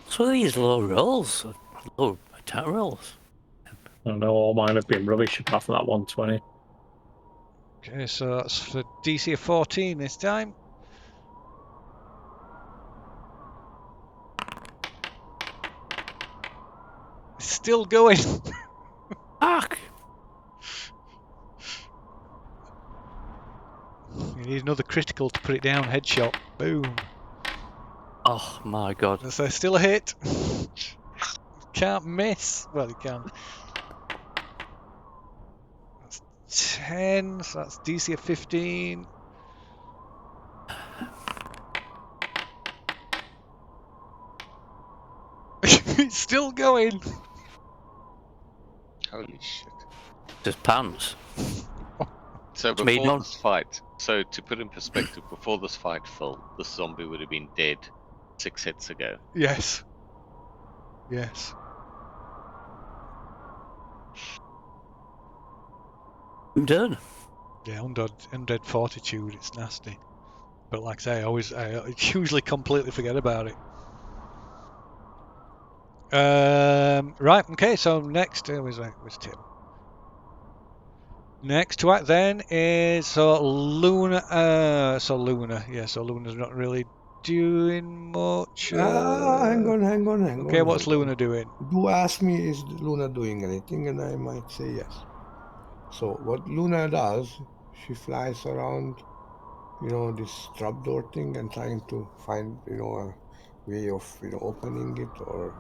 E: So these low rolls, low attack rolls.
C: I know all mine have been rubbish apart from that 120.
A: Okay, so that's for DC of 14 this time. It's still going.
E: Fuck!
A: You need another critical to put it down. Headshot. Boom.
E: Oh my god.
A: So still a hit. Can't miss. Well, you can. That's 10. So that's DC of 15. It's still going.
B: Holy shit.
E: Just pants.
B: So
E: It's made
B: before
E: none.
B: this fight, so to put in perspective, before this fight, Phil, the zombie would have been dead 6 hits ago.
A: Yes. Yes.
E: I'm done.
A: Yeah, Undead Fortitude. It's nasty. But like I say, I usually completely forget about it. Right. Okay. So next, where's Tim? Next to act then is Luna. Luna. Yeah. So Luna's not really doing much.
F: Hang on.
A: Okay. What's Luna doing?
F: Do ask me, is Luna doing anything? And I might say yes. So what Luna does, she flies around, this trapdoor thing and trying to find, a way of, opening it or,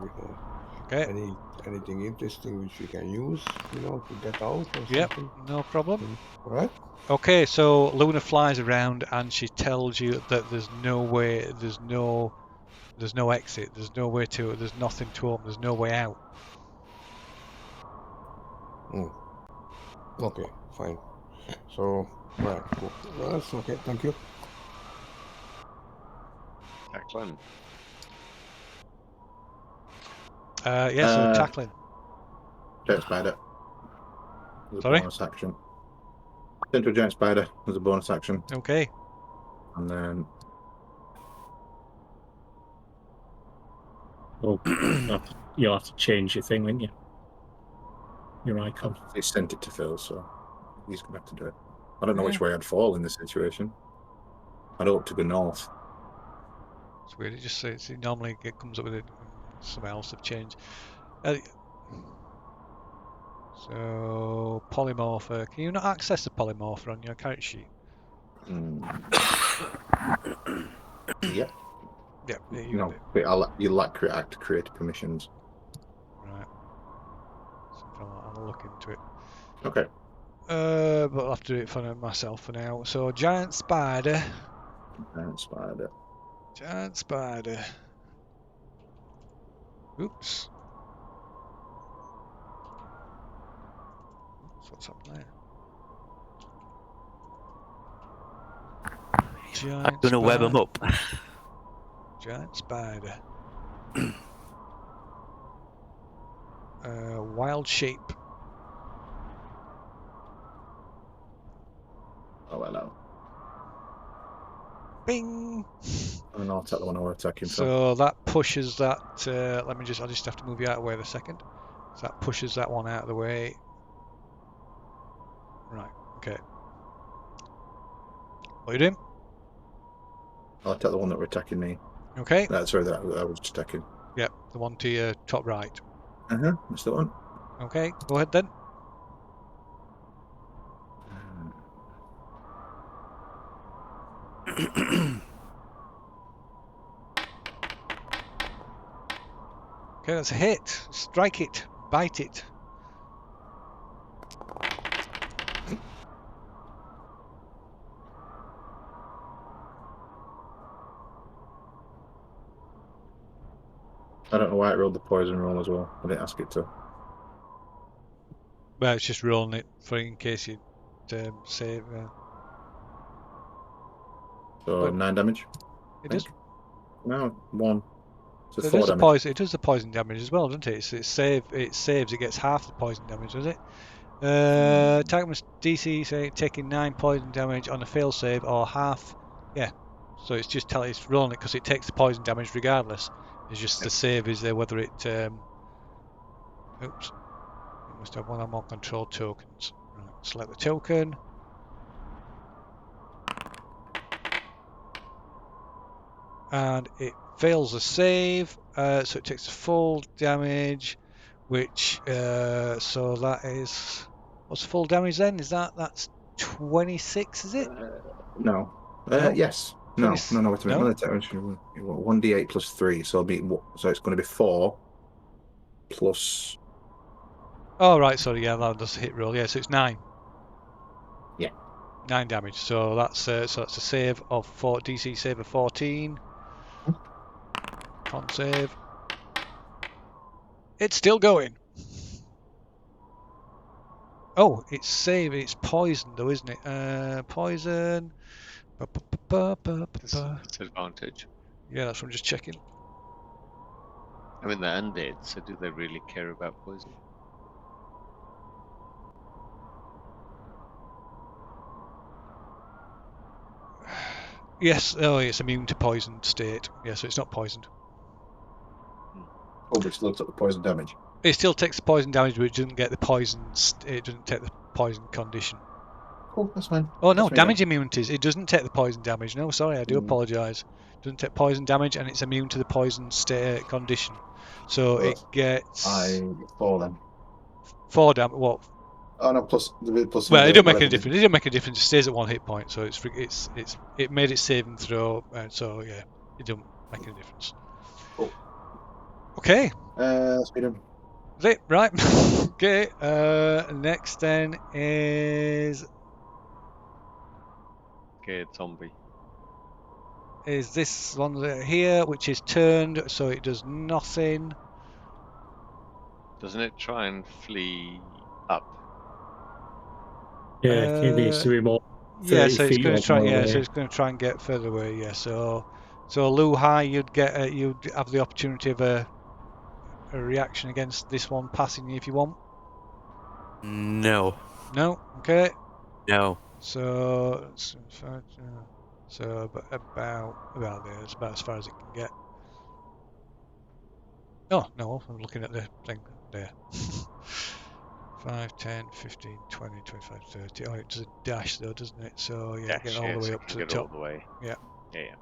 A: Okay.
F: anything interesting which we can use, to get out or
A: Yep.
F: something.
A: No problem.
F: All right?
A: Okay. So Luna flies around and she tells you that there's no way. There's no exit. There's no way to. There's nothing to open. There's no way out.
F: Okay, fine. So, right, cool. Well, that's okay, thank you.
B: Excellent.
A: Yeah. So tackling.
D: Giant spider. As a
A: Sorry?
D: bonus action. Into a giant spider as a bonus action.
A: Okay.
D: And then
C: Oh, you'll have to change your thing, won't you? Your icon.
D: he sent it to Phil, so he's going to have to do it. I don't know which way I'd fall in this situation. I'd hope to go north.
A: It's weird. It just says normally it comes up with it. Something else have changed. So polymorpher. Can you not access the polymorpher on your character sheet?
D: Yep.
A: Yeah. You
D: No,
A: have it.
D: but you lack create permissions.
A: Right. So I'll look into it.
D: Okay.
A: But I'll have to do it for myself for now. So giant spider.
D: Giant spider.
A: Giant spider. Oops. What's up there? Giant
E: I'm gonna web them up.
A: Giant spider. Wild shape.
D: Oh, hello.
A: Bing.
D: And I'll take the one I want to attack him from.
A: So that pushes that. I'll just have to move you out of the way a second. So that pushes that one out of the way. Right. Okay. What are you doing?
D: I'll attack the one that were attacking me.
A: Okay.
D: Sorry, that I was attacking.
A: Yep. The one to your top right.
D: That's the one.
A: Okay. Go ahead then. Okay, that's a hit. Strike it. Bite it.
D: I don't know why it rolled the poison roll as well. I didn't ask it to.
A: Well, it's just rolling it for in case you save.
D: So
A: But
D: 9 damage.
A: It does.
D: No, 1. So
A: So it
D: 4
A: does the
D: damage.
A: poison. It does the poison damage as well, doesn't it? It saves. It gets half the poison damage, does it? Attack must DC say taking 9 poison damage on a fail save or half. Yeah. So it's just it's rolling it because it takes the poison damage regardless. It's just the save is there whether it. Oops. You must have one or more control tokens. Right. Select the token. And it fails the save, so it takes full damage, which so that is what's full damage then? That's 26, is it?
D: No.
A: No.
D: Yes. No.
A: 20
D: No. Wait a minute.
A: no?
D: Another damage. 1d8 plus 3. So it's going to be 4 plus.
A: Oh right, sorry, yeah, that does a hit roll. Yeah, so it's 9.
D: Yeah.
A: 9 damage. So that's a save of DC save of 14. Con save. It's still going. Oh, it's poison though, isn't it? Poison.
B: Disadvantage.
A: Yeah, that's what I'm just checking.
B: I mean, they're undead, so do they really care about poison?
A: Yes, oh, it's immune to poison state. Yeah, so it's not poisoned.
D: Oh, but it still took the poison damage.
A: It still takes the poison damage, but it doesn't get the poison. It doesn't take the poison condition.
D: Cool, that's fine.
A: Oh no,
D: That's me
A: damage immunities. It doesn't take the poison damage. No, sorry, I do
D: Mm.
A: apologise. Doesn't take poison damage, and it's immune to the poison state condition. So
D: Well,
A: it gets
D: 4 then.
A: 4 damage. What?
D: Oh no, plus.
A: Well, it doesn't make any difference. It doesn't make a difference. It stays at 1 hit point, so it made it save and throw, and so yeah, it doesn't make any difference.
D: Cool.
A: Okay.
D: That's me done.
A: Is it? Right. Okay. Next then is
B: Scared zombie.
A: this one here, which is turned, so it does nothing.
B: Doesn't it try and flee up?
C: Yeah, it needs to be more.
A: Yeah,
C: 30
A: so it's
C: feet
A: going
C: or
A: to try.
C: more
A: Yeah,
C: away.
A: so it's going to try and get further away. Yeah, so Lu Hai, you'd have the opportunity of a reaction against this one passing you if you want.
E: No.
A: No. Okay.
E: No.
A: So about there. It's about as far as it can get. Oh no, I'm looking at the thing there. 5, 10, 15, 20, 25, 30. Oh, it does a dash though, doesn't it? So yeah,
B: Dash,
A: get all the way
B: so
A: up
B: it
A: to
B: can
A: the
B: get all
A: top.
B: the way.
A: Yeah.
B: Yeah.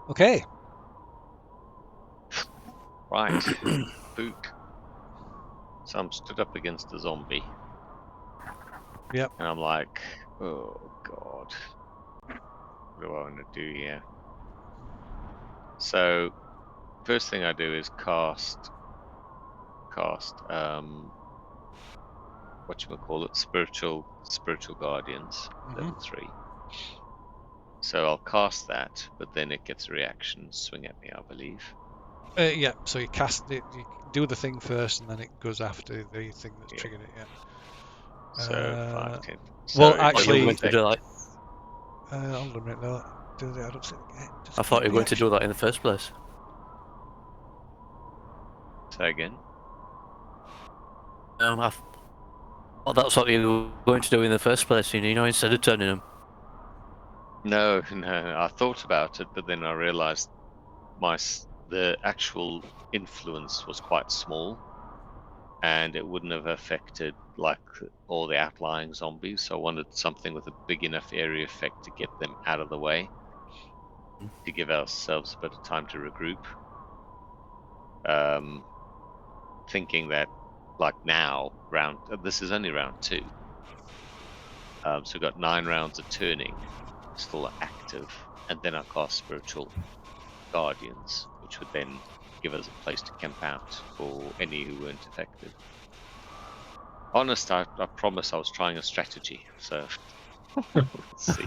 A: Okay.
B: Right. Book. So I'm stood up against the zombie.
A: Yep.
B: And I'm like, oh god. What do I want to do here? So, first thing I do is cast whatchamacallit, spiritual guardians, level 3. So I'll cast that, but then it gets a reaction, swing at me, I believe.
A: Yeah. So you cast it. You do the thing first, and then it goes after the thing that's
B: Yeah.
A: triggered it. Yeah.
B: So 5, 10.
A: well,
B: it
A: actually-
B: doesn't
E: to do that.
A: Hold on a minute though. I don't think.
E: I thought you were going to do that in the first place.
B: Say again.
E: Well, that's what you were going to do in the first place, you know, instead of turning them.
B: No, I thought about it, but then I realized the actual influence was quite small, and it wouldn't have affected like all the outlying zombies. So I wanted something with a big enough area effect to get them out of the way, to give ourselves a bit of time to regroup. Thinking that, like now, this is only round 2. So we've got 9 rounds of turning, still active, and then I cast Spiritual Guardians, which would then give us a place to camp out for any who weren't affected. Honest, I promise I was trying a strategy, so let's see.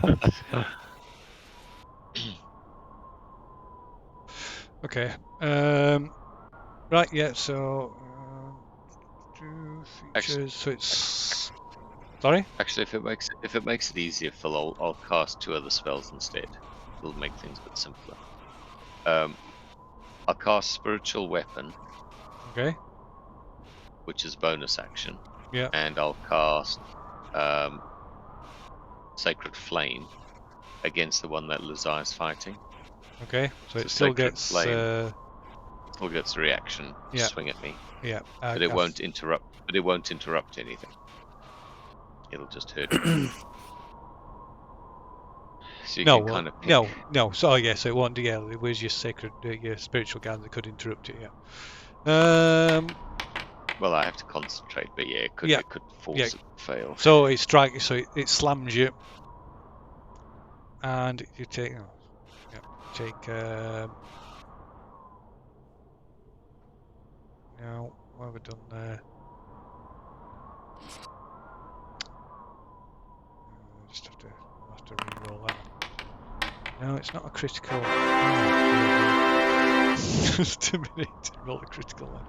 A: Okay. Right. Yeah. So do features. So it's sorry.
B: Actually, if it makes it easier, Phil, I'll cast 2 other spells instead. It'll make things a bit simpler. I'll cast Spiritual Weapon,
A: Okay.
B: which is bonus action.
A: Yeah.
B: And I'll cast Sacred Flame against the one that Lazar is fighting.
A: Okay. So it
B: So
A: still
B: Sacred
A: gets.
B: Flame. Still gets a reaction.
A: Yeah.
B: Swing at me.
A: Yeah.
B: But it won't interrupt. But it won't interrupt anything. It'll just hurt me. So you
A: No.
B: can kind of pick.
A: No. So yeah. So it won't. Yeah. It was your sacred, your spiritual guard that could interrupt it. Yeah.
B: Well, I have to concentrate, but yeah, it could force it to fail.
A: So it strikes. So it slams you, and you take. Take. No. What have we done there? Just have to re-roll that. No, it's not a critical. Just a minute to roll a critical one.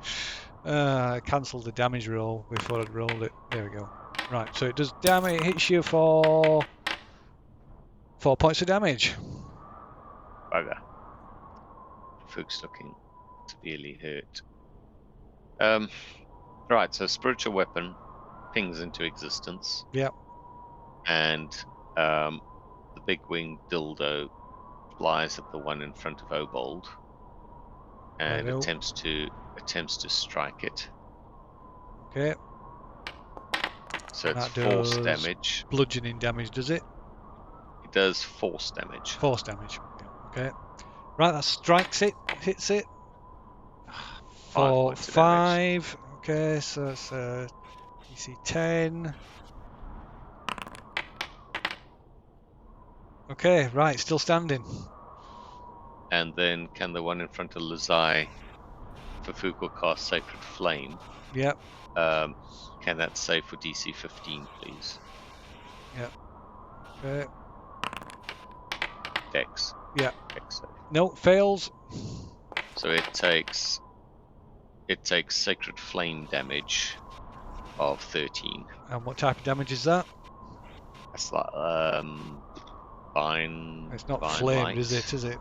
A: I cancelled the damage roll before I'd rolled it. There we go. Right, so it does damage. It hits you for 4 points of damage.
B: Bugger. Fook's looking severely hurt. Right, so Spiritual Weapon pings into existence.
A: Yep.
B: And the big winged dildo flies at the one in front of Obold and
A: Righto.
B: attempts to strike it.
A: Okay.
B: So it's
A: That
B: force
A: does
B: damage.
A: Bludgeoning damage, does it?
B: It does force damage.
A: Force damage. Yeah. Okay. Right, that strikes it. Hits it.
B: 5
A: For
B: points of damage.
A: 5. Okay, so it's DC 10. Okay, right, still standing.
B: And then can the one in front of Lazai, for Fook will cast Sacred Flame.
A: Yep.
B: Can that save for DC 15, please?
A: Okay.
B: Dex.
A: Yeah.
B: Dex save.
A: No, fails.
B: So it takes Sacred Flame damage of 13.
A: And what type of damage is that?
B: That's like fine.
A: It's not
B: fine
A: flamed,
B: light.
A: is it?
B: It's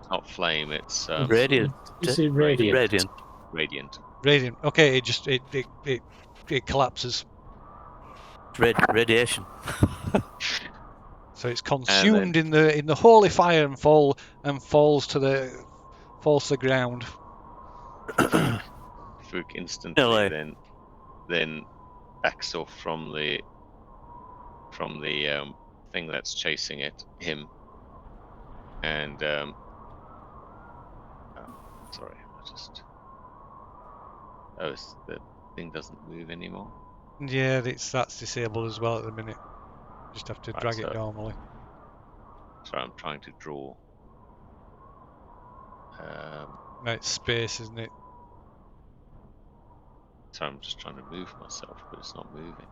B: not flame. It's
E: Radiant.
C: You see radiant.
E: Radiant.
B: radiant.
A: Radiant. Okay, it collapses.
E: Radiation.
A: So it's consumed in the holy fire and falls to the ground.
B: Fook instantly
E: Hello.
B: then backs off from the thing that's chasing him. And sorry, the thing doesn't move anymore.
A: Yeah, that's disabled as well at the minute. Just have to
B: Right,
A: drag it normally.
B: Sorry, I'm trying to draw.
A: No, it's space, isn't it?
B: Sorry, I'm just trying to move myself, but it's not moving.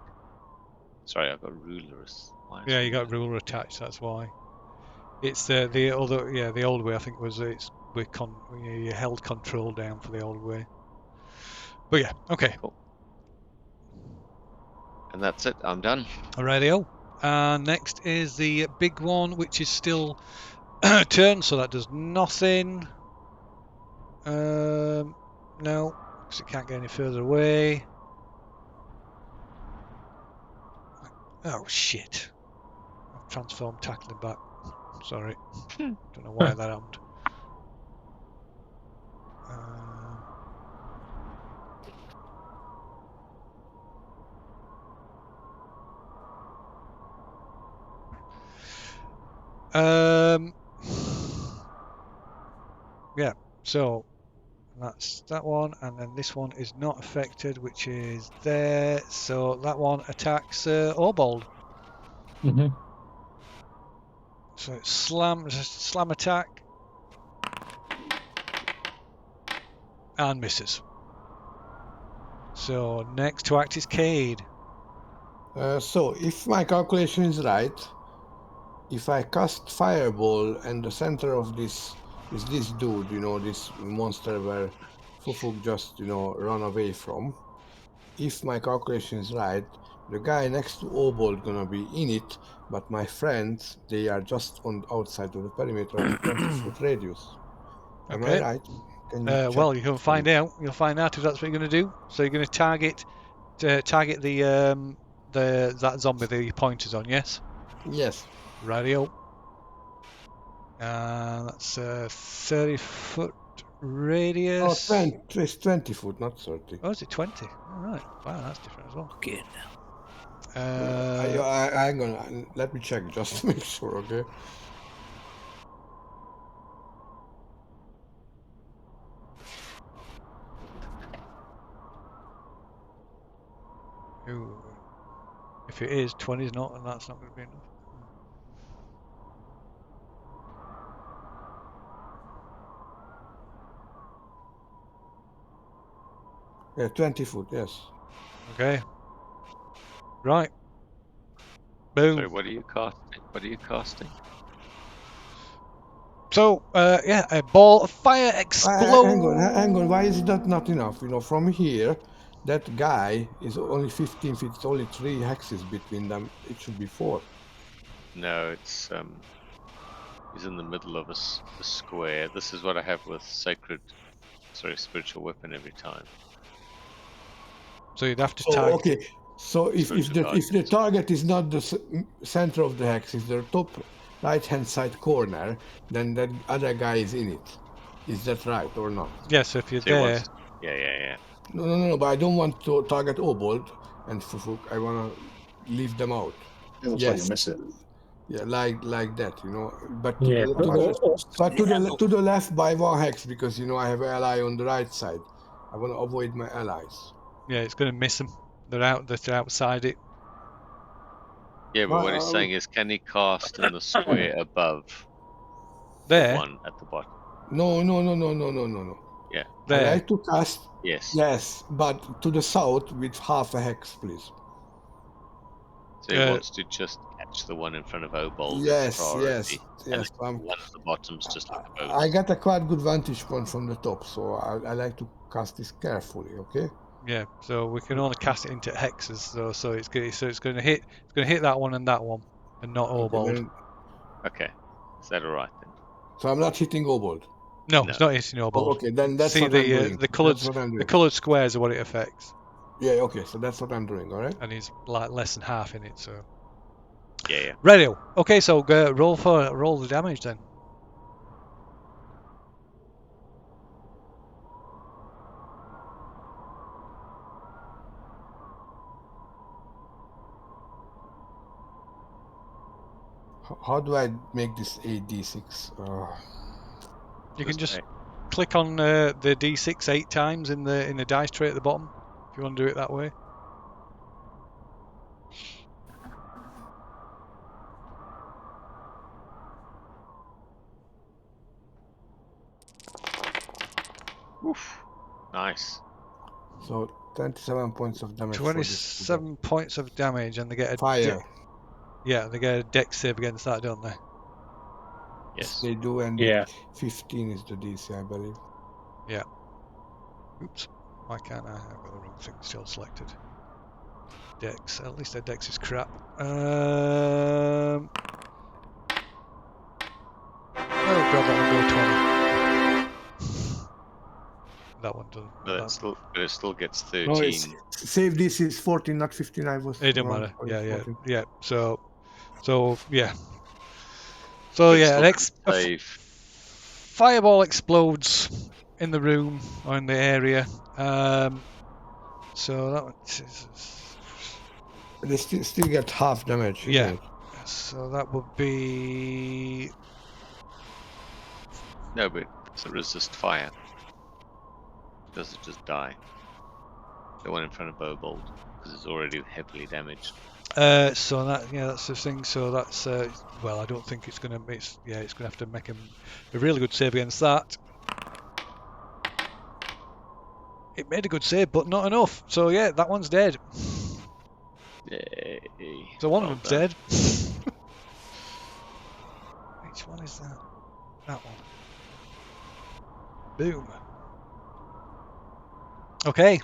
B: Sorry, I've got rulers.
A: Yeah, you got ruler attached. That's why. It's the old way. I think was you held control down for the old way. But yeah, okay.
B: Cool. And that's it. I'm done.
A: Alrighty-o. And next is the big one, which is still turned, so that does nothing. No, because it can't get any further away. Oh shit! I've transformed tackling back. Sorry. Don't know why that happened. Yeah, so that's that one, and then this one is not affected, which is there. So that one attacks Orbold.
C: Mm-hmm.
A: So it's slam attack, and misses. So next to act is Cade.
F: So if my calculation is right, if I cast Fireball and the center of this is this dude, this monster where Fufuk just, run away from. If my calculation is right, the guy next to Obold gonna be in it, but my friends, they are just on the outside of the perimeter of the 20-foot radius. Am I
A: Okay.
F: right? Can you check
A: Well, you can
F: this for
A: find
F: me?
A: out. You'll find out if that's what you're going to do. So you're going to target the that zombie that your pointer's on. Yes.
F: Yes.
A: Radio. That's a 30-foot radius.
F: Oh, it's 20 foot, not 30.
A: Oh, is it 20? All right. Wow, that's different as well.
E: Fucking
F: I'm gonna let me check just to make sure, okay?
A: Ooh. If it is 20 is not, and that's not going to be enough.
F: Yeah, 20 foot, yes.
A: Okay. Right. Boom.
B: Sorry, what are you casting? What are you casting?
A: So, yeah, a ball of fire explodes.
F: Hang on. Why is that not enough? From here, that guy is only 15 feet. It's only 3 hexes between them. It should be 4.
B: No, it's he's in the middle of a square. This is what I have with spiritual weapon every time.
A: So you'd have to
F: So,
A: target.
F: okay. So if the target is not the center of the hex, it's the top right-hand side corner, then that other guy is in it. Is that right or not?
A: Yes, if you're
B: So he
A: there.
B: wants- yeah.
F: No. But I don't want to target Obold and Fufuk. I want to leave them out.
D: It looks
F: Yes.
D: like you miss it.
F: Yeah, like that, But
C: Yeah,
F: to the left by 1 hex because I have an ally on the right side. I want to avoid my allies.
A: Yeah, it's going to miss them. They're outside it.
B: Yeah, but what he's saying is, can he cast in the square above the
A: There.
B: one at the bottom?
F: No.
B: Yeah.
F: I
A: There.
F: like to cast.
B: Yes.
F: Yes, but to the south with half a hex, please.
B: So he wants to just catch the one in front of Obold.
F: Yes.
B: And one at the bottom's just like a bonus.
F: I got a quite good vantage point from the top, so I like to cast this carefully. Okay.
A: Yeah. So we can only cast it into hexes. So it's going to hit. It's going to hit that one, and not Obold.
B: Okay. Is that alright then?
F: So I'm not hitting Obold.
A: No, it's not hitting Obold.
F: Oh, okay, then that's
A: See
F: what I'm doing.
A: the coloured
F: That's what I'm doing.
A: the coloured squares are what it affects,
F: Yeah. Okay. So that's what I'm doing. All right.
A: and he's like less than half in it. So.
B: Yeah.
A: Radio. Okay, so roll the damage then.
F: How do I make this 8d6?
A: You can just click on the d6 8 times in the dice tray at the bottom if you want to do it that way.
B: Oof. Nice.
F: So 27 points of damage.
A: 27 points of damage, and they get a
F: fire.
A: They get a dex save against that, don't they?
B: Yes.
F: They do, and
C: Yeah.
F: 15 is the DC, I believe.
A: Oops. Why can't I? I've got the wrong thing still selected. Dex. At least their dex is crap. Oh god, that one go 20. That one doesn't.
B: But it still gets 13.
F: No, save this is 14, not 15. I was.
A: It doesn't
F: wrong.
A: matter.
F: Sorry,
A: Yeah.
F: 14.
A: So yeah. So
B: But
A: yeah,
B: still
A: a
B: safe.
A: fireball explodes in the room or in the area. So
F: They still get half damage, isn't
A: yeah.
F: it?
A: So that would be
B: No, but does it resist fire? Does it just die? The one in front of Bobold, because it's already heavily damaged.
A: so that's the thing. So that's well, I don't think it's gonna. It's gonna have to make a really good save against that. It made a good save, but not enough. So yeah, that one's dead.
B: Yay.
A: So one
B: Well
A: of them's
B: done.
A: dead. Which one is that? That one. Boom. Okay,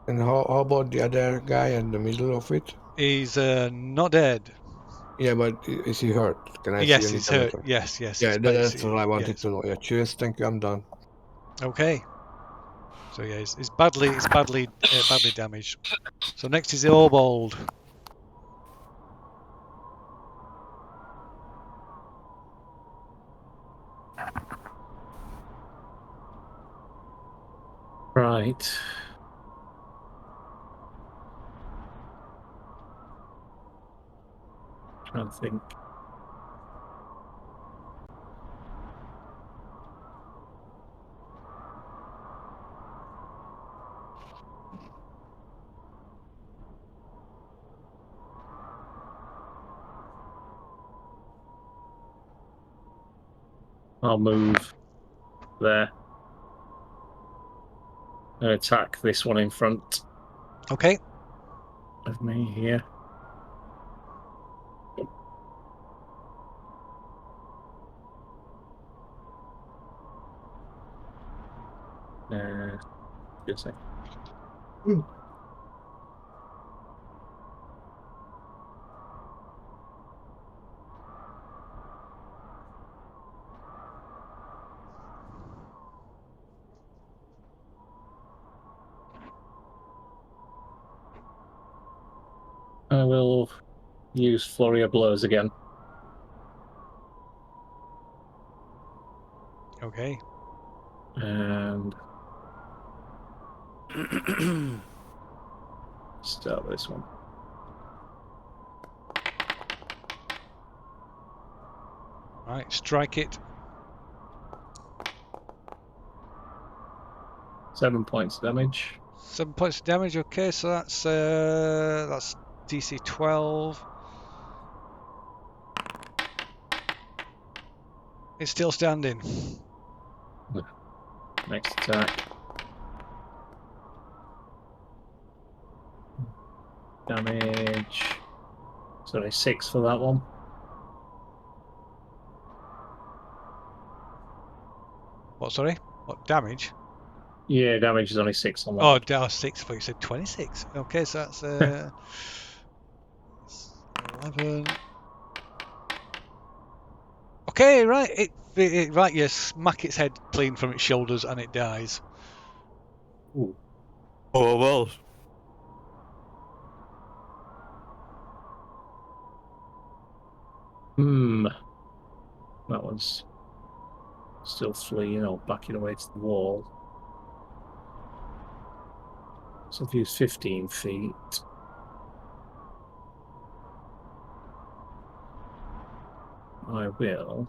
F: And how about the other guy in the middle of it?
A: he's not dead.
F: Yeah, but is he hurt? Can I see
A: Yes,
F: any
A: he's
F: damage?
A: hurt. Yes,
F: Yeah,
A: it's
F: that's what I wanted
A: yes.
F: to know. Yeah, cheers. Thank you. I'm done.
A: Okay. So yeah, it's badly damaged. So next is the Orbold.
C: Right. Trying to think. I'll move there and attack this one in front
A: Okay.
C: of me here. Good thing. I will use Flurry of Blows again.
A: Okay.
C: And start with this one.
A: Right, strike it.
C: 7 points damage.
A: 7 points of damage. Okay, so that's DC 12. It's still standing.
C: Next attack. Damage. Sorry, 6 for that one.
A: What? Sorry. What damage?
C: Yeah, damage is only 6 on that.
A: Oh,
C: one.
A: down 6. But you said 26. Okay, so that's 11. Okay, right. Right. You smack its head clean from its shoulders and it dies.
C: Ooh.
E: Oh, well.
C: That one's still fleeing or backing away to the wall. So if you use 15 feet. I will.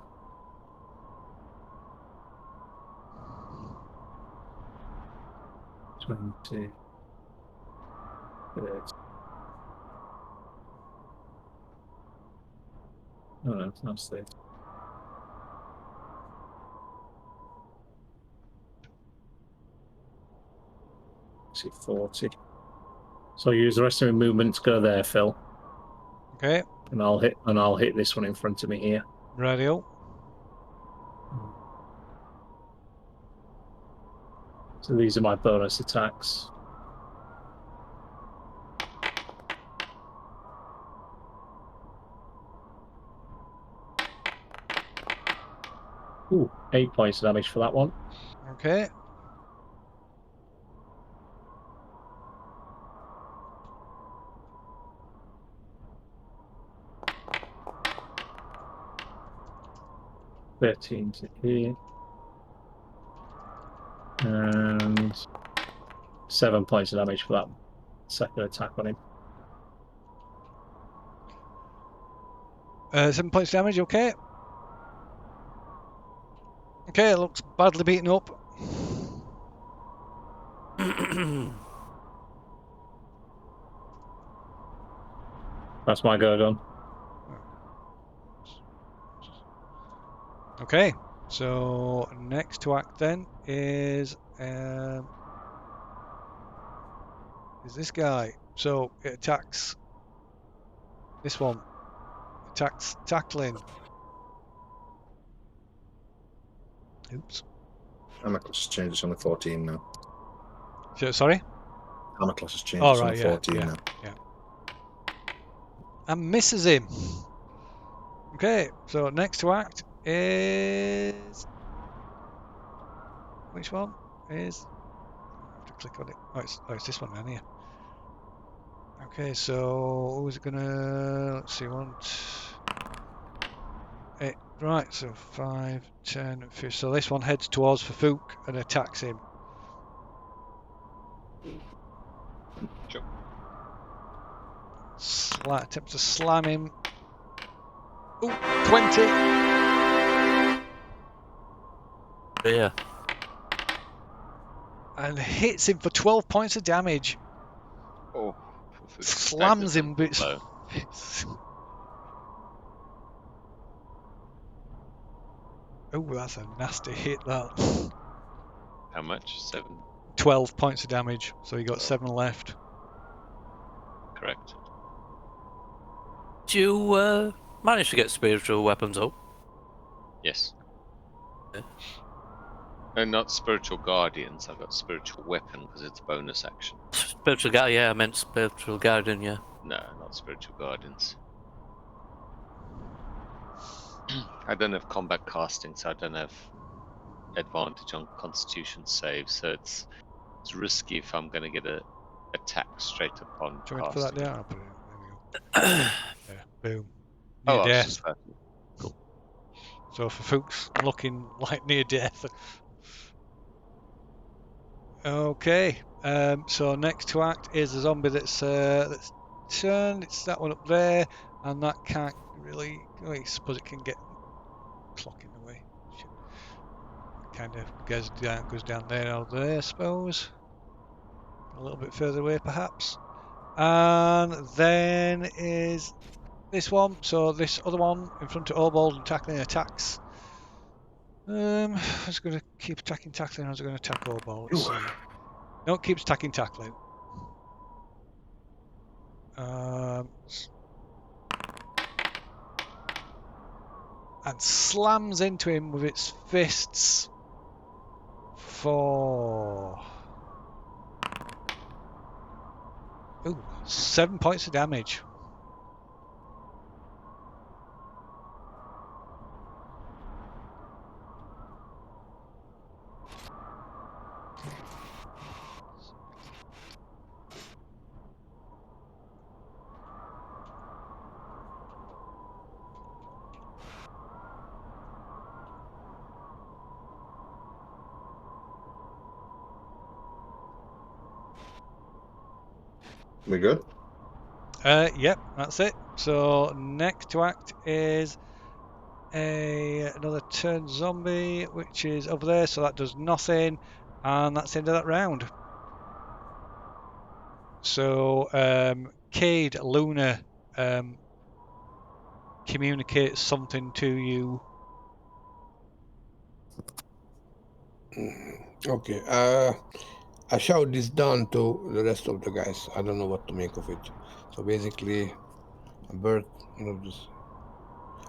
C: $20. No, that's it. See 40. So use the rest of my movement to go there, Phil.
A: Okay.
C: And I'll hit this one in front of me here.
A: Radio.
C: So these are my bonus attacks. Ooh, 8 points of damage for that one.
A: Okay.
C: 13 to here. And 7 points of damage for that second attack on him.
A: 7 points damage, okay. Okay, it looks badly beaten up.
C: That's my go done.
A: Okay, so next to act then is this guy. So it attacks this one. Attacks tackling. Oops.
D: Armor class has changed. It's only 14 now.
A: Sorry?
D: Armor class has changed.
A: Oh,
D: It's
A: right,
D: only
A: yeah,
D: 14
A: yeah,
D: now.
A: yeah. And misses him. Okay, so next to act is... Which one is... I have to click on it. Oh, it's this one down here. Okay, so who's it gonna... Let's see, 1, 8... Right, so 5, 10, 15... So this one heads towards Fafuk and attacks him.
B: Sure.
A: Attempt to slam him. Ooh, 20!
E: Yeah.
A: And hits him for 12 points of damage.
B: Oh.
A: Slams him, but
B: low.
A: Oh, that's a nasty hit, that.
B: How much? 7?
A: 12 points of damage, so you got 7 left.
B: Correct.
E: Did you manage to get spiritual weapons up?
B: Yes.
E: Yeah.
B: No, not spiritual guardians. I've got spiritual weapon because it's a bonus action.
E: Spiritual guardian, yeah, I meant spiritual guardian, yeah.
B: No, not spiritual guardians. I don't have combat casting, so I don't have advantage on Constitution save. So it's risky if I'm going to get a attack straight upon
A: Do you want me to
B: casting.
A: put that down? I'll put it in. There we go. Yeah, boom.
B: Oh,
A: Near
B: I was
A: death.
B: just about to-
A: So for Fuchs looking like near death. Okay. So next to act is a zombie that's turned. It's that one up there, and that can't really. I suppose it can get clocking away. Kind of goes down there or there, I suppose. A little bit further away, perhaps. And then is this one. So this other one in front of Obold and tackling attacks. I was going to keep attacking tackling. I was going to attack Obold. Let's see. No, it keeps attacking tackling. And slams into him with its fists for 7 points of damage.
D: We good?
A: Yep, that's it. So next to act is another turn zombie, which is over there. So that does nothing, and that's the end of that round. So Cade, Luna communicates something to you.
F: Okay. I shout this down to the rest of the guys. I don't know what to make of it. So basically, a bird. Just...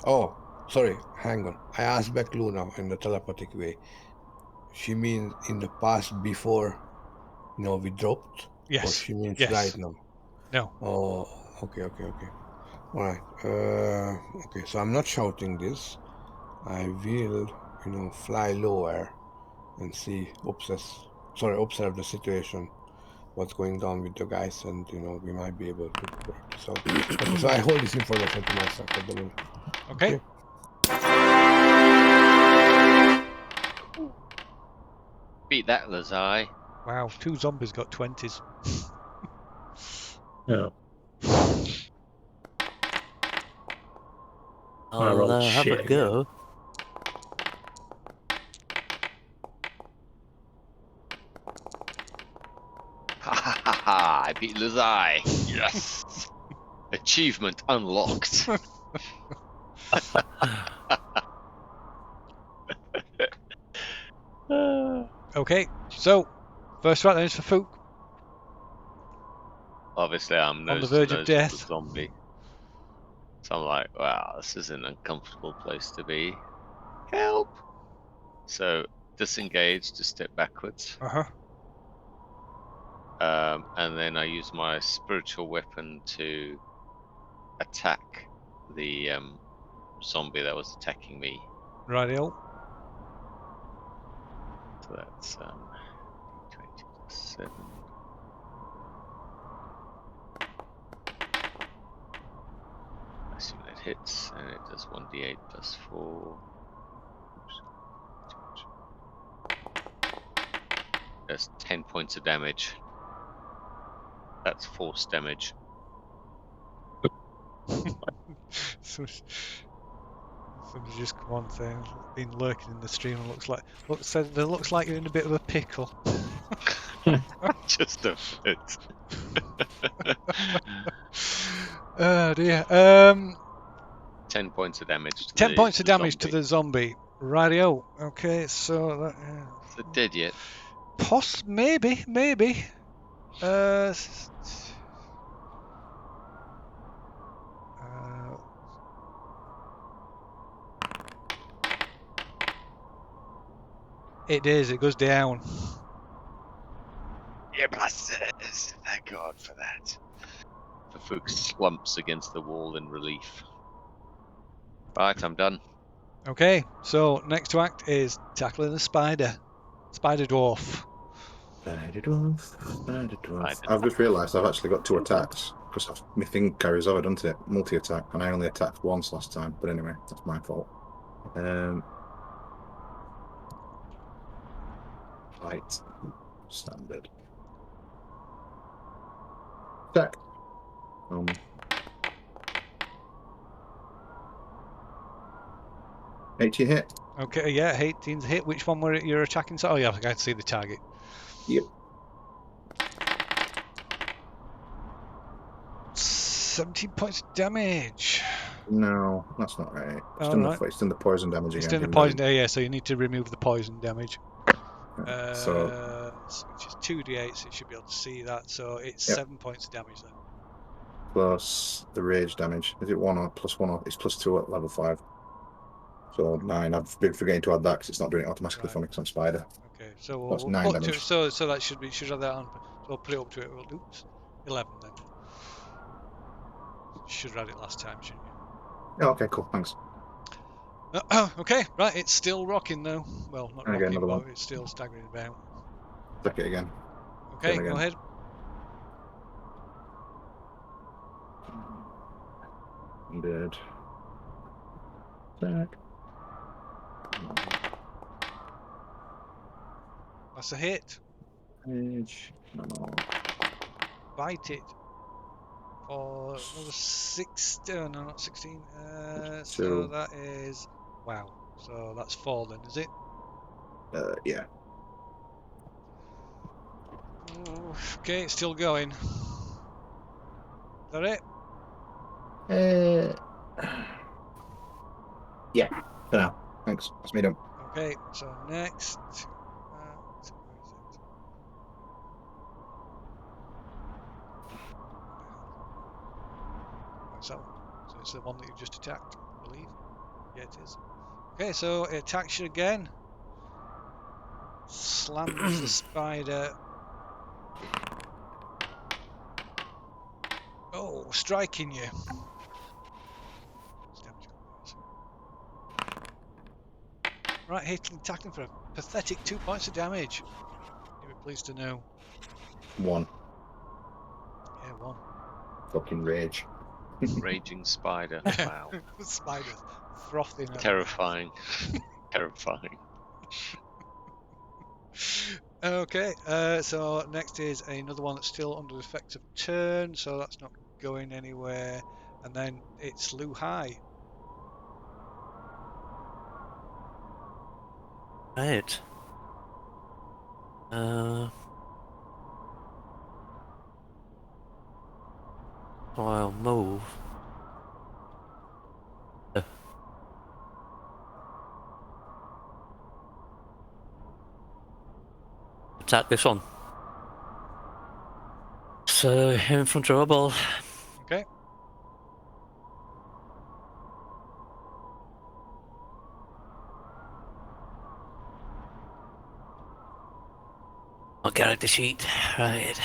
F: Oh, sorry. Hang on. I asked back Luna in the telepathic way. She means in the past before, we dropped.
A: Yes.
F: Or she means
A: yes.
F: right now.
A: No.
F: Oh, okay. All right. Okay. So I'm not shouting this. I will, fly lower and see, observe the situation, what's going on with the guys, and we might be able to work this out. Okay, so I hold this information to myself at the moment.
A: Okay.
B: Beat that, Lazai.
A: Wow, 2 zombies got 20s.
C: No.
E: I'll
C: rolled
E: have
C: shit
E: a go.
B: Ha ha ha ha! I beat Lazai. Yes. Achievement unlocked.
A: Okay, so first right then is for Fook.
B: Obviously, I'm
A: On the
B: nose
A: verge
B: to
A: of
B: nose with
A: death.
B: the zombie. So I'm like, wow, this is an uncomfortable place to be. Help! So disengage to step backwards. And then I use my spiritual weapon to attack the zombie that was attacking me.
A: Rightio.
B: So that's 27. I assume that hits, and it does 1d8 plus 4. Oops. That's 10 points of damage. That's force damage.
A: Somebody just come on saying, been lurking in the stream and looks like you're in a bit of a pickle.
B: Just a bit.
A: Oh dear.
B: 10 points of damage. To
A: 10 points of damage to
B: zombie.
A: the zombie. Rightio. Okay, so that,
B: Is it dead yet?
A: maybe. It is. It goes down.
B: Yeah, blasters! Thank God for that. The Fook slumps against the wall in relief. Right, I'm done.
A: Okay, so next to act is tackling the spider. Spider dwarf.
D: Spider dwarf.
B: Right.
D: I've just realised I've actually got 2 attacks because my thing carries over, doesn't it? Multi-attack, and I only attacked once last time. But anyway, that's my fault. Right, standard. Attack. 18 hit.
A: Okay, yeah, 18's hit. Which one were it you're attacking? Oh yeah, I can see the target.
D: Yep.
A: 17 points of damage.
D: No, that's not right. It's
A: Oh,
D: done
A: right.
D: it's done the poison damage
A: It's
D: again.
A: doing the poison. Yeah, so you need to remove the poison damage.
D: So
A: Which is 2d8, so you should be able to see that. So it's
D: Yep.
A: 7 points of damage then.
D: plus the rage damage. Is it 1 or plus 1 or it's plus 2 at level 5? So 9. I've been forgetting to add that because it's not doing it automatically for me because I'm spider.
A: Okay, so
D: That's
A: we'll
D: 9
A: put
D: damage.
A: so that should have that on. So we'll put it up to it. Oops, 11 then. Should have had it last time, shouldn't you?
D: Oh, okay, cool. Thanks.
A: Okay, right. It's still rocking though. Well, not
D: And again,
A: rocking,
D: another
A: but
D: one.
A: it's still staggering about.
D: Attack it again.
A: Okay,
D: Again.
A: go ahead.
D: Dead. Attack.
A: That's a hit.
D: Rage. No.
A: Bite it. For another 16. No, not 16. So
D: 2.
A: that is. Wow. So that's 4 then, is it?
D: Yeah.
A: Okay, it's still going. Is that it?
D: Yeah. For now. Thanks. That's me done.
A: Okay, so next. Where is it? What's that one? So it's the one that you just attacked, I believe. Yeah, it is. Okay, so it attacks you again. Slams the spider. Oh, striking you. Right, hitting, tackling for a pathetic 2 points of damage. You'll be pleased to know.
D: 1.
A: Yeah, 1.
D: Fucking rage.
B: Raging spider. Wow.
A: Spiders frothing. At
B: Terrifying. Terrifying.
A: Okay, so next is another one that's still under the effect of turn, so that's not going anywhere. And then it's Lu Hai.
E: Right. So I'll move. Attack this one. So in front of Rubble.
A: Okay.
E: I'll character sheet. Right.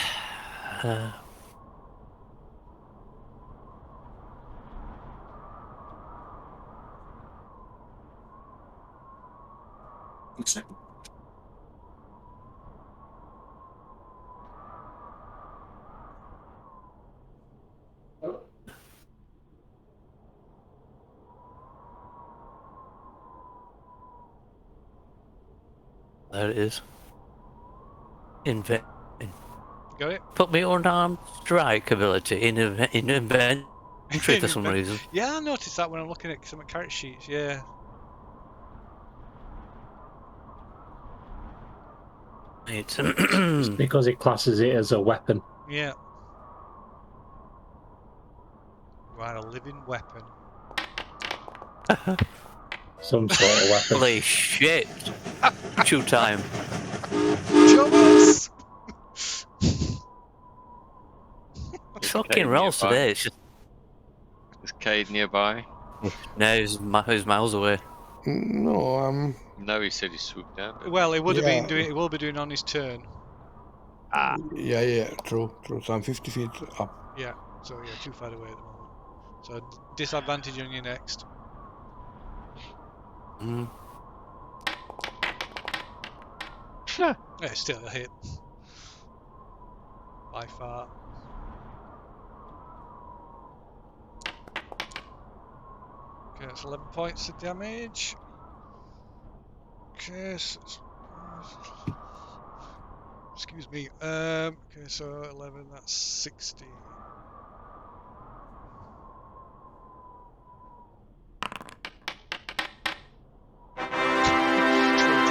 E: There it is.
A: Got it?
E: Put me unarmed strike ability in inventory for some reason.
A: Yeah, I noticed that when I'm looking at some character sheets, yeah.
E: Right.
C: It's because it classes it as a weapon.
A: Yeah. Right, a living weapon.
C: Some sort of weapon.
E: Holy shit! Shoot time.
A: Thomas!
E: Fucking rolls
B: nearby.
E: today. It's just
B: Is Cade nearby?
E: no, he's miles away.
F: No,
B: No, he said he swooped down. didn't
A: Well, it would have been
F: Yeah.
A: doing. It will be doing on his turn.
F: yeah, true. So I'm 50 feet up.
A: Yeah. So yeah, too far away at the moment. So disadvantage on you next.
E: Mm.
B: he?
A: Yeah, still a hit. By far. Okay, that's 11 points of damage. Okay, so excuse me. Okay, so 11. That's 16.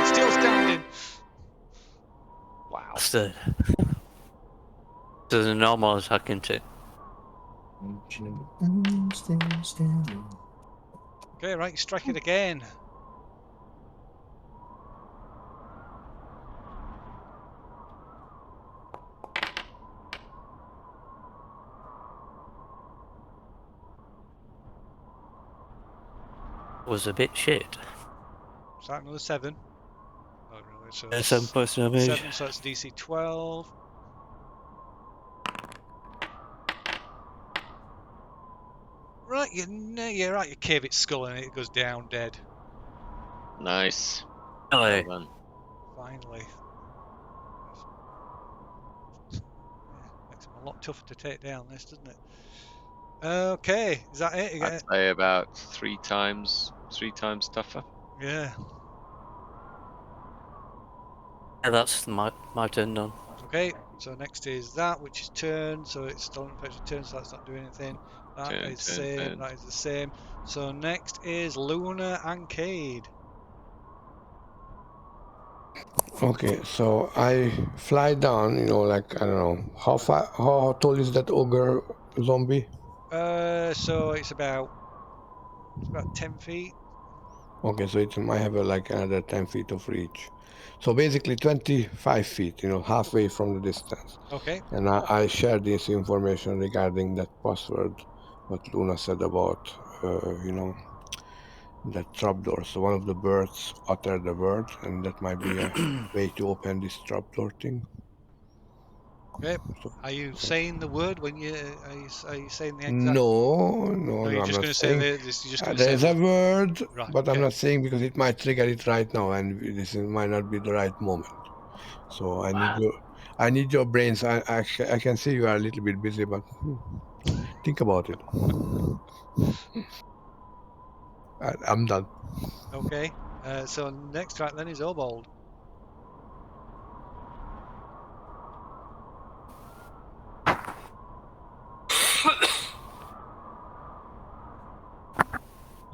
A: Still standing.
B: Wow.
E: That's the. There's a normal attack into it.
A: Okay, right, strike it again.
E: Was a bit shit.
A: Is that another 7? Oh, no, so
E: 7 points of damage.
A: 7, so that's DC 12. Right, you're right. You cave its skull and it goes down dead.
B: Nice.
E: Hello.
B: Well done.
A: Finally. Yeah, makes him a lot tougher to take down, this, doesn't it? Okay, is that it?
B: I'd say about three times tougher.
A: Yeah.
E: Yeah, that's my turn done.
A: Okay, so next is that, which is turn. So it's still an effective turn, so that's not doing anything. That
B: Turn,
A: is
B: turn,
A: same.
B: turn.
A: That is the same. So next is Luna and Cade.
F: Okay, so I fly down. Like I don't know how tall is that ogre zombie?
A: So it's about 10 feet.
F: Okay, so it might have like another 10 feet of reach. So basically 25 feet, halfway from the distance.
A: Okay.
F: And I share this information regarding that password, what Luna said about, that trapdoor. So one of the birds uttered the word, and that might be a way to open this trapdoor thing.
A: Okay.
F: So,
A: Are you saying the word when you are you saying the exact?
F: no,
A: You're
F: I'm
A: just
F: not
A: going to say
F: saying.
A: this. You're just going to
F: There's
A: say
F: a word,
A: right.
F: but I'm
A: Okay.
F: not saying because it might trigger it right now, and might not be the right moment. So I need your brains. I can see you are a little bit busy, but think about it. I'm done.
A: Okay. So next track then is Obold.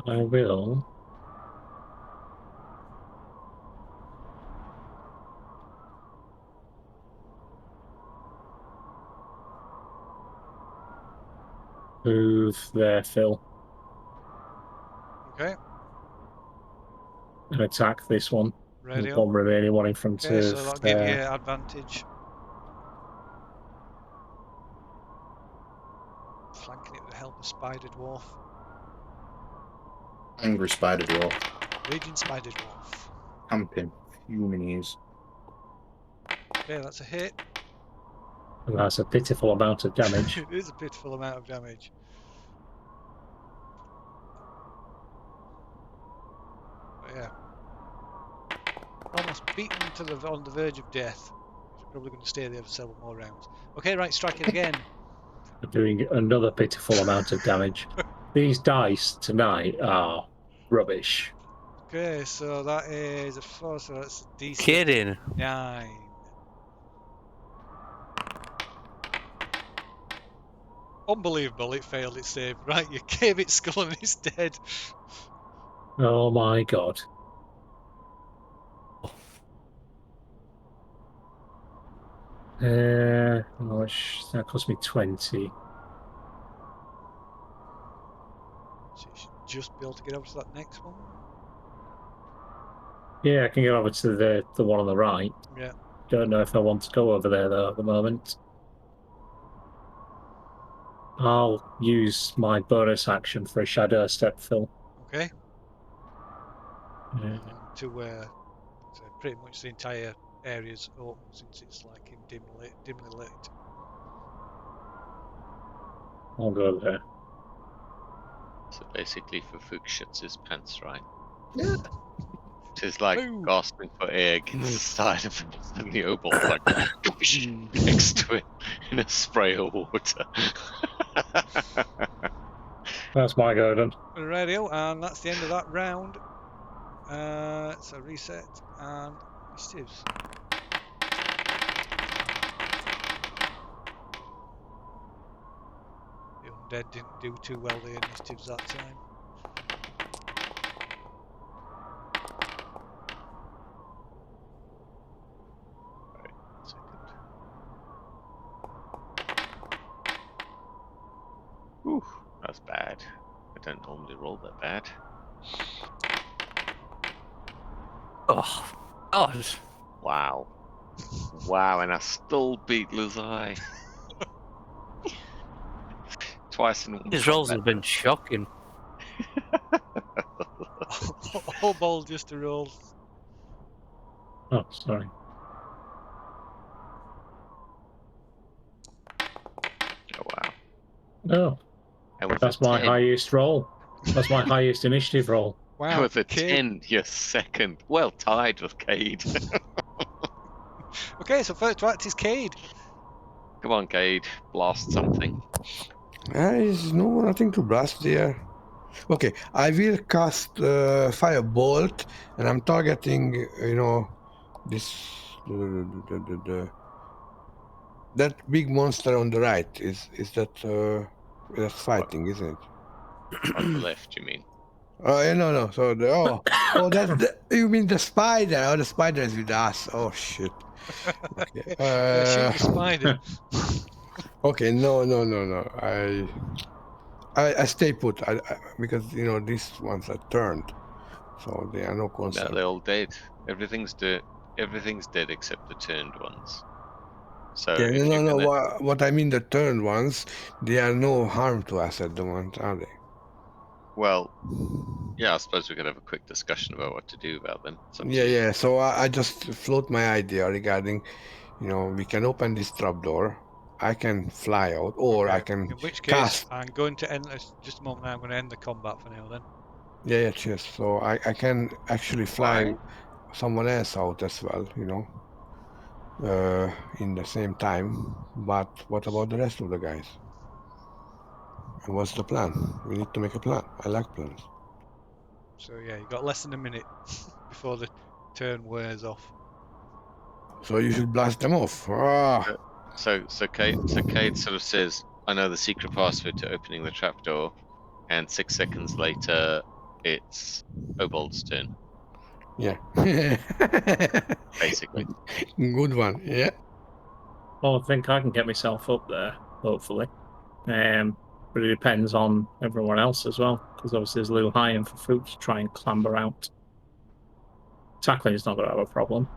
C: I will. Move there, Phil,
A: Okay,
C: and attack this one.
A: ready
C: The
A: up.
C: one remaining one in front
A: Okay,
C: of
A: so that'll give you
C: there.
A: advantage. Flanking it with the help of Spider Dwarf.
D: Angry spider dwarf.
A: Raging Spider Dwarf.
D: Camping. Fuming he is.
A: Okay, that's a hit.
C: And that's a pitiful amount of damage.
A: It is a pitiful amount of damage. But yeah. Almost beaten to on the verge of death. You're probably going to stay there for several more rounds. Okay, right, strike it again.
C: Doing another pitiful amount of damage. These dice tonight are rubbish.
A: Okay, so that is a 4, so that's a DC
E: Kidding.
A: 9. Unbelievable, it failed its save. Right, you gave it skull and it's dead.
C: Oh my god. How much? That cost me 20.
A: So you should just be able to get over to that next one.
C: Yeah, I can get over to the one on the right.
A: Yeah.
C: Don't know if I want to go over there though at the moment. I'll use my bonus action for a shadow step, Phil.
A: Okay.
C: Yeah.
A: To where so pretty much the entire area's open since it's like in dimly lit.
C: I'll go there.
B: So basically, for Fuchs shits his pants, right?
D: Yeah.
B: She's like
A: Move.
B: gasping for air against the side of him, and the obol like next to it in a spray of water.
C: That's my go then.
A: Radio, and that's the end of that round. So reset and initiatives. The undead didn't do too well the initiatives that time.
B: Ooh, that's bad. I don't normally roll that bad.
E: Oh, God.
B: Wow. Wow, and I still beat Luzai. Twice in one
E: His rolls
B: combat.
E: have been shocking.
A: All ball just a roll.
C: Oh, sorry.
B: Oh wow.
C: No,
B: And with
C: that's
B: a
C: my
B: 10,
C: highest roll. That's my highest initiative roll.
A: Wow.
B: with a
A: Cade.
B: 10, you're second. Well tied with Cade.
A: Okay, so first to act is Cade.
B: Come on, Cade. Blast something.
F: There is nothing to blast there. Okay, I will cast Firebolt, and I'm targeting, this that big monster on the right. Is that that's fighting, isn't it?
B: On the left, you mean?
F: Oh, yeah, no. So that's you mean the spider? Oh, the spider is with us. Oh shit. Okay.
A: Yeah, shoot the spider.
F: Okay. No. I stay put. Because these ones are turned, so they are no
B: No,
F: concern.
B: they're all dead. Everything's dead. Everything's dead except the turned ones. So
F: Yeah,
B: if
F: no.
B: you're gonna,
F: What I mean, the turned ones, they are no harm to us at the moment, are they?
B: well, yeah, I suppose we could have a quick discussion about what to do about them. It's up to you.
F: Yeah. So I just float my idea regarding, we can open this trapdoor. I can fly out, or I
A: Okay,
F: can
A: in which case,
F: cast.
A: I'm going to end this. Just a moment now, I'm going to end the combat for now then.
F: Yeah, cheers. So I can actually fly
B: Why?
F: someone else out as well, in the same time. But what about the rest of the guys? And what's the plan? We need to make a plan. I like plans.
A: So yeah, you got less than a minute before the turn wears off.
F: So you should blast them off. Ah,
B: So Cade sort of says, the secret password to opening the trapdoor, and 6 seconds later, it's Obold's turn,
F: Yeah.
B: basically.
F: Good one. Yeah.
C: Well, I think I can get myself up there, hopefully. But it depends on everyone else as well, because obviously there's Lou High and for Food to try and clamber out. Tackling is not going to have a problem.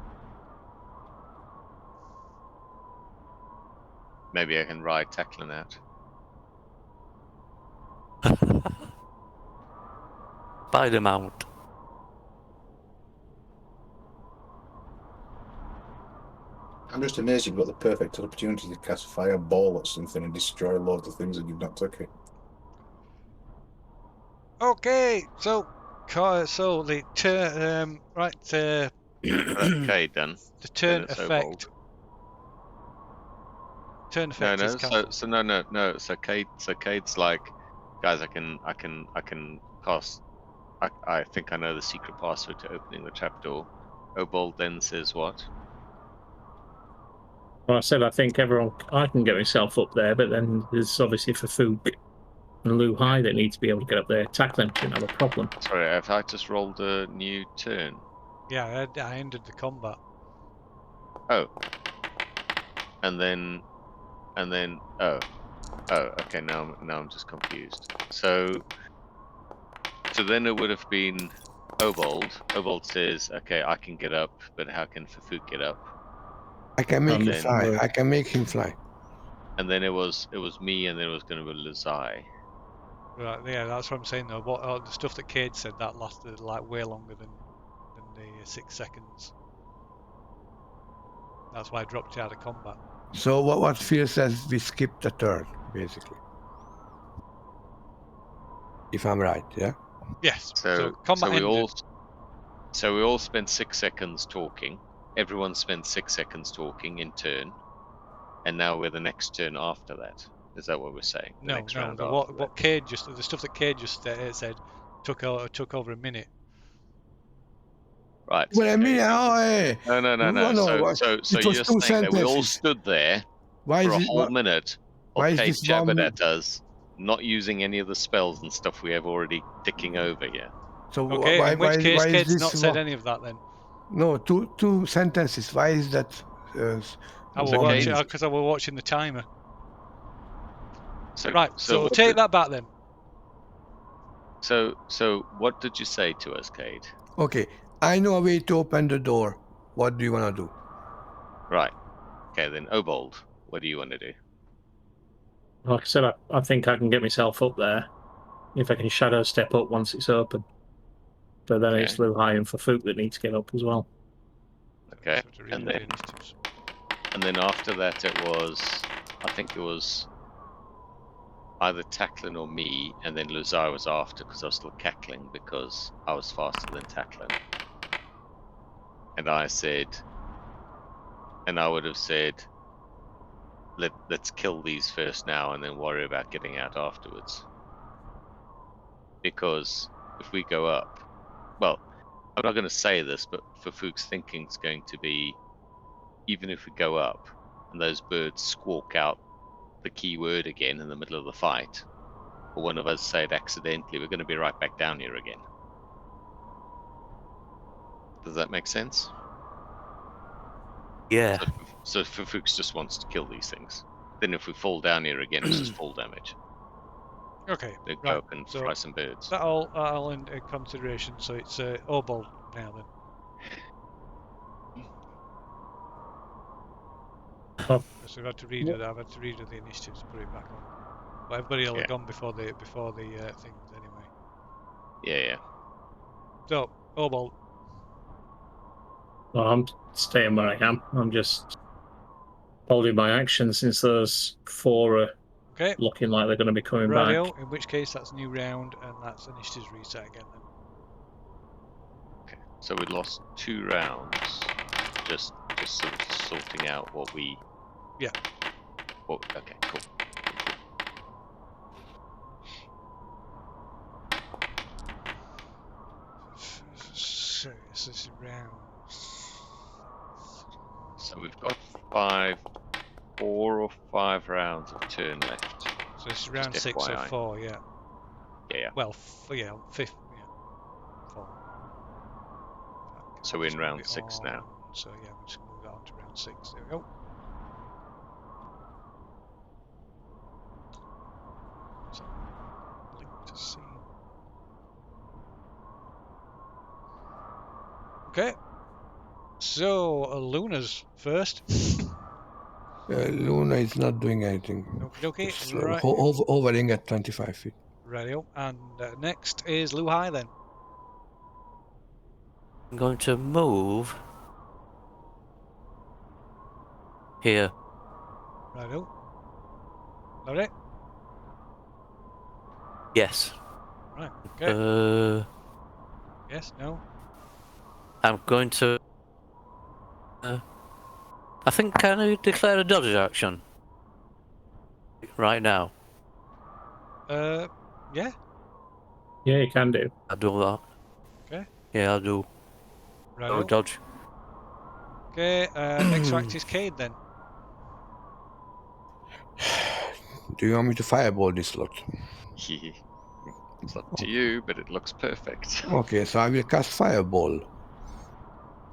B: Maybe I can ride Tackling out.
E: Spider mount.
D: I'm just amazed you've got the perfect opportunity to cast fireball at something and destroy loads of things and you've not took it.
A: Okay, so the turn right
B: Okay, done.
A: the turn
B: it's
A: effect.
B: Obold.
A: Turn effect
B: No.
A: is cancelled.
B: So no. So Cade's like, guys, I can cast. I think I know the secret password to opening the trapdoor. Obold then says what?
C: Well, I said I think I can get myself up there, but then there's obviously for Food and Lou High that need to be able to get up there. Tackling shouldn't have a problem.
B: Sorry, have I just rolled a new turn?
A: Yeah, I ended the combat.
B: Oh. And then okay, now I'm just confused. So then it would have been Obold. Obold says, okay, I can get up, but how can Fafuk get up?
F: I can make him
B: then-
F: fly. I can make him fly.
B: And then it was me, and then it was going to be Lazai.
A: Right, yeah, that's what I'm saying though. What the stuff that Cade said that lasted like way longer than the 6 seconds. That's why I dropped you out of combat.
F: So what Phil says, we skip the turn, basically. If I'm right, yeah?
A: Yes.
B: So
A: combat
B: we
A: ended.
B: all spent 6 seconds talking. Everyone spent 6 seconds talking in turn, and now we're the next turn after that. Is that what we're saying? The next round after
A: what
B: that.
A: Cade just the stuff that Cade just said took over a minute.
B: Right.
F: Well, I
B: okay,
F: mean,
B: so-
F: hey,
B: No. So
F: it was
B: you're
F: two
B: saying that we all
F: sentences.
B: stood there
F: Why
B: for
F: is
B: a
F: it?
B: whole minute
F: why
B: of
F: is
B: Cade
F: this
B: jabbing
F: one-
B: at us, not using any of the spells and stuff we have already ticking over here.
F: So
A: Okay,
F: why,
A: in which
F: why,
A: case
F: why is
A: Cade's
F: this
A: not said
F: one-
A: any of that then.
F: No, two sentences. Why is that?
A: I will
B: So
A: watch
B: Cade-
A: it because I was watching the timer.
B: So,
A: Right, so
B: what
A: take
B: did-
A: that back then.
B: So what did you say to us, Cade?
F: Okay, I know a way to open the door. What do you want to do?
B: Right. Okay, then Obold, what do you want to do?
C: Like I said, I think I can get myself up there if I can shadow step up once it's open. But then it's
B: Okay.
C: Lou High and for Food that need to get up as well.
B: Okay,
A: So to read
B: and
A: the
B: then-
A: initiatives.
B: And then after that, I think it was either Tackling or me, and then Lazar was after because I was still cackling because I was faster than Tackling. And I would have said, let's kill these first now and then worry about getting out afterwards. Because if we go up, well, I'm not going to say this, but for Fook's thinking it's going to be, even if we go up and those birds squawk out the key word again in the middle of the fight, or one of us say it accidentally, we're going to be right back down here again. Does that make sense?
E: Yeah.
B: So Fufuks just wants to kill these things. Then if we fall down here again, it's just fall damage.
A: Okay,
B: They
A: right.
B: go up and
A: So
B: fry some birds.
A: that all in consideration. So it's Obold now then.
C: Oh.
A: So I've had to redo that. I've had to redo the initiatives to put it back on. But everybody will
B: Yeah.
A: have gone before the things anyway.
B: Yeah.
A: So Obold.
C: Well, I'm staying where I am. I'm just holding my action since those 4 are
A: Okay.
C: looking like they're going to be coming
A: Radio.
C: back.
A: In which case that's new round and that's initiatives reset again then.
B: Okay. So we lost 2 rounds. Just sort of sorting out what we.
A: Yeah.
B: Okay. Cool.
A: So this is round.
B: So we've got 4 or 5 rounds of turn left.
A: So it's round
B: Just
A: 6 or
B: FYI.
A: 4, yeah.
B: Yeah.
A: Well, yeah, 5th, yeah. 4.
B: So we're in round 6 now.
A: So yeah, we'll just move that on to round 6. There we go. So, link to scene. Okay. So, Luna's first.
F: Luna is not doing anything.
A: Okay,
F: Just
A: right.
F: hovering at 25 feet.
A: Radio. And next is Lu Hai then.
E: I'm going to move here.
A: Radio. Alright.
E: Yes.
A: Right. Okay. Yes. No.
E: I'm going to. I think can I declare a dodge action right now?
A: Yeah.
C: Yeah, you can do.
E: I'll do that.
A: Okay.
E: Yeah, I'll do.
A: Radio.
E: Dodge.
A: Okay. Next to act is Cade then.
F: Do you want me to fireball this lot?
B: It's up to you, but it looks perfect.
F: Okay, so I will cast fireball.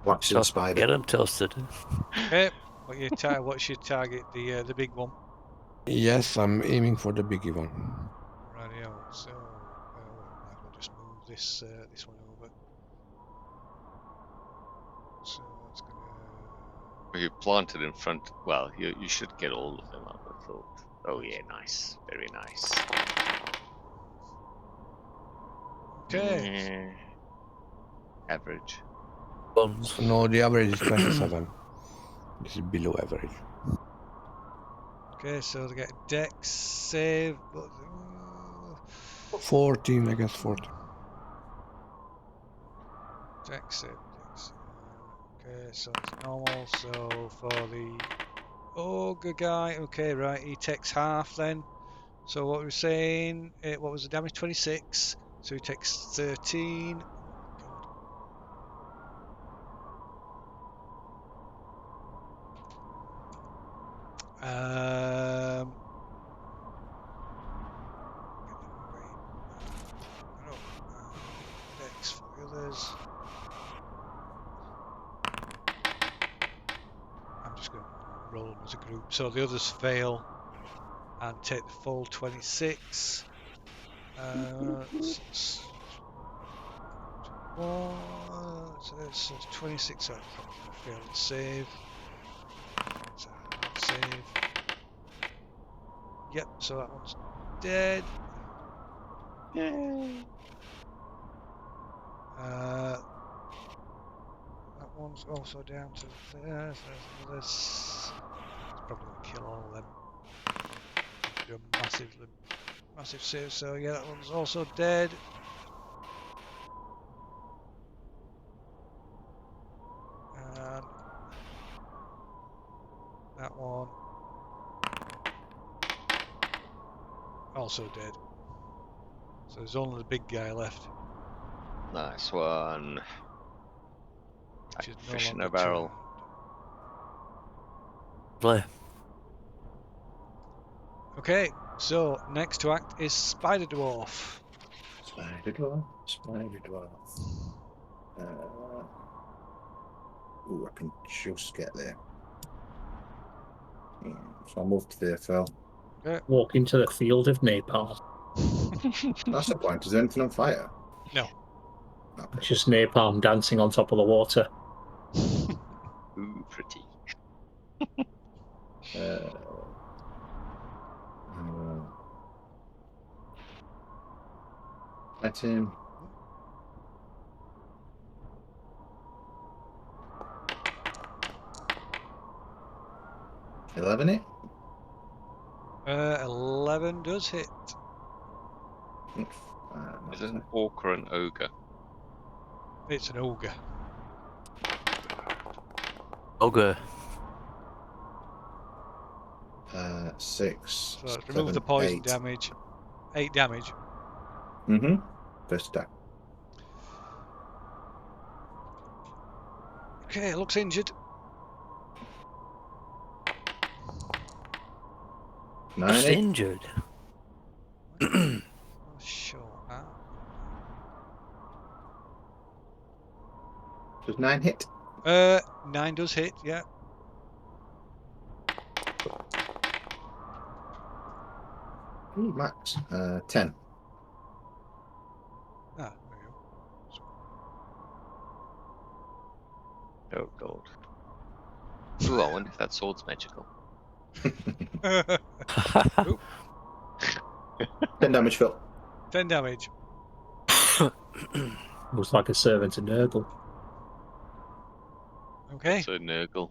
D: Watch the spider.
E: Get him toasted.
A: Okay. What's your target? The big one.
F: Yes, I'm aiming for the biggie one.
A: Radio. So might as well just move this one over. So it's gonna.
B: You planted in front. Well, you should get all of them, I would have thought. Oh yeah, nice, very nice.
A: Okay.
B: Average.
E: Buns.
F: No, the average is 27. This is below average.
A: Okay, so they get dex save.
F: 14, I guess 14.
A: Dex save. Okay, so it's normal. So for the ogre guy, okay, right, he takes half then. So what we're saying, what was the damage? 26. So he takes 13. Dex for the others. I'm just going to roll them as a group. So the others fail and take the full 26. So it's 26. So I failed to save. So save. Yep. So that one's dead. Yay. That one's also down to there. So this probably gonna kill all of them. Do a massive save. So yeah, that one's also dead. And that one also dead. So there's only the big guy left.
B: Nice one.
A: Which is
B: Fish in
A: no
B: a barrel.
A: longer
E: Play.
A: Okay, so next to act is Spider Dwarf.
D: Spider dwarf. Spider dwarf. Ooh, I can just get there. Yeah, so I'll move to the fell.
C: Walk into the field of napalm.
D: That's the point. Is there anything on fire?
A: No.
D: Okay.
C: Just napalm dancing on top of the water.
B: Ooh, pretty.
D: Let him. $11 it?
A: 11 does hit.
B: Is it an orc or an ogre?
A: It's an ogre.
E: Ogre.
D: 6.
A: So remove the poison
D: 8.
A: damage. 8 damage.
D: Mm-hmm. First attack.
A: Okay, it looks injured.
D: 9
E: Just
D: it.
E: injured.
A: Sure.
D: Does 9 hit?
A: 9 does hit, yeah.
D: Max. 10.
A: There we
B: Oh god. Ooh, I wonder if that sword's magical.
A: go.
D: 10 damage, Phil.
A: 10 damage.
C: Looks like a servant of Nurgle.
A: Okay.
B: So Nurgle.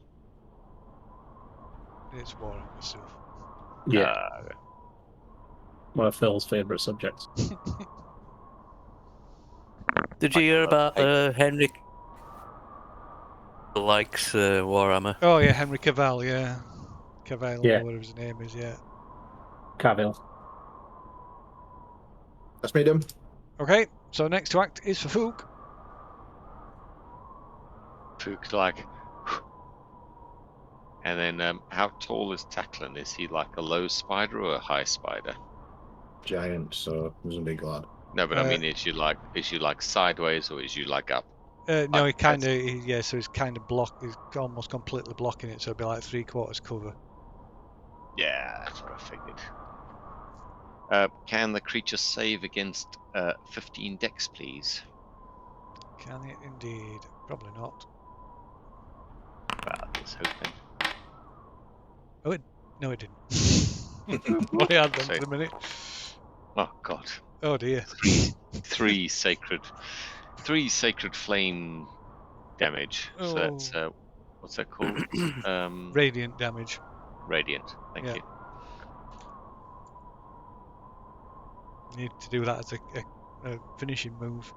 A: It's Warhammer stuff.
C: Yeah,
B: Ah,
C: one of Phil's favourite subjects.
E: Did you
B: Like
E: hear
B: a
E: about
B: love
E: Henry likes Warhammer?
A: Oh yeah, Henry Cavill, yeah. Cavill,
C: Yeah.
A: or whatever his name is, yeah.
C: Cavill.
D: That's me done.
A: Okay, so next to act is for Fook.
B: Fook like. And then, how tall is Tacklin? Is he like a low spider or a high spider?
D: Giant, so he was a big lad.
B: No, but I mean, is you like sideways or is you like up?
A: No, he
B: Like,
A: kind of, yeah, so he's kind of he's almost completely blocking it, so it'll be like 3/4 cover.
B: Yeah, that's what I figured. Can the creature save against 15 dex, please?
A: Can it indeed? Probably not.
B: Well, I was hoping.
A: No, it didn't. Only had them
B: So-
A: for the minute.
B: Oh god.
A: Oh dear.
B: Three sacred flame damage. So that's what's that called?
A: Radiant damage.
B: Radiant. Thank
A: Yeah.
B: you.
A: Need to do that as a finishing move.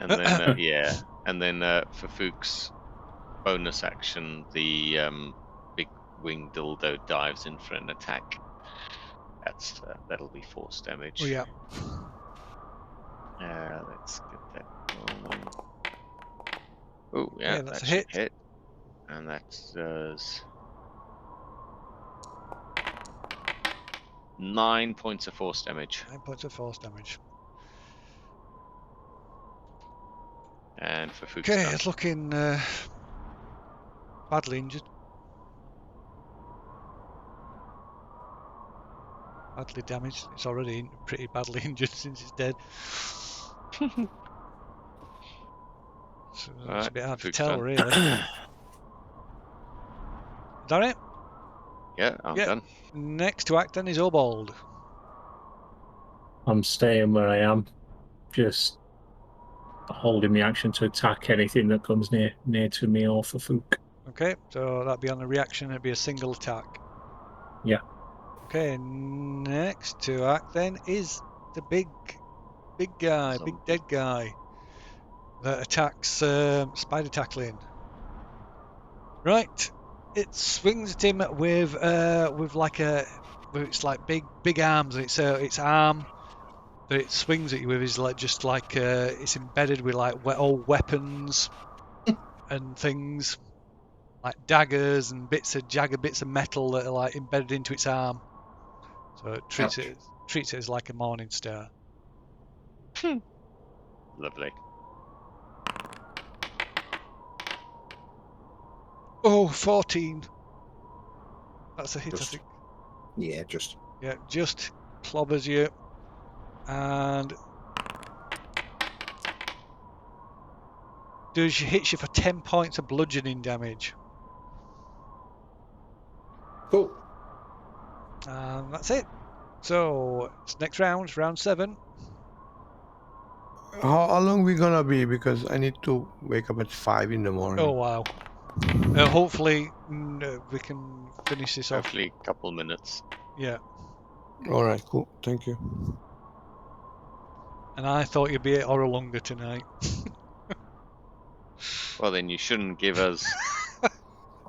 B: And then and then for Fook's bonus action, the big winged dildo dives in for an attack. That'll be force damage.
A: Oh yeah.
B: Let's get that going. Oh yeah,
A: Yeah, that's
B: that
A: a
B: should
A: hit.
B: and that does 9 points of force damage.
A: 9 points of force damage.
B: And for Fook's
A: Okay,
B: turn.
A: it's looking badly injured. Badly damaged. It's already pretty badly injured since it's dead. So it's a
B: Alright,
A: bit hard to
B: Fook's
A: tell,
B: turn.
A: really. Is that it?
B: Yeah, I'm
A: Yeah.
B: done.
A: Next to act then is Obald.
C: I'm staying where I am, just holding the action to attack anything that comes near to me or for Fook.
A: Okay, so that'd be on the reaction, it'd be a single attack.
C: Yeah.
A: Okay, next to act then is the big guy, big
B: Zombie.
A: dead guy that attacks Spider Tackling. Right, it swings at him with it's like big arms, and its arm that it swings at you with is like just like it's embedded with like old weapons and things like daggers and bits of metal that are like embedded into its arm. So it treats
D: Ouch.
A: it as like a morning star.
B: Lovely.
A: Oh, 14. That's a hit, I
D: Just-
A: think.
D: Yeah, just.
A: Yeah, just clobbers you. And hits you for 10 points of bludgeoning damage.
D: Cool.
A: And that's it. So, it's next round, round 7.
F: How long we gonna be? Because I need to wake up at 5 in the morning.
A: Oh, wow. Hopefully, we can finish this off.
B: Hopefully a couple minutes.
A: Yeah.
F: All right, cool. Thank you.
A: And I thought you'd be 8 hours longer tonight.
B: Well, then you shouldn't give us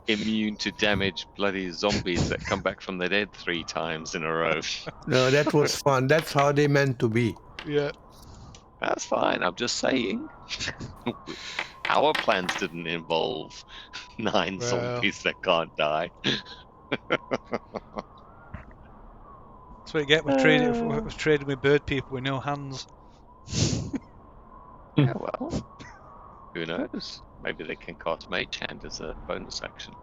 B: immune to damage bloody zombies that come back from the dead 3 times in a row.
F: No, that was fun. That's how they meant to be.
A: Yeah.
B: That's fine. I'm just saying. Our plans didn't involve 9
A: Well.
B: zombies that can't die.
A: That's what you get with trading with bird people with no hands.
B: Yeah, well, who knows? Maybe they can cast Mage Hand as a bonus action.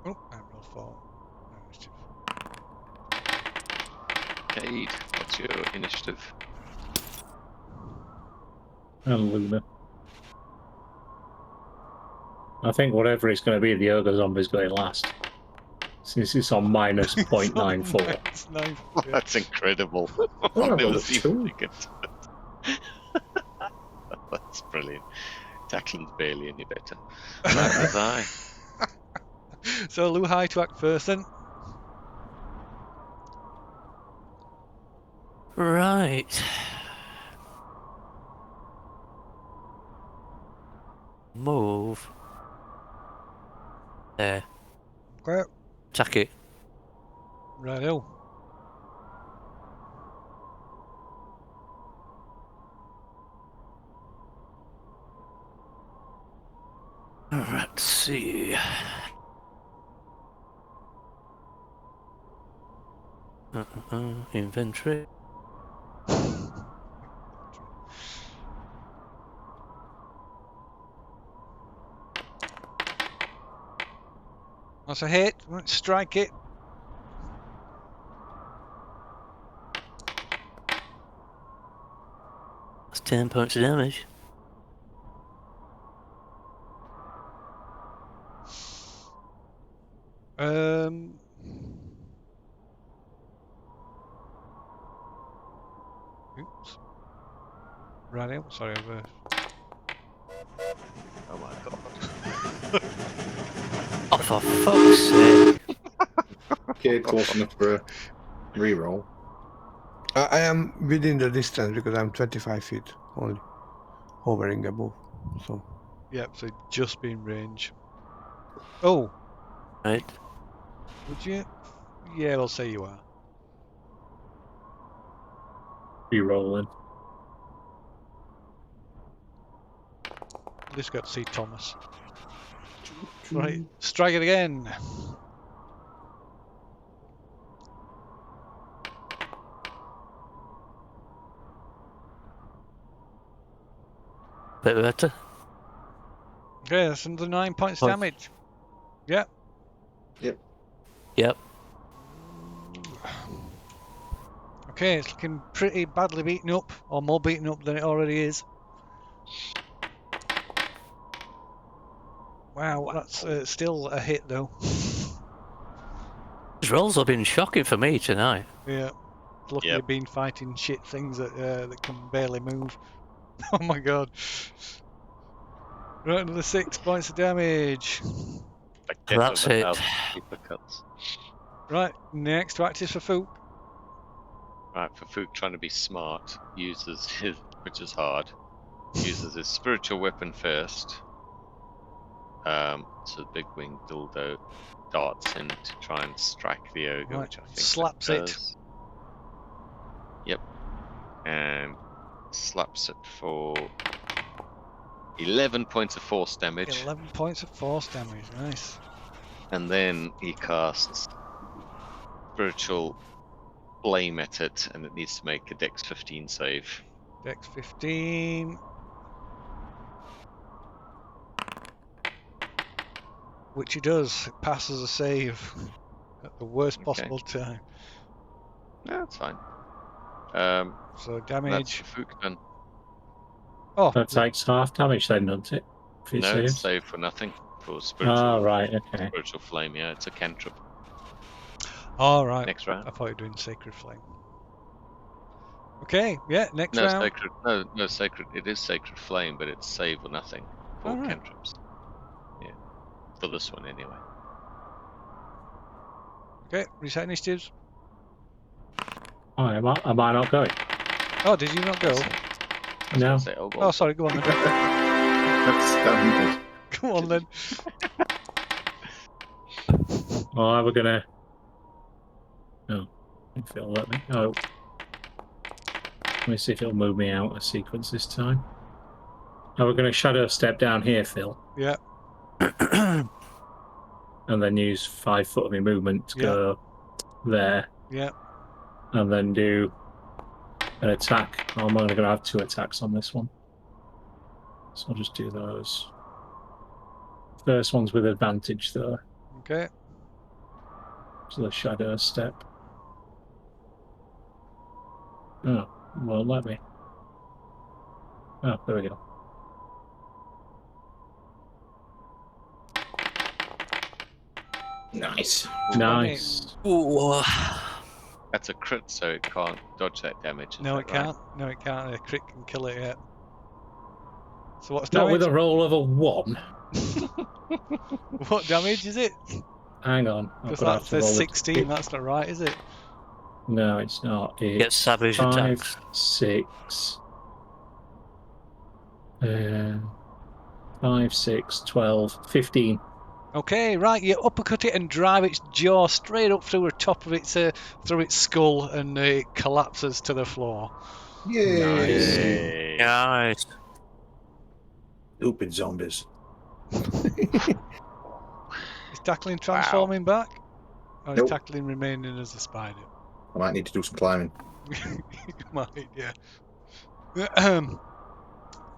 A: Oh, I rolled 4. No initiative.
B: Cade, what's your initiative?
C: I think whatever it's going to be, the ogre zombie's going last. Since it's on minus
A: It's on
C: 0.94.
A: -9, yeah.
B: That's incredible.
D: Oh,
B: I've
D: I
B: never
D: rolled a
B: seen
D: 2.
B: it get That's brilliant. Tackling's barely any better. Right, as I.
A: So Luhai to act first then.
E: Right. Move. There.
A: Okay.
E: Attack it.
A: Righto.
E: Let's see. Inventory.
A: That's a hit. Let's strike it.
E: That's 10 points of damage.
A: Oops. Righto. Sorry, I've
B: Oh my god.
E: Oh, for fuck's sake.
D: Okay, close enough for a reroll.
F: I am within the distance because I'm 25 feet only, hovering above. So
A: Yep, so just be in range. Oh,
E: Right.
A: would you? Yeah, I'll say you are.
C: Be rolling.
A: At least got to see Thomas. Right, strike it again.
E: Bit better.
A: Okay, that's another 9 points
E: Points.
A: damage. Yep.
E: Yep.
A: Okay, it's looking pretty badly beaten up, or more beaten up than it already is. Wow, that's still a hit though.
E: These rolls have been shocking for me tonight.
A: Yeah. Lucky
B: Yep.
A: you've been fighting shit things that that can barely move. Oh my god. Right, another 6 points of damage.
B: Like death
E: That's
B: of
E: it.
B: 1,000 paper cuts.
A: Right, next to act is for Fook.
B: Right, for Fook trying to be smart, uses his, which is hard, uses his spiritual weapon first. So the big winged dildo darts in to try and strike the ogre,
A: Right,
B: which I think
A: slaps
B: it
A: it.
B: does. Yep, and slaps it for 11 points of force damage,
A: 11 points of force damage, nice.
B: and then he casts spiritual flame at it, and it needs to make a Dex 15 save.
A: Dex 15. Which he does. It passes a save at the worst
B: Okay.
A: possible time.
B: No, that's fine.
A: So
B: And that's
A: damage.
B: for Fook done.
A: Oh,
C: That takes half damage then, doesn't it? If he
B: No,
C: saves.
B: it's saved for nothing. For spiritual,
C: Oh, right, okay.
B: spiritual flame, yeah, it's a cantrip.
A: all right.
B: Next round.
A: I thought you were doing Sacred Flame. Okay, yeah, next
B: No,
A: round.
B: sacred. No, sacred. It is sacred flame, but it's save or nothing for
A: Alright.
B: cantrips. Yeah, for this one anyway.
A: Okay, reset initiatives.
C: Oh, am I not going?
A: Oh, did you not go?
B: I was
C: No.
B: gonna say, oh,
A: Oh, sorry, go on then.
D: That's standard.
A: Go on then.
C: Oh, we're gonna. No, if it'll let me. Oh, let me see if it'll move me out of sequence this time. Oh, we're gonna shadow step down here, Phil.
A: Yeah.
C: and then use 5 foot of my movement to go there,
A: Yeah.
C: and then do an attack. I'm only going to have 2 attacks on this one, so I'll just do those. First one's with advantage, though.
A: Okay.
C: So the shadow step. Oh, well, let me. Oh, there we go.
D: Nice.
C: Nice.
E: Ooh.
B: That's a crit, so it can't dodge that damage. Is
A: No,
B: that
A: it
B: right?
A: can't. No, it can't. A crit can kill it. Yeah. So what's
C: Not with
A: damage?
C: a roll of a 1.
A: What damage is it?
C: Hang on. I've
A: Because
C: got to have
A: that's
C: to
A: a
C: roll
A: 16.
C: it.
A: That's not right, is it?
C: No, it's not.
E: Get
C: It's
E: savage
C: 5,
E: attacks.
C: 6. 5, 6, 12, 15.
A: Okay, right. You uppercut it and drive its jaw straight up through the top of its through its skull, and it collapses to the floor.
C: Nice.
B: Yay.
E: Nice.
D: Stupid zombies.
A: Is tackling transforming back? Or is
D: Nope.
A: tackling remaining as a spider?
D: I might need to do some climbing.
A: You might, yeah.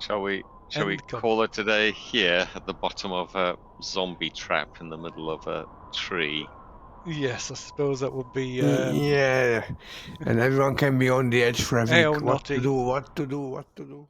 B: Shall we
A: End
B: call it today here at the bottom of a zombie trap in the middle of a tree?
A: Yes, I suppose that would be.
F: Yeah, and everyone can be on the edge for
A: Hey, oh,
F: what to
A: naughty.
F: do, what to do, what to do.